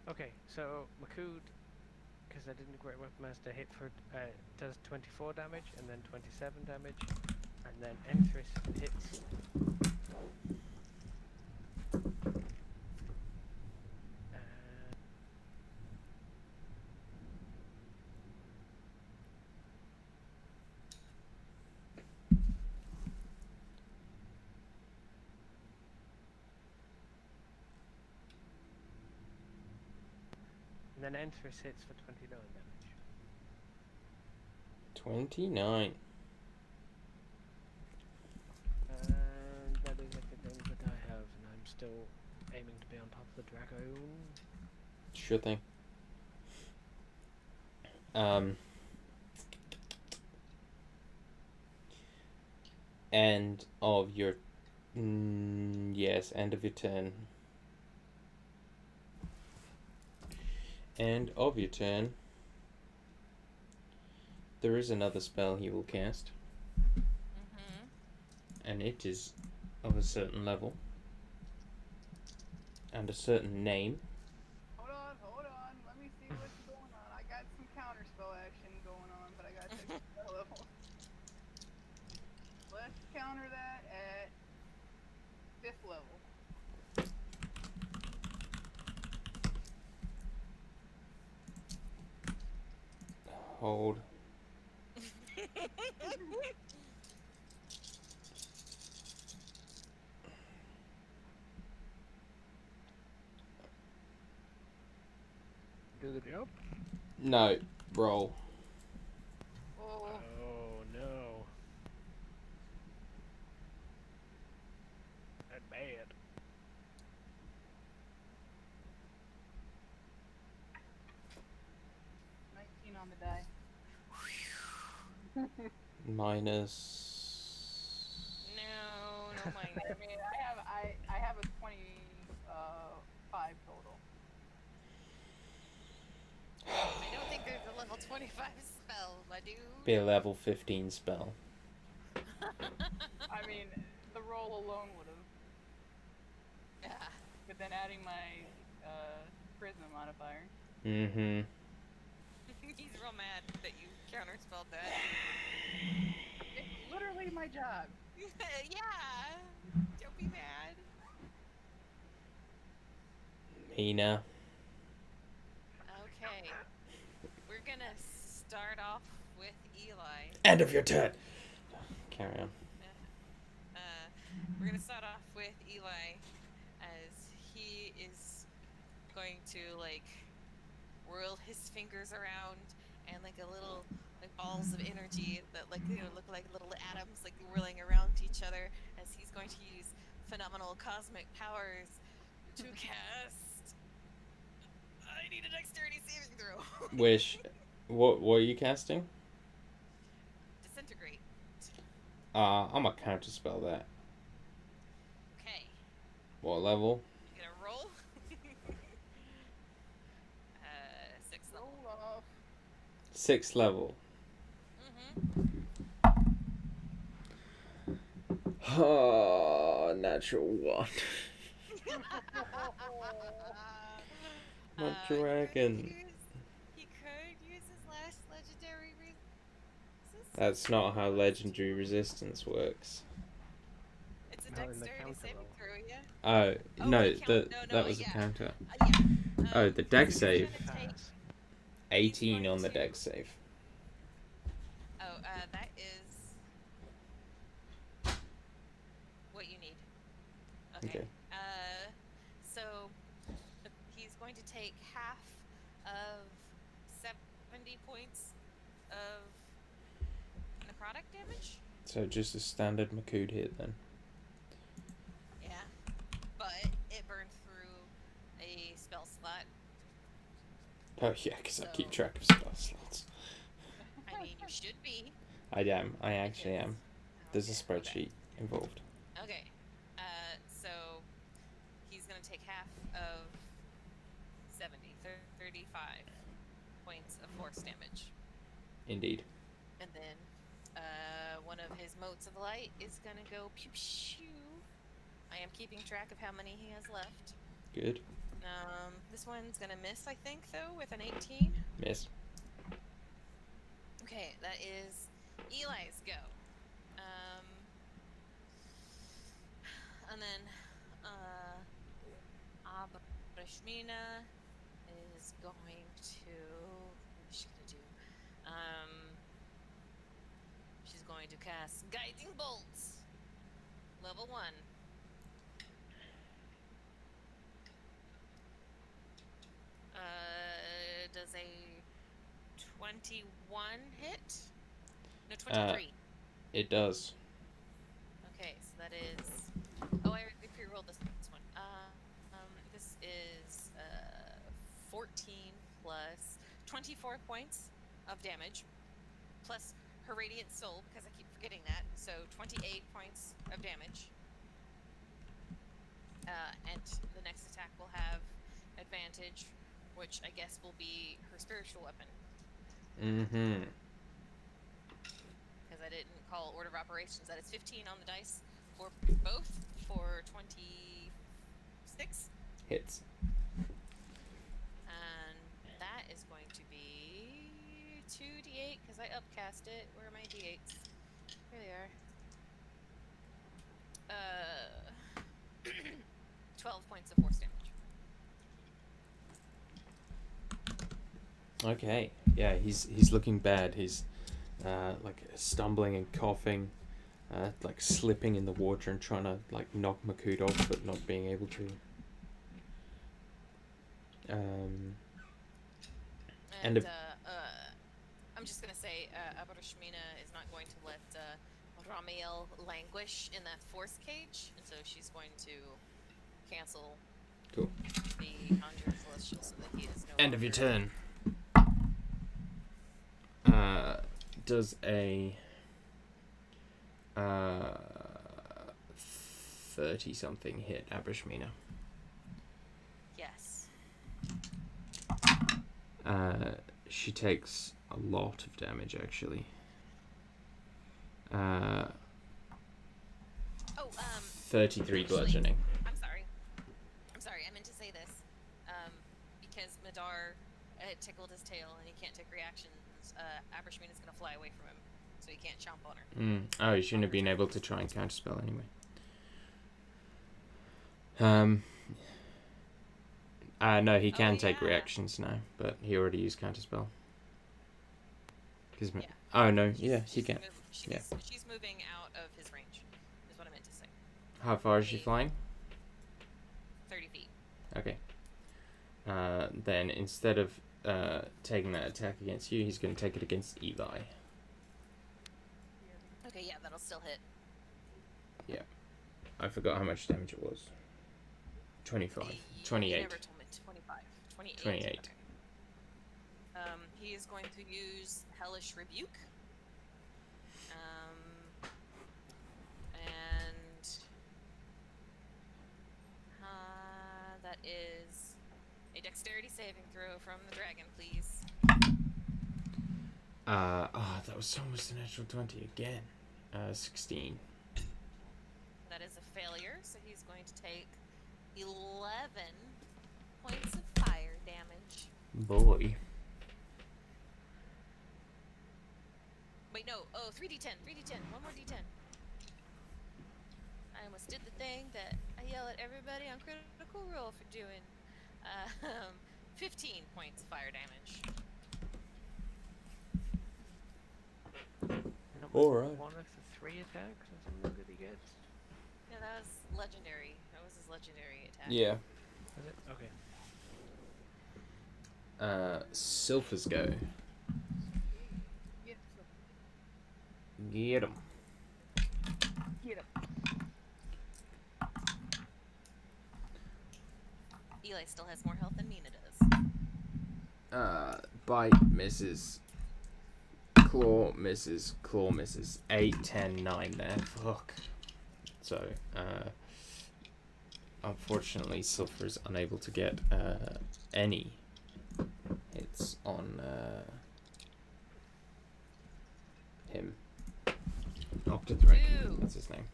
Okay, so Makud, because I didn't Great Weapon Master, hit for does 24 damage and then 27 damage, and then Enthris hits. And then Enthris hits for 29 damage. 29. And that is everything that I have, and I'm still aiming to be on top of the dragon. Sure thing. End of your yes, end of your turn. End of your turn. There is another spell he will cast, and it is of a certain level and a certain name. Hold on. Let me see what's going on. I got some counterspell action going on, but I got to check spell level. Let's counter that at 5th level. Hold. Do the job? No, roll. Oh, Oh no. That's bad. on the die. Minus. No minus. I mean, I have a 25 total. I don't think there's a level 25 spell, my dude. Be a level 15 spell. I mean, the roll alone would have. Yeah. But then adding my charisma modifier. Mm-hmm. He's real mad that you counterspelled that. It's literally my job. Yeah. Don't be mad. Mina. Okay. We're gonna start off with Eli. End of your turn. Carry on. We're gonna start off with Eli, as he is going to like whirl his fingers around, and like a little like balls of energy that like look like little atoms like whirling around each other, as he's going to use phenomenal cosmic powers to cast. I need a dexterity saving throw. Wish. What are you casting? Disintegrate. I'm gonna counterspell that. Okay. What level? You gonna roll? 6th level. Roll off. 6th level. Oh, natural 1. My dragon. He could use his last legendary resistance. That's not how legendary resistance works. It's a Not in the dexterity counter saving roll. throw, yeah? Oh, Oh, no, the count- that was yeah. a counter. Yeah. Oh, the dex he's save. gonna take- 18 going on the to- dex save. Oh, that is what you need. Okay. Okay. So he's going to take half of 70 points of necrotic damage. So just a standard Makud hit then. Yeah. But it burned through a spell slot. Oh yeah, because I keep So- track of spell slots. I mean, you should be. I am. I actually because- am. There's a Okay, spreadsheet involved. Okay. So he's going to take half of 70, 35 points of force damage. Indeed. And then one of his motes of light is going to go pew pew. I am keeping track of how many he has left. Good. This one's going to miss, I think, though, with an 18. Miss. Okay, that is Eli's go. And then Abrashmina is going to. What's she gonna do? She's going to cast Guiding Bolts. Level 1. Does a 21 hit? No, 23. It does. Okay, so that is. Oh, I pre-rolled this one. This is 14 plus 24 points of damage, plus her radiant soul, because I keep forgetting that. So 28 points of damage. And the next attack will have advantage, which I guess will be her spiritual weapon. Mm-hmm. Because I didn't call order of operations. That is 15 on the dice for both, for 26. Hits. And that is going to be 2d8, because I upcast it. Where are my d8s? Here they are. 12 points of force damage. Okay. Yeah, he's looking bad. He's like stumbling and coughing, like slipping in the water and trying to like knock Makud off, but not being able to. And I'm just gonna say, Abrashmina is not going to let Ramiel languish in that force cage, and so she's going to cancel Cool. the Conjure Celestial so that he is no End of your longer- turn. Does a 30-something hit Abrashmina? Yes. She takes a lot of damage, actually. 33 bludgeoning. I'm sorry. I meant to say this. Because Madar tickled his tail and he can't take reactions, Abrashmina's going to fly away from him, so he can't chomp on her. Oh, you shouldn't have been able to try and counterspell anyway. No, he can take yeah. reactions now, but he already used counterspell. 'Cause Yeah. oh no, yeah, you can. Yeah. She's moving out of his range, is what I meant to say. How far is she flying? 30 feet. Okay. Then instead of taking that attack against you, he's going to take it against Eli. Okay, yeah, that'll still hit. Yeah. I forgot how much damage it was. 25. 28. You never told me. 25. 28. 28. Okay. He is going to use Hellish Rebuke. And that is a dexterity saving throw from the dragon, please. That was almost a natural 20 again. 16. That is a failure, so he's going to take 11 points of fire damage. Boy. Wait, no. Oh, 3d10. 3d10. One more d10. I almost did the thing that I yell at everybody on Critical Role for doing. 15 points of fire damage. Alright. One of the 3 attacks or something that he gets? Yeah, that was legendary. That was his legendary attack. Yeah. Is it? Okay. Sylph's go. Get him. Get him. Eli still has more health than Mina does. Bite misses. Claw misses. Claw misses. 8, 10, 9 there. Fuck. So, unfortunately, Sylph is unable to get any hits on him. Oktathrek. Ew. That's his name.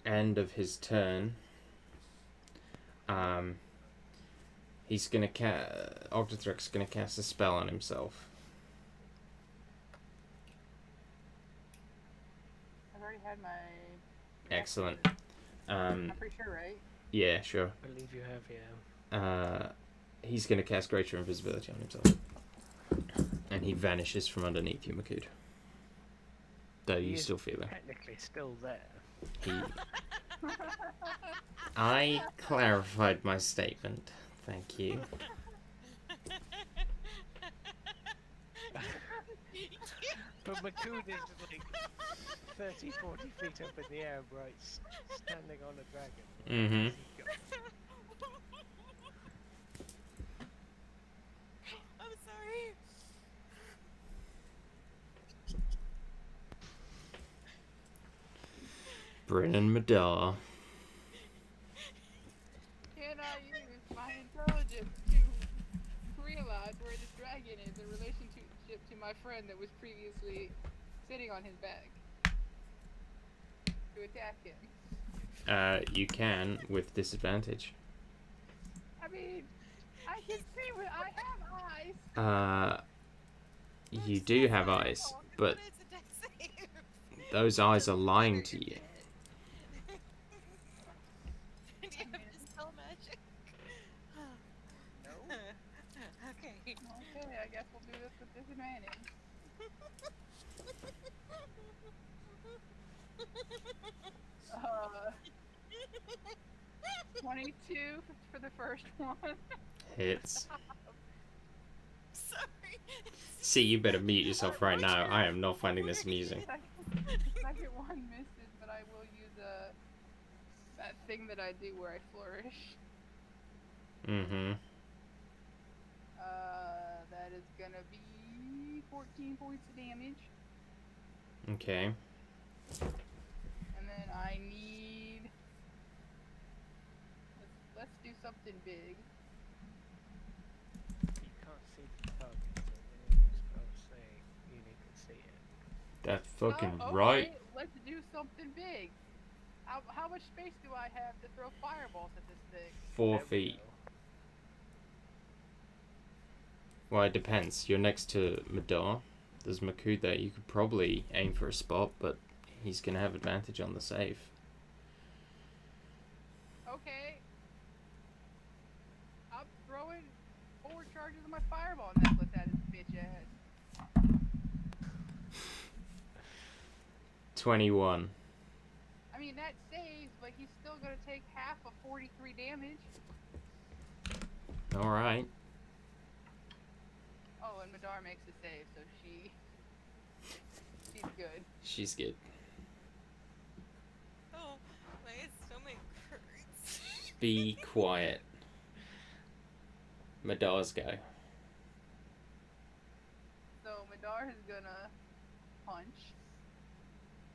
End of his turn. He's gonna Oktathrek's gonna cast a spell on himself. I've already had my. Excellent. I'm pretty sure, right? Yeah, sure. I believe you have, yeah. He's gonna cast Greater Invisibility on himself, and he vanishes from underneath you, Makud. Though He you is still feel him. technically still there. I clarified my statement. Thank you. But Makud is like 30, 40 feet up in the air, right, standing on a dragon. Mm-hmm. I'm sorry. Bryn and Madar. Can I use my intelligence to realize where this dragon is in relationship to my friend that was previously sitting on his back to attack him? You can with disadvantage. I mean, I can see what I have eyes. You do have eyes, but those eyes are lying to you. Do you have dispel magic? No. Okay. Okay, I guess we'll do this with disadvantage. 22 for the first one. Hits. Sorry. See, you better mute yourself right now. I am not finding this amusing. Second one misses, but I will use that thing that I do where I flourish. Mm-hmm. That is gonna be 14 points of damage. Okay. And then I need... Let's do something big. You can't see the target, so when you spell say, you need to see it. That's fucking Oh, okay, right. Let's do something big. How much space do I have to throw fireballs at this thing? 4 There we feet. go. Well, it depends. You're next to Madar. There's Makud there. You could probably aim for a spot, but he's gonna have advantage on the save. Okay. I'm throwing 4 charges of my fireball necklace at his bitch ass. 21. I mean, that saves, but he's still gonna take half of 43 damage. Alright. Oh, and Madar makes a save, so she's good. She's good. Oh, my stomach hurts. Be quiet. Madar's go. So Madar is gonna punch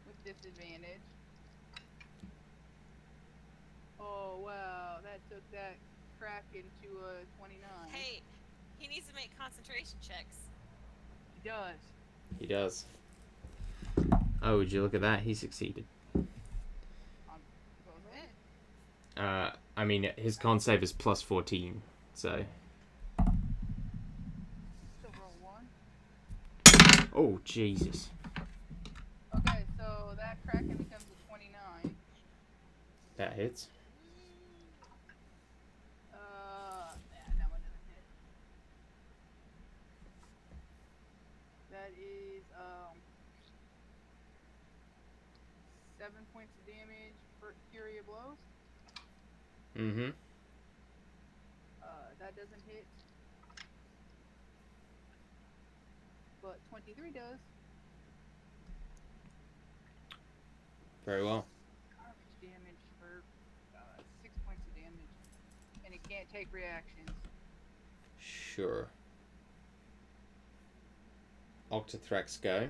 with disadvantage. Oh wow, that took that Kraken to a 29. Hey, he needs to make concentration checks. He does. He does. Oh, would you look at that? He succeeded. Go ahead. I mean, his con save is plus 14, so... Still roll 1. Oh, Jesus. Okay, so that Kraken becomes a 29. That hits. Yeah, that one doesn't hit. That is 7 points of damage for Fury of Blows. Mm-hmm. That doesn't hit. But 23 does. Very well. Garbage damage for 6 points of damage. And it can't take reactions. Sure. Octathrek's go.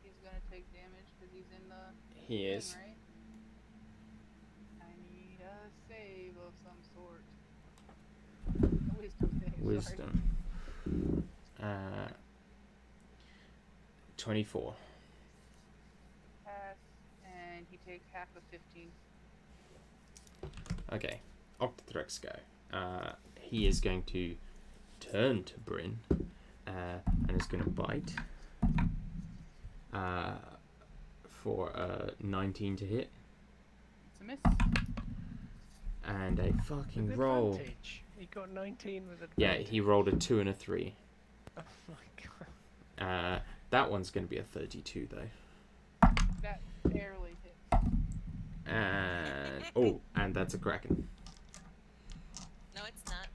He's gonna take damage because he's in the He thing, is. right? I need a save of some sort. A wisdom save. Wisdom. 24. Pass, and he takes half of 15. Okay. Octathrek's go. He is going to turn to Bryn and is going to bite for 19 to hit. It's a miss. And a fucking With roll. advantage. He got 19 with advantage. Yeah, he rolled a 2 and a 3. Oh my god. That one's going to be a 32 though. That barely hits. And oh, and that's a Kraken. No, it's not.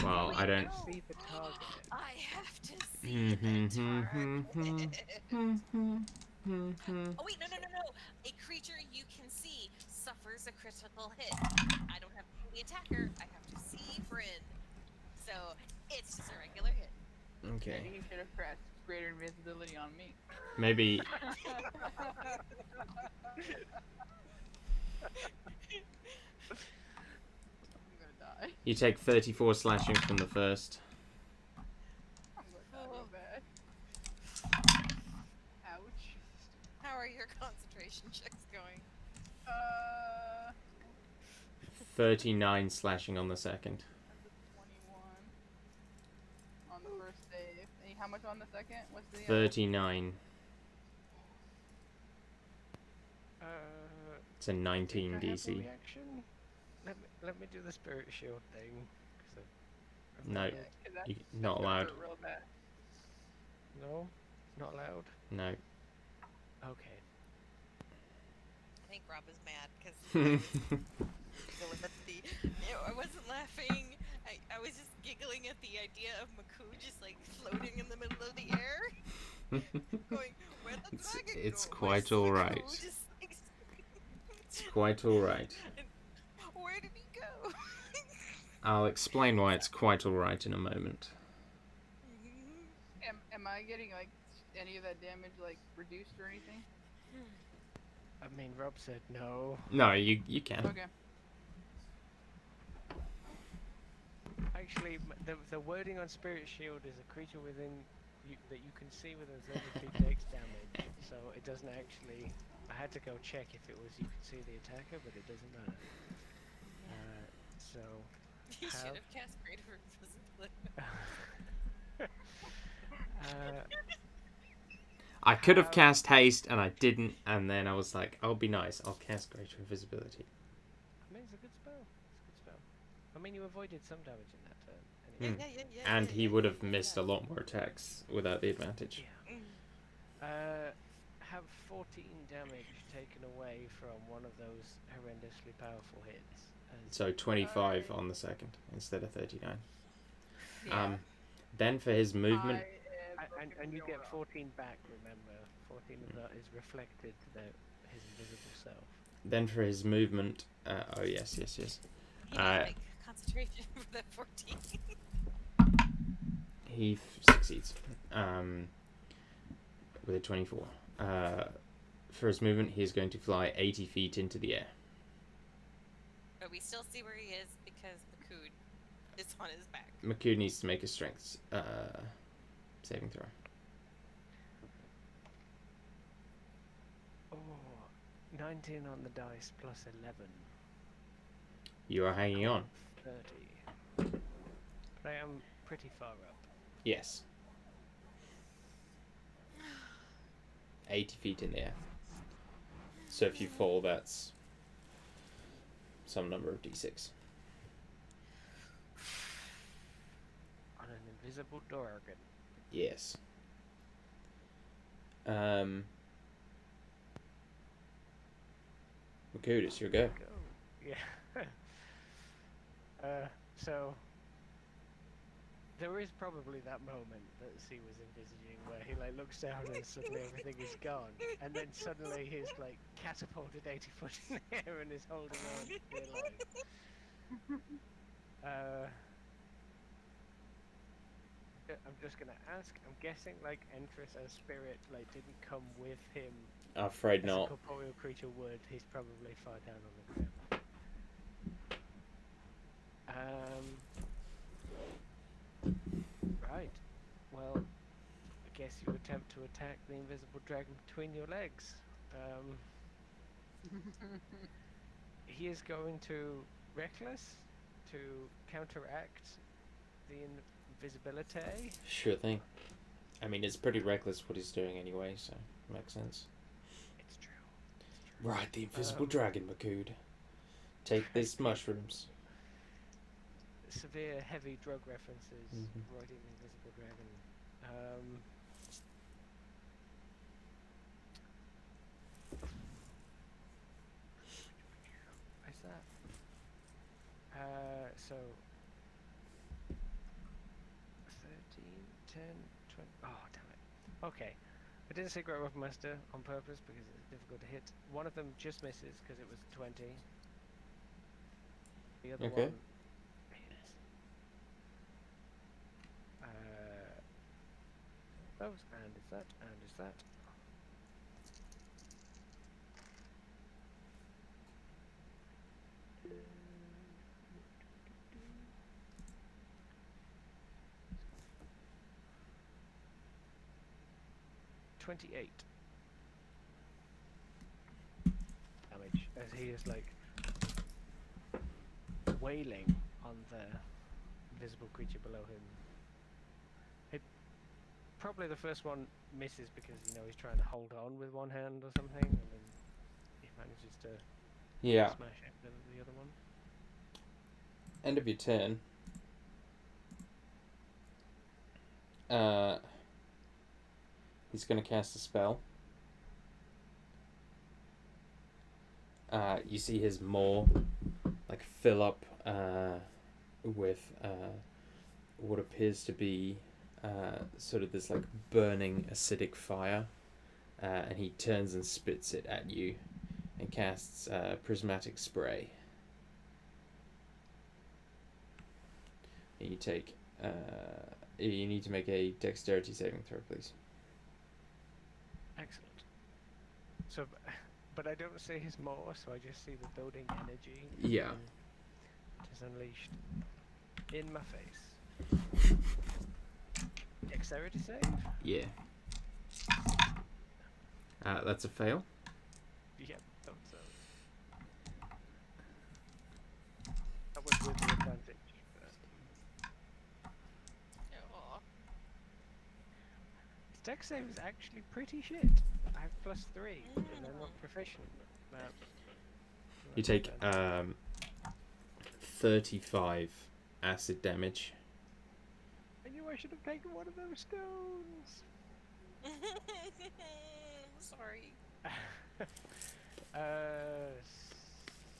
Well, I don't. See the target. I have to see the target. Oh wait, no. A creature you can see suffers a critical hit. I don't have to see the attacker. I have to see Bryn. So it's just a regular hit. Okay. Maybe he should have pressed greater invisibility on me. Maybe. I'm gonna die. You take 34 slashing from the first. I'm gonna die real bad. Ouch. How are your concentration checks going? 39 slashing on the second. That's a 21 on the first save. And how much on the second? What's the 39. It's a Can 19 I have a DC. reaction? Let me do the spirit shield thing. 'cause No, Yeah, 'cause that's- you're that's not gonna allowed. hurt real bad. No, not allowed. No. Okay. I think Rob is mad because I wasn't laughing. I was just giggling at the idea of Maku just like floating in the middle of the air, going, "Where'd the dragon it's go? quite Where's all Maku?" right. Just, like, It's quite alright. where did he go? I'll explain why it's quite alright in a moment. Am I getting like any of that damage like reduced or anything? I mean, Rob said no. No, you can. Okay. Actually, the wording on spirit shield is a creature within you, that you can see within 30 feet takes damage. So it doesn't actually. I had to go check if it was you could see the attacker, but it doesn't matter. So. He should have cast Greater Invisibility. I could have cast haste, and I didn't, and then I was like, I'll be nice. I'll cast greater invisibility. I mean, it's a good spell. It's a good spell. I mean, you avoided some damage in that turn. Yeah, Anyway. And he would have missed a lot more attacks without the advantage. Yeah. Have 14 damage taken away from one of those horrendously powerful hits. So 25 on the second instead of 39. Yeah. Then for his movement, And you get 14 back, remember. 14 of that is reflected to his invisible self. Then for his movement, oh yes. You need to make concentration for that 14. He succeeds with a 24. For his movement, he is going to fly 80 feet into the air. But we still see where he is because Makud is on his back. Makud needs to make a strength saving throw. Oh, 19 on the dice plus 11. You are hanging on. 30. But I am pretty far up. Yes. 80 feet in the air. So if you fall, that's some number of d6. On an invisible dragon. Yes. Makud, it's your go. Yeah. So there is probably that moment that C was envisaging where he like looks down and suddenly everything is gone, and then suddenly he's like catapulted 80 foot in the air and is holding on to their life. I'm just gonna ask. I'm guessing like Entrus as spirit like didn't come with him. I'm afraid As not. a corporeal creature would. He's probably far down on the ground. Right. Well, I guess you attempt to attack the invisible dragon between your legs. He is going to reckless to counteract the invisibility. Sure thing. I mean, it's pretty reckless what he's doing anyway, so makes sense. It's true. Right, the invisible dragon, Makud. Take these mushrooms. Severe, heavy drug references. Mhm. Riding the invisible dragon. Where's that? So 13, 10, 20. Oh, damn it. Okay. I didn't say Great Weapon Master on purpose because it's difficult to hit. One of them just misses because it was 20. The other Okay. one hits. Those, and is that, and is that. $28 damage as he is like wailing on the invisible creature below him. Probably the first one misses because you know he's trying to hold on with one hand or something, and then he manages to smash it with the other one. End of your turn. He's going to cast a spell. You see his maw like fill up with what appears to be sort of this like burning acidic fire, and he turns and spits it at you and casts prismatic spray. And you take you need to make a dexterity saving throw, please. Excellent. So, but I don't see his maw, so I just see the building energy. Yeah. It is unleashed in my face. Dexterity save? Yeah. That's a fail. Yep, thought so. That was with the advantage. Aw. dex save is actually pretty shit. I have +3, and they're not proficient. You take 35 acid damage. I knew I should have taken one of those stones. Sorry.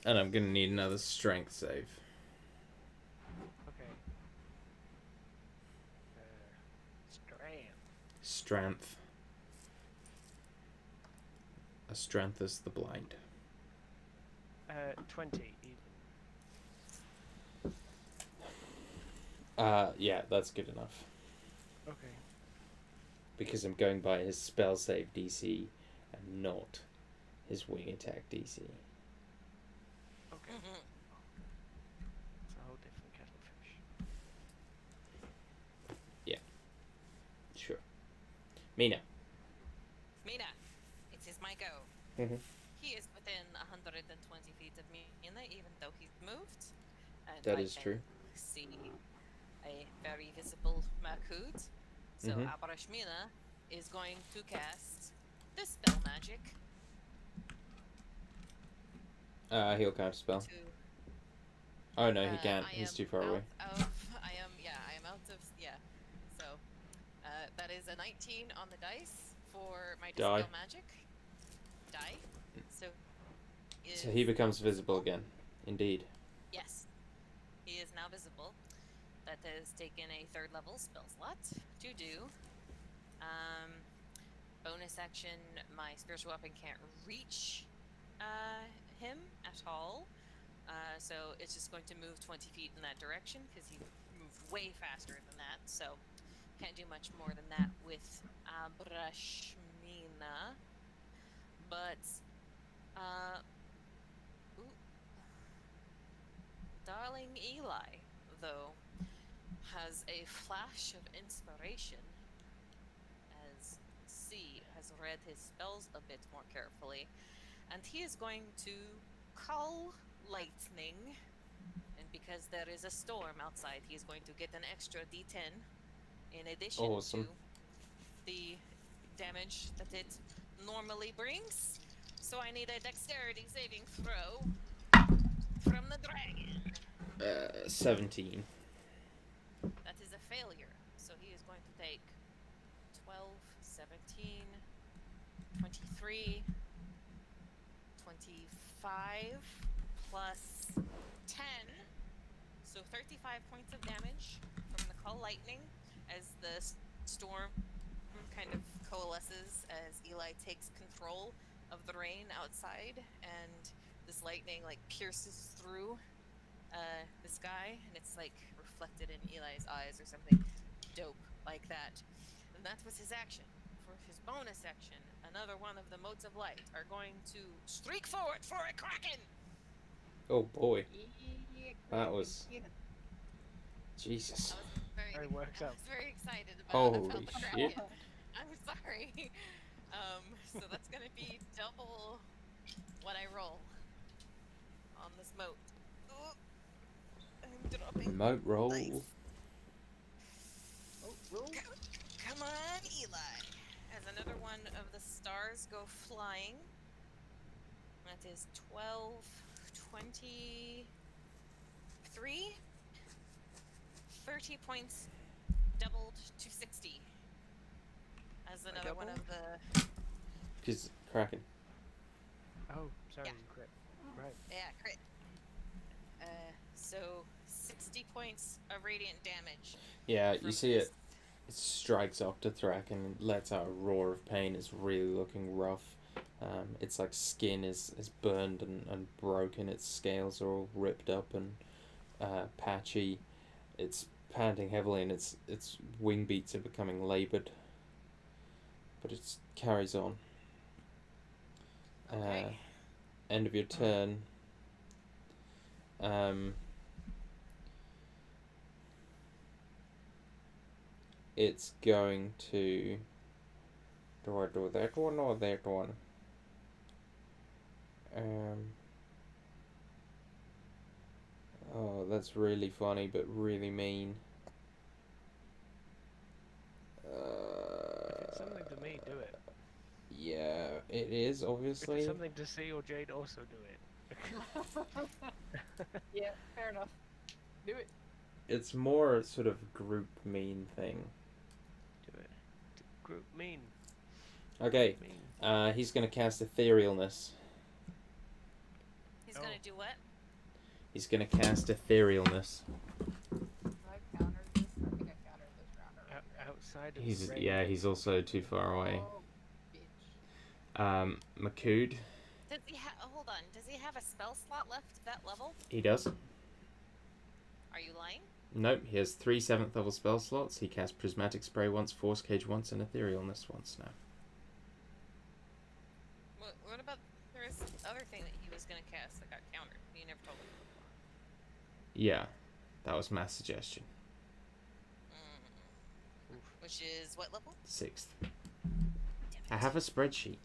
And I'm gonna need another strength save. Okay. Strength. A strength is the blind. 20 even. Yeah, that's good enough. Okay. Because I'm going by his spell save DC and not his wing attack DC. Okay. It's a whole different kettle of fish. Sure. Mina. Mina, it is my go. Mhm. He is within 120 feet of Mina, even though he's moved. And That I is can true. see a very visible Makut. So Mhm. Abarashmina is going to cast the spell magic He'll counter spell. to. Oh no, he can't. I He's am too far away. I am out of. So, that is a 19 on the dice for my Die. dispel magic. Die. So. So he becomes visible again. Indeed. Yes. He is now visible. That has taken a 3rd level spell slot to do. Bonus action, my spiritual weapon can't reach him at all. So it's just going to move 20 feet in that direction because he moved way faster than that. So can't do much more than that with Abrashmina. But Darling Eli, though, has a flash of inspiration as C has read his spells a bit more carefully, and he is going to call lightning, and because there is a storm outside, he is going to get an extra d10 in addition Awesome. to the damage that it normally brings. So I need a dexterity saving throw from the dragon. 17. That is a failure. So he is going to take 12, 17, 23, 25, plus 10. So 35 points of damage from the call lightning as the storm kind of coalesces as Eli takes control of the rain outside, and this lightning like pierces through the sky, and it's like reflected in Eli's eyes or something dope like that. And that was his action. For his bonus action, another one of the motes of light are going to streak forward for a kraken. Oh boy. Yeah, That was. yeah. Jesus. Very worked I up. was very excited about Holy the shit. kraken. I'm sorry. So that's gonna be double what I roll on this moat. Ooh, I'm dropping. Remote roll. dice. Oh, roll. Come on, Eli. As another one of the stars go flying. That is 12, 23, 30 points doubled to 60. As another one of the. Because Kraken. Oh, sorry, Yeah. you crit. Right. Yeah, crit. So 60 points of radiant damage. Yeah, you from see this. it strikes Oktathrek and lets out a roar of pain. It's really looking rough. Its like skin is burned and broken. Its scales are all ripped up and patchy. It's panting heavily and its wing beats are becoming laboured. But it carries on. Okay. End of your turn. It's going to. Do I do that one or that one? Oh, that's really funny, but really mean. If it's something Yeah, it is, If obviously. it's something to see, or Jade also do it. Yeah, fair enough. Do it. It's more sort of group mean thing. Do it. Group mean. Okay, Mean. he's going to cast Etherealness. He's gonna do what? He's going to cast Etherealness. I countered this. I think I countered this round already. Outside of He's range yeah, of he's also too far away. Oh, bitch. Makud, Does he hold on? Does he have a spell slot left at that level? he does. Are you lying? Nope, he has 3 7th level spell slots. He casts Prismatic Spray once, Force Cage once, and Etherealness once now. What about there's other thing that he was gonna cast that got countered? You never told me. Yeah, that was my suggestion. Which is what level? 6th. I have a spreadsheet.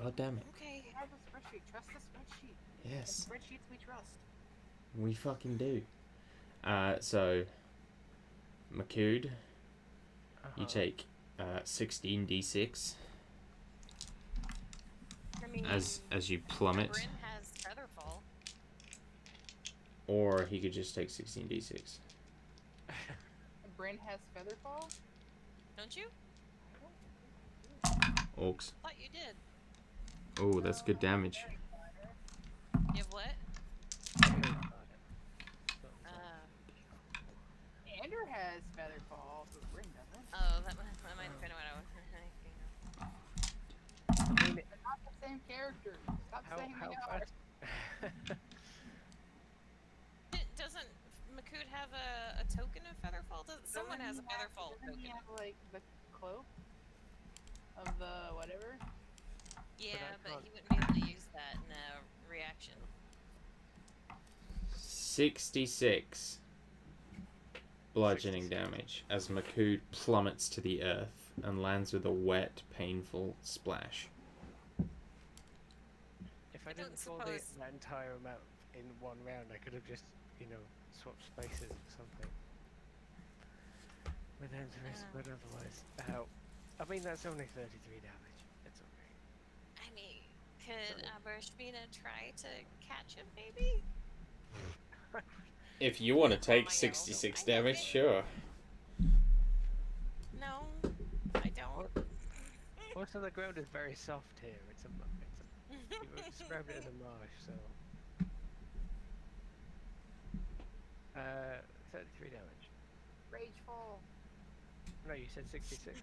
God damn it. Okay. I have a spreadsheet. Trust the spreadsheet. Yes, And spreadsheets we trust. we fucking do. So, Makud, you take 16d6 I mean, as you plummet, Bryn has Featherfall. or he could just take 16d6. Bryn has Featherfall? Don't you? Orcs. Thought you did. Oh, that's good damage. You have what? Andrew has Featherfall, but Bryn doesn't. Oh, that might have been what I was thinking. I mean, They're not the same character. Stop saying how they are. fast? Doesn't Makud have a token of Featherfall? Someone has a Featherfall Doesn't he token. have, like, the cloak of the whatever? Yeah, but can't- he wouldn't be able to use that in a reaction. 66 bludgeoning damage as Makud plummets to the earth and lands with a wet, painful splash. If I I don't didn't fall suppose- that entire amount in one round, I could have just, swapped spaces or something. With interest, but otherwise, I mean, that's only 33 damage. It's okay. I mean, could Abershmina try to catch him, maybe? If you want to take I know. 66 I know damage, it. sure. No, I don't. Also, the ground is very soft here. You described it as a marsh, so. 33 damage. Ragefall. No, you said 66.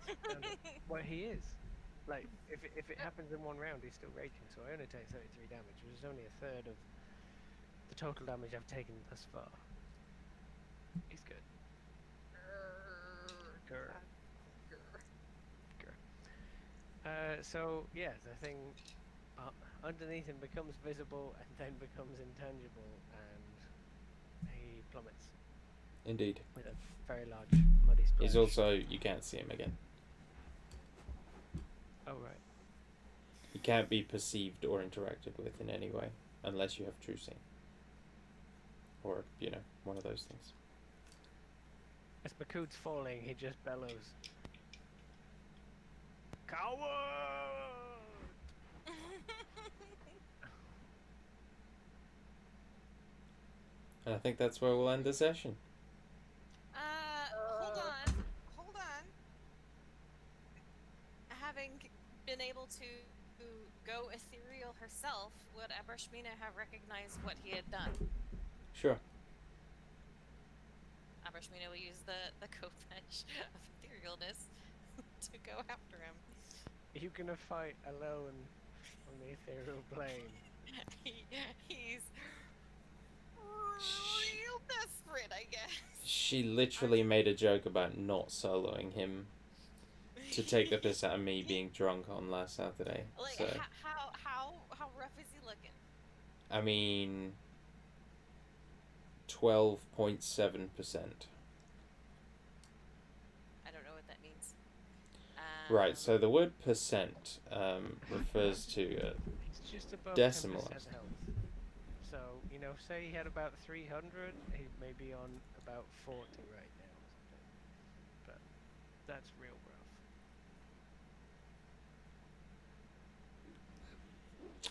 Well, he is. Like, if it happens in one round, he's still raging, so I only take 33 damage, which is only a third of the total damage I've taken thus far. He's good. Grr. So, yeah, the thing underneath him becomes visible and then becomes intangible, and he plummets Indeed. with a very large muddy splash. He's also, you can't see him again. Oh, right. He can't be perceived or interacted with in any way, unless you have true seeing. Or, one of those things. As Makud's falling, he just bellows. Coward! And I think that's where we'll end the session. Hold on. Having been able to go ethereal herself, would Abershmina have recognized what he had done? Sure. Abershmina will use the Kopesh of etherealness to go after him. You're gonna fight alone on the ethereal plane. He's real desperate, I guess. She literally made a joke about not soloing him to take the piss out of me being drunk on last Saturday. Like, So, how rough is he looking? I mean, 12.7%. I don't know what that means. Right, so the word percent refers to It's just above decimal. 10% health. So, say he had about 300, he may be on about 40 right now or something. But that's real rough.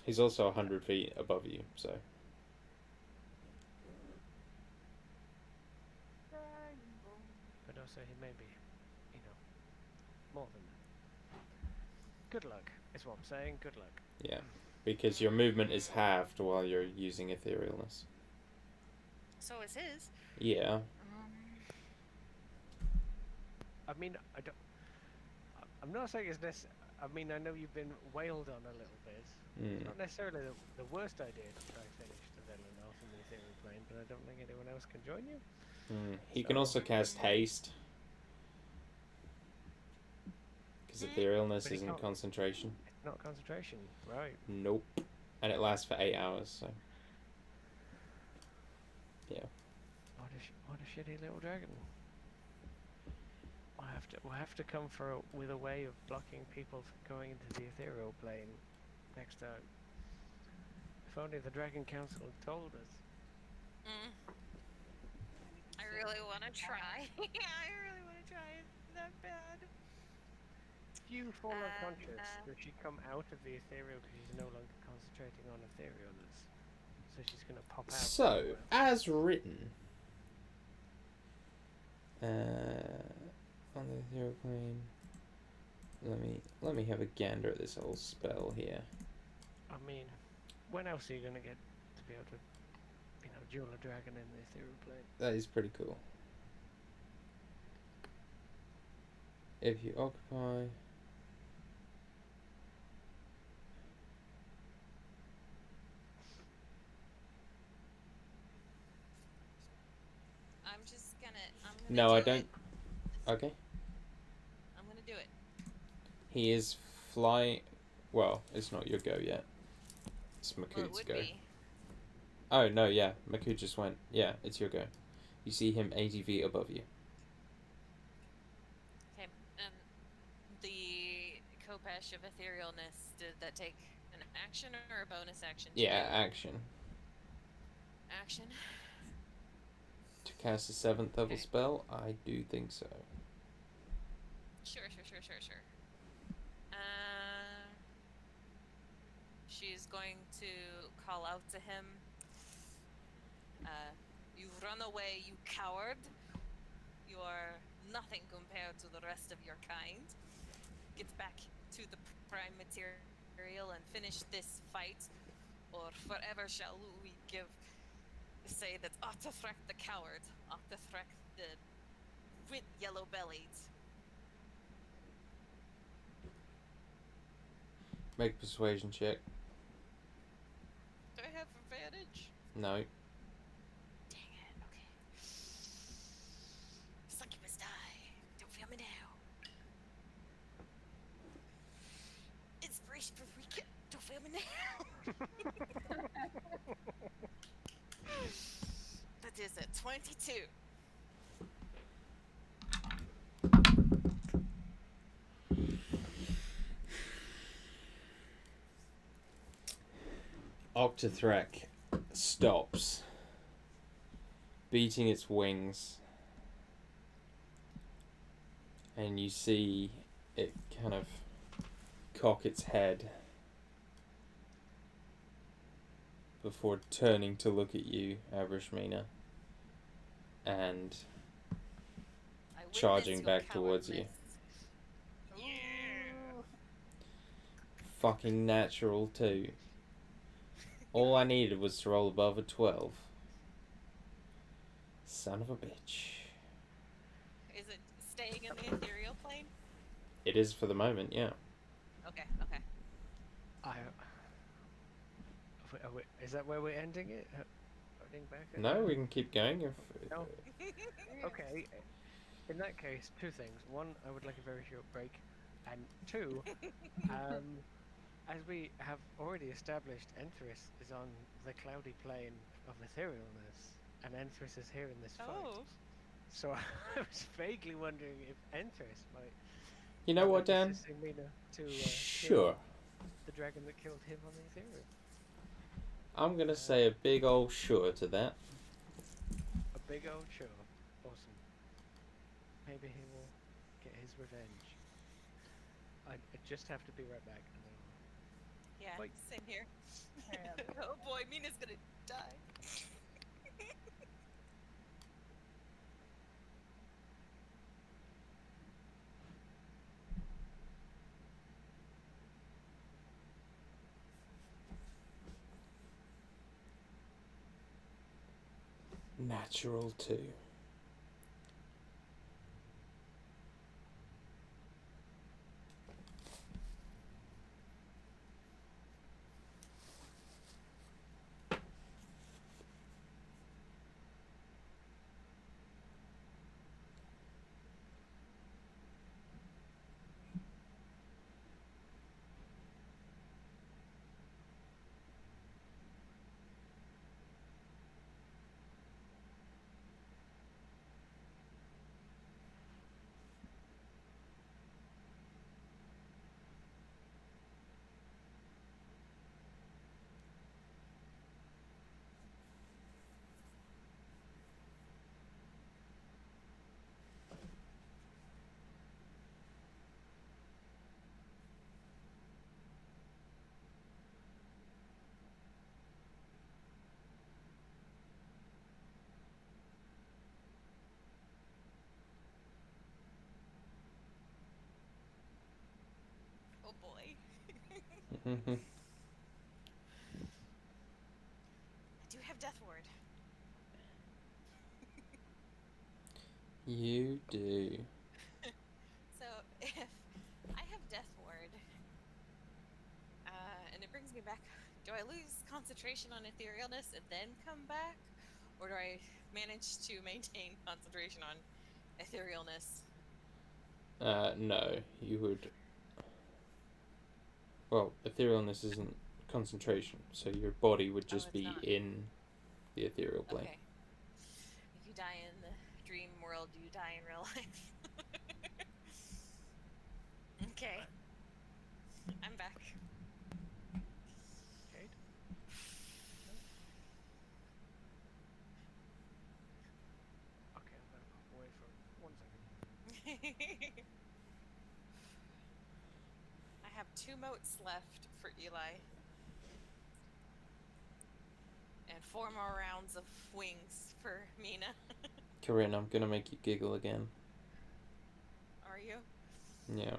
He's also 100 feet above you, so. But also he may be, you know, more than that. Good luck, is what I'm saying. Good luck. Yeah. Because your movement is halved while you're using etherealness. So is his. Yeah. I mean, I'm not saying it's necessary. I mean, I know you've been wailed on a little bit. It's not necessarily the worst idea to try and finish the villain off in the ethereal plane, but I don't think anyone else can join you. He can also cast haste. Because etherealness But he isn't can't- concentration. It's not concentration, right? Nope. And it lasts for 8 hours, so. Yeah. What a shitty little dragon. We'll have to come with a way of blocking people from going into the ethereal plane next time. If only the Dragon Council had told us. I really want to try. I really want to try. It's that bad. If you fall unconscious, does she come out of the ethereal because she's no longer concentrating on etherealness? So she's going to pop out. So, as written, on the ethereal plane, let me have a gander at this whole spell here. I mean, when else are you going to get to be able to, you know, duel a dragon in the ethereal plane? That is pretty cool. If you occupy... I'm just gonna. No, I don't. Okay. I'm gonna do it. He is fly. Well, it's not your go yet. It's Well, it Makut's would go. be. Oh, no, yeah. Makut just went. Yeah, it's your go. You see him 80 feet above you. Okay, and the Kopesh of etherealness, did that take an action or a bonus action? to Yeah, do? action. Action. To cast a 7th level Okay. spell? I do think so. Sure. She's going to call out to him. You've run away, you coward. You are nothing compared to the rest of your kind. Get back to the prime material and finish this fight, or forever shall we say that Oktathrek the coward, Oktathrek the yellow-bellied. Make a persuasion check. Do I have advantage? No. Dang it, okay. Succubus die. Don't feel me now. Inspiration for recap. Don't feel me now. That is a 22. Oktathrek stops, beating its wings, and you see it kind of cock its head before turning to look at you, Avrishmina, and I witness charging your back towards you. cowardness. Fucking natural too. All I needed was to roll above a 12. Son of a bitch. Is it staying in the ethereal plane? It is for the moment, yeah. Okay. Is that where we're ending it? Ending back at No, we can keep going if... No. Okay. In that case, two things. One, I would like a very short break. And two, as we have already established, Enthris is on the cloudy plane of etherealness, and Enthris is here in this fight. Oh. So I was vaguely wondering if Enthris might... You know what, Dan? assisting Mina to Sure. kill the dragon that killed him on the ethereal. I'm gonna say a big old sure to that. A big old sure. Awesome. Maybe he will get his revenge. I just have to be right back. And then Yeah, Bye. same here. Yeah. Oh boy, Mina's gonna die. Natural 2. Oh boy. Mhm. I do have Death Ward. You do. So if I have Death Ward, and it brings me back, do I lose concentration on etherealness and then come back? Or do I manage to maintain concentration on etherealness? No, you would. Well, etherealness isn't concentration, so your body would Oh, just it's be not. in the ethereal plane. Okay. If you die in the dream world, do you die in real life? Okay. I'm back. Jade? Okay, I'm gonna pop away for 1 second. I have 2 motes left for Eli. And 4 more rounds of wings for Mina. Corinne, I'm gonna make you giggle again. Are you? Yeah.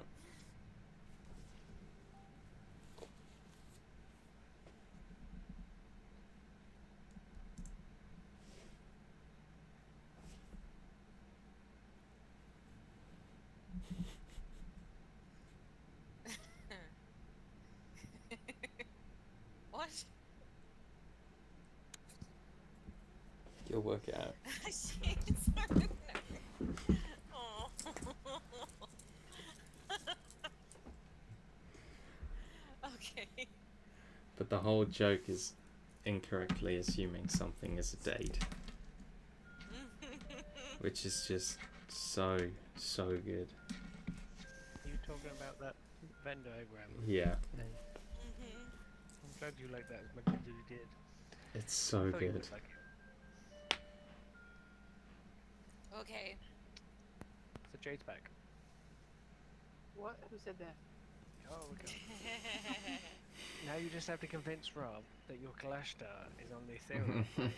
What? You'll work it out. She's Oh. Okay. But the whole joke is incorrectly assuming something is a date, which is just so good. Are you talking about that Venn diagram? Yeah, Mm-hmm. I'm glad you like that as much as you did. it's so I thought you good. would like it. Okay. So Jade's back. What? Who said that? Oh, we go. Now you just have to convince Rob that your Kalashtar is on the ethereal plane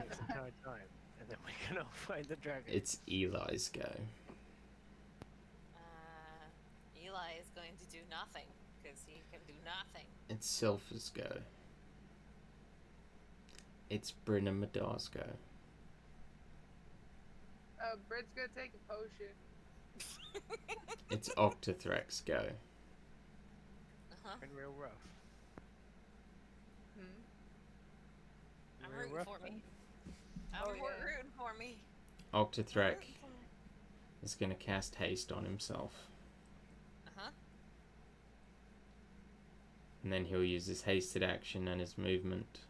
this entire time, and then we can all find the dragon. It's Eli's go. Eli is going to do nothing because he can do nothing. It's Sylpha's go. It's Bryn and Madar's go. Brett's gonna take a potion. It's Oktathrek's go. Uh-huh. Been real rough. I'm Real rooting rough, for then? me. Oh, I'm yeah. rooting for me. Oktathrek Rooting for me. is going to cast haste on himself. Uh-huh. And then he'll use his hasted action and his movement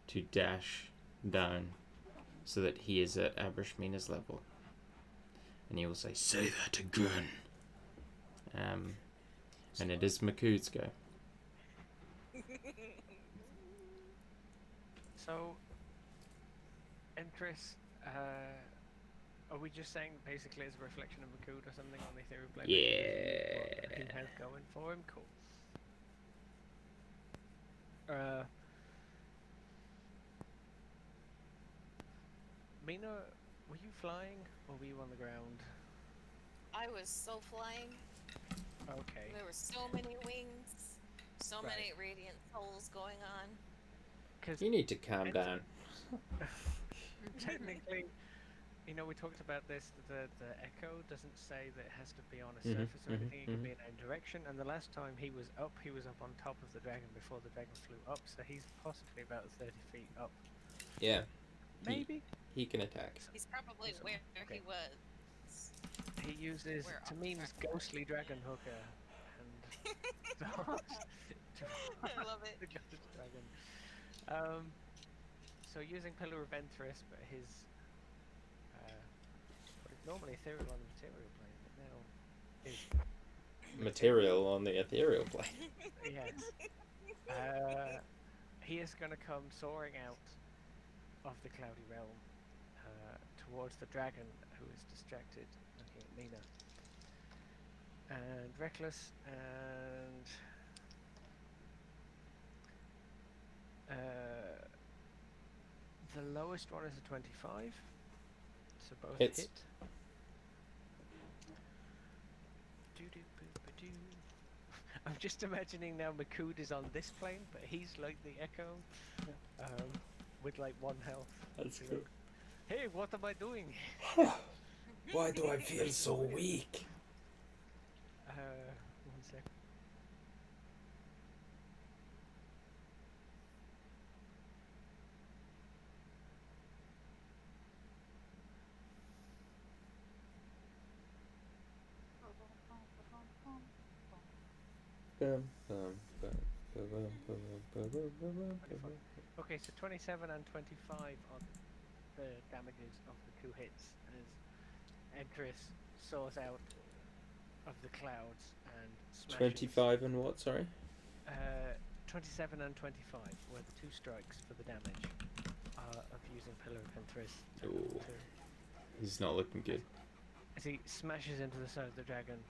to dash down so that he is at Abrishmina's level. And he will say, "Say that again." And it is Makood's go. So, Empress, are we just saying basically it's a reflection of Makood or something on the ethereal plane? Yeah. What he has going for him? Cool. Mina, were you flying or were you on the ground? I was so flying. Okay. There were so many wings, so Right. many radiant souls going on. Because You need to calm down. technically, you know, we talked about this. The echo doesn't say that it has to be on a Mhm, surface or mhm, anything. It can mhm. be in any direction. And the last time he was up on top of the dragon before the dragon flew up. So he's possibly about 30 feet up. Yeah, Maybe. he can attack. He's probably So, where okay. he was. He uses Where Tamim's Oktathrek was. ghostly dragon hooker and starts to I love it. the ghost dragon. So using Pillar of Ventress, but his what is normally ethereal on the material plane, but now is Material on the ethereal plane. Yes. He is going to come soaring out of the cloudy realm towards the dragon, who is distracted, looking at Mina. And Reckless and the lowest one is a 25, so both Hits. hit. Doo-doo-boo-ba-doo. I'm just imagining now Makud is on this plane, but he's like the Echo, with like 1 health. That's He's cool. like, hey, what am I doing? Why do I feel so weak? 1 sec. Okay, so 27 and 25 on the damages of the 2 hits as Entris soars out of the clouds and smashes. 25 and what, sorry? 27 and 25 were the 2 strikes for the damage of using Pillar of Entris. Ooh. He's not looking good. As he smashes into the side of the dragon.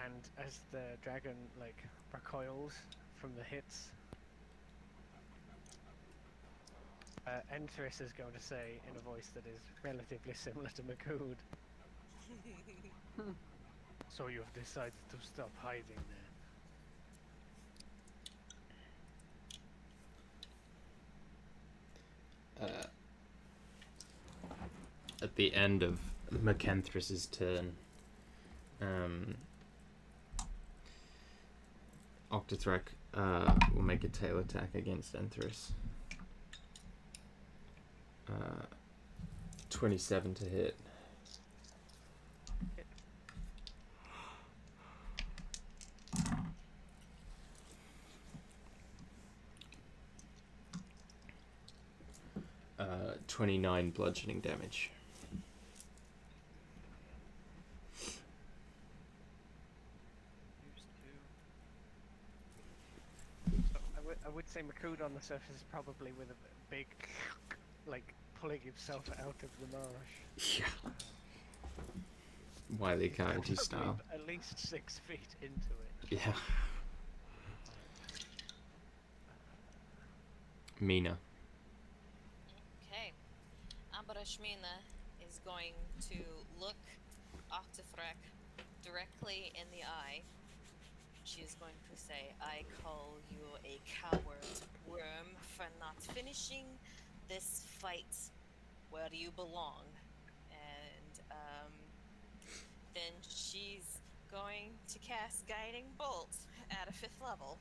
And as the dragon, like, recoils from the hits, Entris is going to say in a voice that is relatively similar to Makud. So you've decided to stop hiding there. At the end of Macanthrus's turn, Oktathrek will make a tail attack against Enthrus. 27 to hit. Hit. 29 bludgeoning damage. So I would say Makud on the surface is probably with a big, like, pulling himself out of the marsh. Yeah. Wily Coyote Probably style. at least 6 feet into it. Yeah. Mina. Okay. Abarashmina is going to look Oktathrek directly in the eye. She is going to say, I call you a coward worm for not finishing this fight where you belong. And then she's going to cast Guiding Bolt at a 5th level.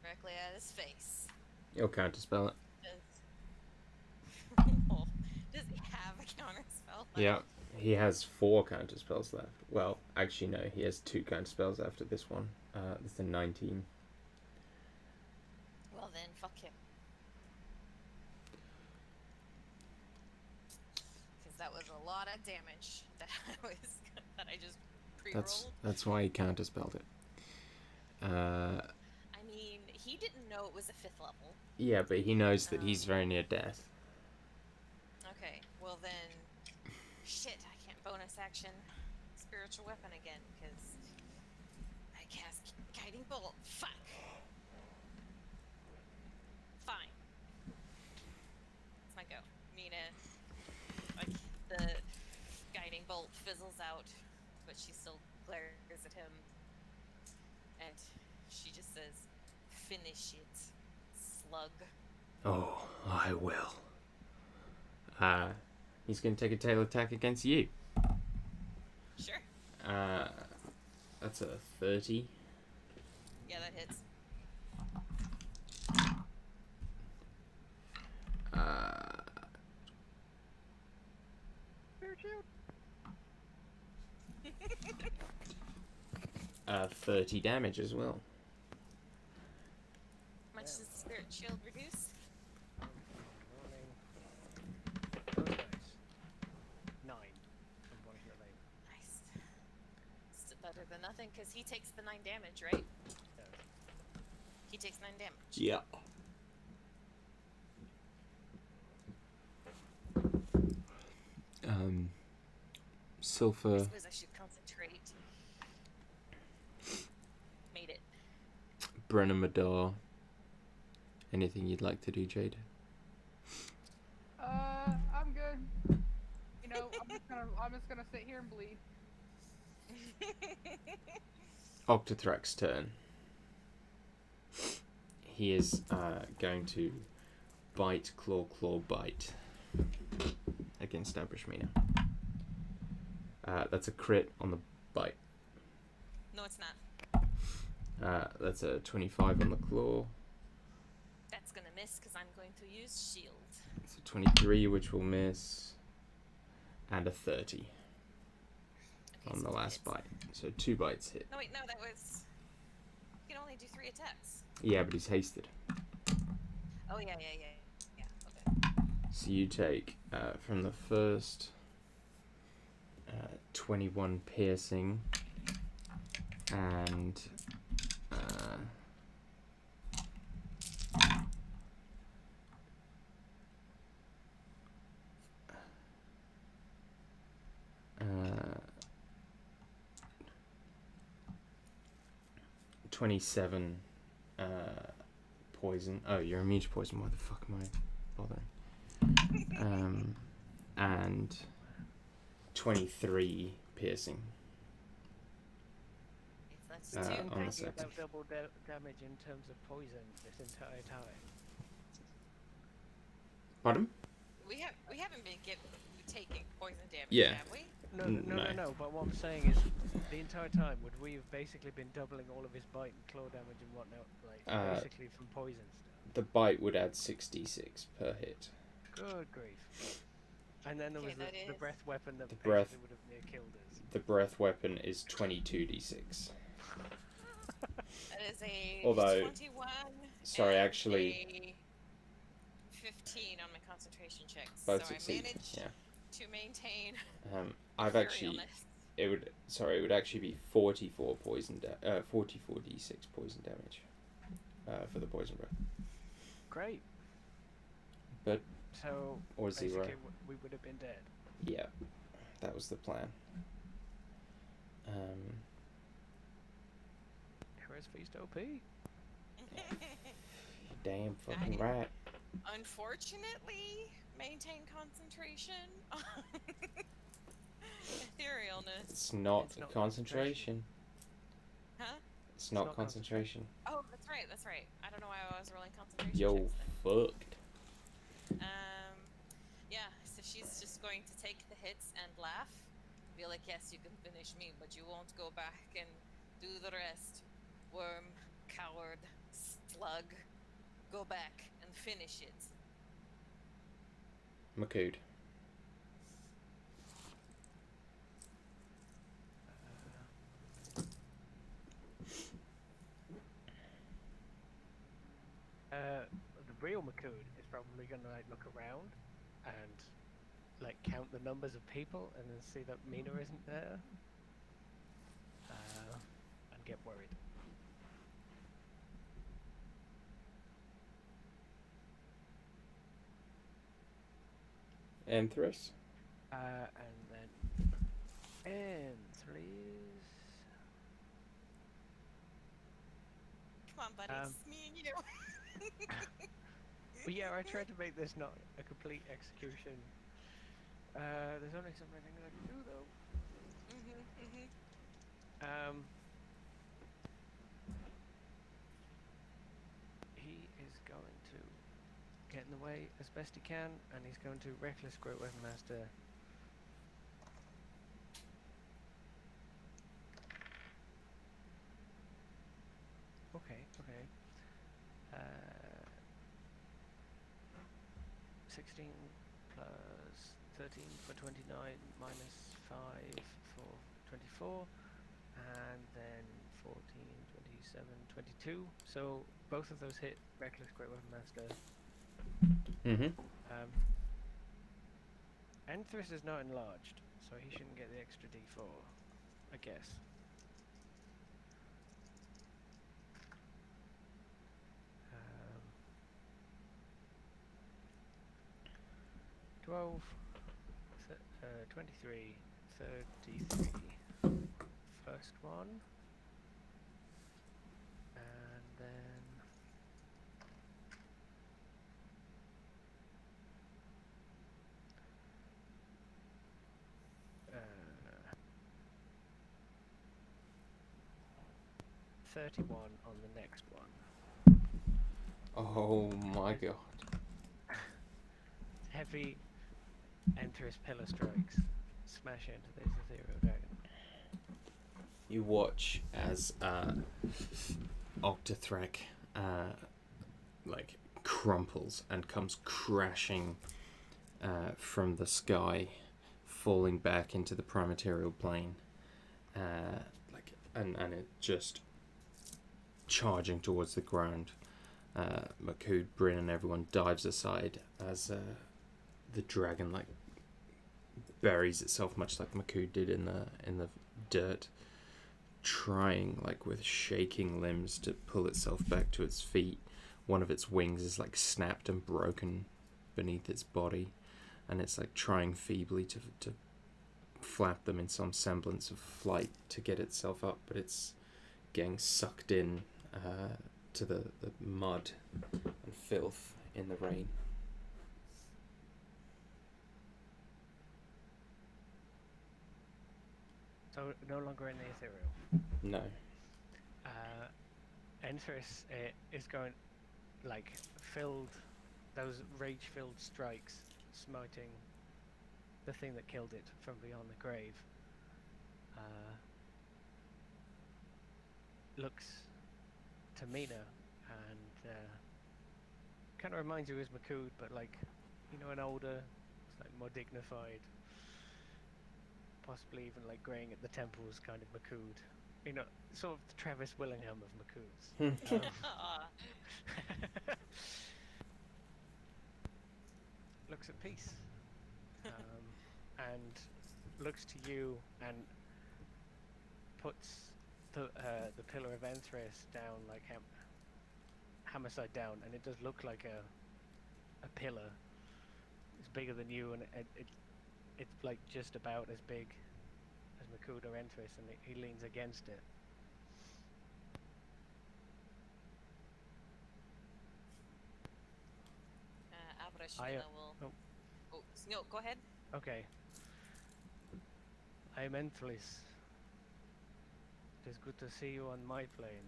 Directly at his face. You'll counterspell it. Does he have a counterspell left? Yeah, he has 4 counterspells left. Well, actually no, he has 2 counterspells after this one. This is a 19. Well then, fuck him. Because that was a lot of damage that I just pre-rolled. That's why he counterspelled it. I mean, he didn't know it was a 5th level. Yeah, but he knows that he's very near death. Okay, well then, shit, I can't bonus action spiritual weapon again, because I cast guiding bolt. Fuck. Fine. It's my go. Mina, like, the guiding bolt fizzles out, but she still glares at him, and she just says, "Finish it, slug." Oh, I will. He's going to take a tail attack against you. Sure. That's a 30. Yeah, that hits. Spirit shield. 30 damage as well. How much does the spirit shield reduce? Rolling. Oh, nice. 9. I'm going to lane. Nice. Still better than nothing, because he takes the 9 damage, right? Yeah. He takes 9 damage. Yeah. I Sulfur. suppose I should concentrate. Made it. Brennan Madar. Anything you'd like to do, Jade? I'm good. You know, I'm just gonna sit here and bleed. Oktathrek's turn. He is going to bite, claw, bite against Abrishmina. That's a crit on the bite. No, it's not. That's a 25 on the claw. That's gonna miss, because I'm going to use shield. It's a 23, which will miss. And a 30 Okay, on so the it last hits. bite. So 2 bites hit. No, wait, no, that was... You can only do 3 attacks. Yeah, but he's hasted. Oh, yeah, okay. So you take from the first 21 piercing and 27 poison. Oh, you're immune to poison. Why the fuck am I bothering? And 23 piercing. That's So 2. you on the take second. about double damage in terms of poison this entire time. Pardon? We haven't been taking poison damage, Yeah. have we? No. But what I'm saying is, the entire time, would we have basically been doubling all of his bite and claw damage and whatnot, like basically from poison stuff? The bite would add 66 per hit. Good grief! And then there was Okay, the that breath weapon that The basically breath- would have near killed us. The breath weapon is 22d6. That is a Although- 21. Sorry, and actually- a 15 on my concentration checks. Both so succeed. I managed Yeah. to maintain I've actually. etherealness. It would actually be 44 44d6 poison damage for the poison breath. Great. But So or basically, 0. we would have been dead. Yeah, that was the plan. Heroes Feast OP. Damn fucking right. Unfortunately, maintain concentration on etherealness. It's not It's not concentration. Huh? It's not not concentration. Oh, that's right. I don't know why I was rolling concentration Yo, checks then. fucked. Yeah, so she's just going to take the hits and laugh. Be like, yes, you can finish me, but you won't go back and do the rest. Worm, coward, slug. Go back and finish it. Makood. The real Makood is probably going to like look around and like count the numbers of people and then see that Mina isn't there and get worried. Anthrus. And then in 3, Come on, buddy. Um, It's me and you. But yeah, I tried to make this not a complete execution. There's only so many things I can do though. He is going to get in the way as best he can, and he's going to reckless Great Weapon Master. Okay. 16 plus 13 for 29, minus 5 for 24, and then 14, 27, 22. So both of those hit reckless Great Weapon Master. Mm-hmm. Enthris is not enlarged, so he shouldn't get the extra d4, I guess. Um, 12, 23, 33. First one. And then... 31 on the next one. Oh my god. Heavy Enterous pillar strikes smash into this ethereal dragon. You watch as Oktathrek like crumples and comes crashing from the sky, falling back into the primaterial plane, and it just charging towards the ground. Makud, Bryn, and everyone dives aside as the dragon like buries itself, much like Makud did in the dirt, trying like with shaking limbs to pull itself back to its feet. One of its wings is like snapped and broken beneath its body, and it's like trying feebly to flap them in some semblance of flight to get itself up, but it's getting sucked in to the mud and filth in the rain. So no longer in the ethereal. No. Enthris is going like filled, those rage-filled strikes smiting the thing that killed it from beyond the grave. Looks to Mina and kind of reminds you of Makud, but like, you know, an older, like more dignified, possibly even like graying at the temples kind of Makud. You know, sort of the Travis Willingham of Makuds. Looks at peace. And looks to you and puts the pillar of Enthris down like hammer side down, and it does look like a pillar. It's bigger than you, and it's like just about as big as Makud or Enthris, and he leans against it. Abrashina will... Oh, no, go ahead. Okay. I am Enthris. It is good to see you on my plane.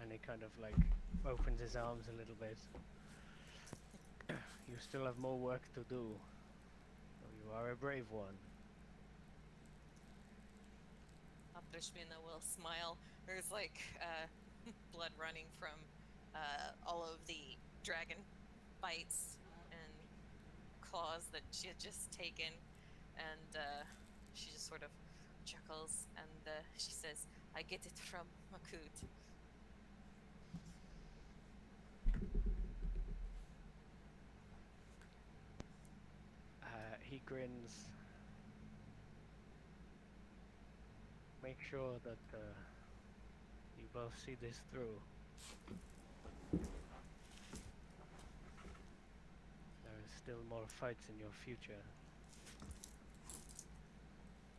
And he kind of like opens his arms a little bit. You still have more work to do. You are a brave one. Abrashina will smile. There's like blood running from all of the dragon bites and claws that she had just taken, and she just sort of chuckles and she says, "I get it from Makud." He grins. Make sure that you both see this through. There is still more fights in your future.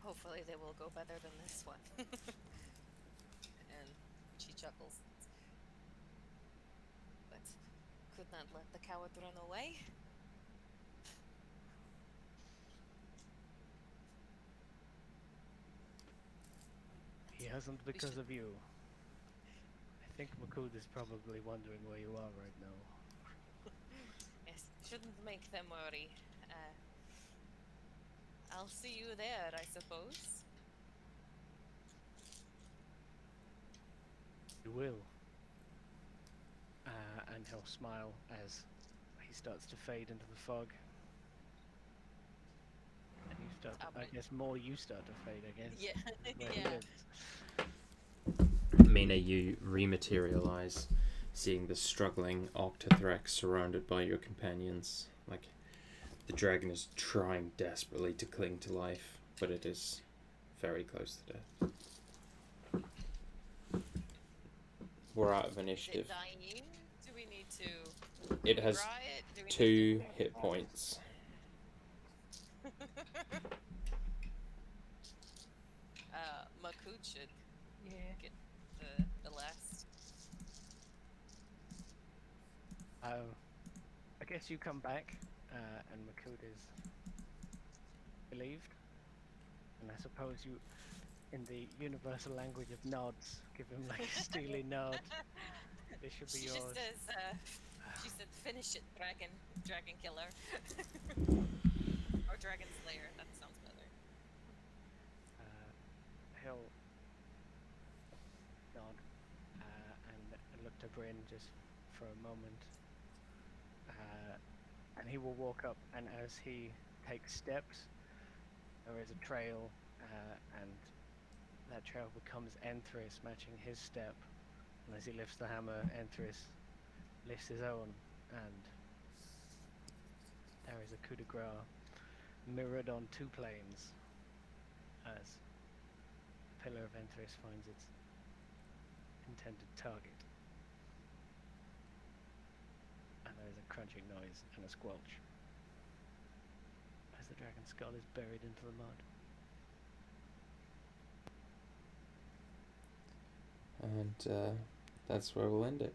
Hopefully they will go better than this one. And she chuckles. could not let the coward run away. He hasn't because should- of you. I think Makud is probably wondering where you are right now. Yes, shouldn't make them worry. I'll see you there, I suppose. You will. And he'll smile as he starts to fade into the fog. And you start, I guess more you start to fade, I guess. Yeah, Where he yeah. lives. Mina, you rematerialize, seeing the struggling Oktathrek surrounded by your companions. Like, the dragon is trying desperately to cling to life, but it is very close to death. We're out of Is it initiative. dying? Do we need to It has dry it? Do we 2 hit points. Makud should Yeah. get the last. I guess you come back, and Makud is relieved. And I suppose you, in the universal language of nods, give him like a steely nod. This should be She yours. just says, she said, finish it, dragon killer. Or dragon slayer, that sounds better. He'll nod and look to Bryn just for a moment. And he will walk up, and as he takes steps, there is a trail, and that trail becomes Enthris, matching his step. And as he lifts the hammer, Enthris lifts his own, and there is a coup de grace mirrored on 2 planes as the pillar of Enthris finds its intended target. And there is a crunching noise and a squelch as the dragon's skull is buried into the mud. And that's where we'll end it.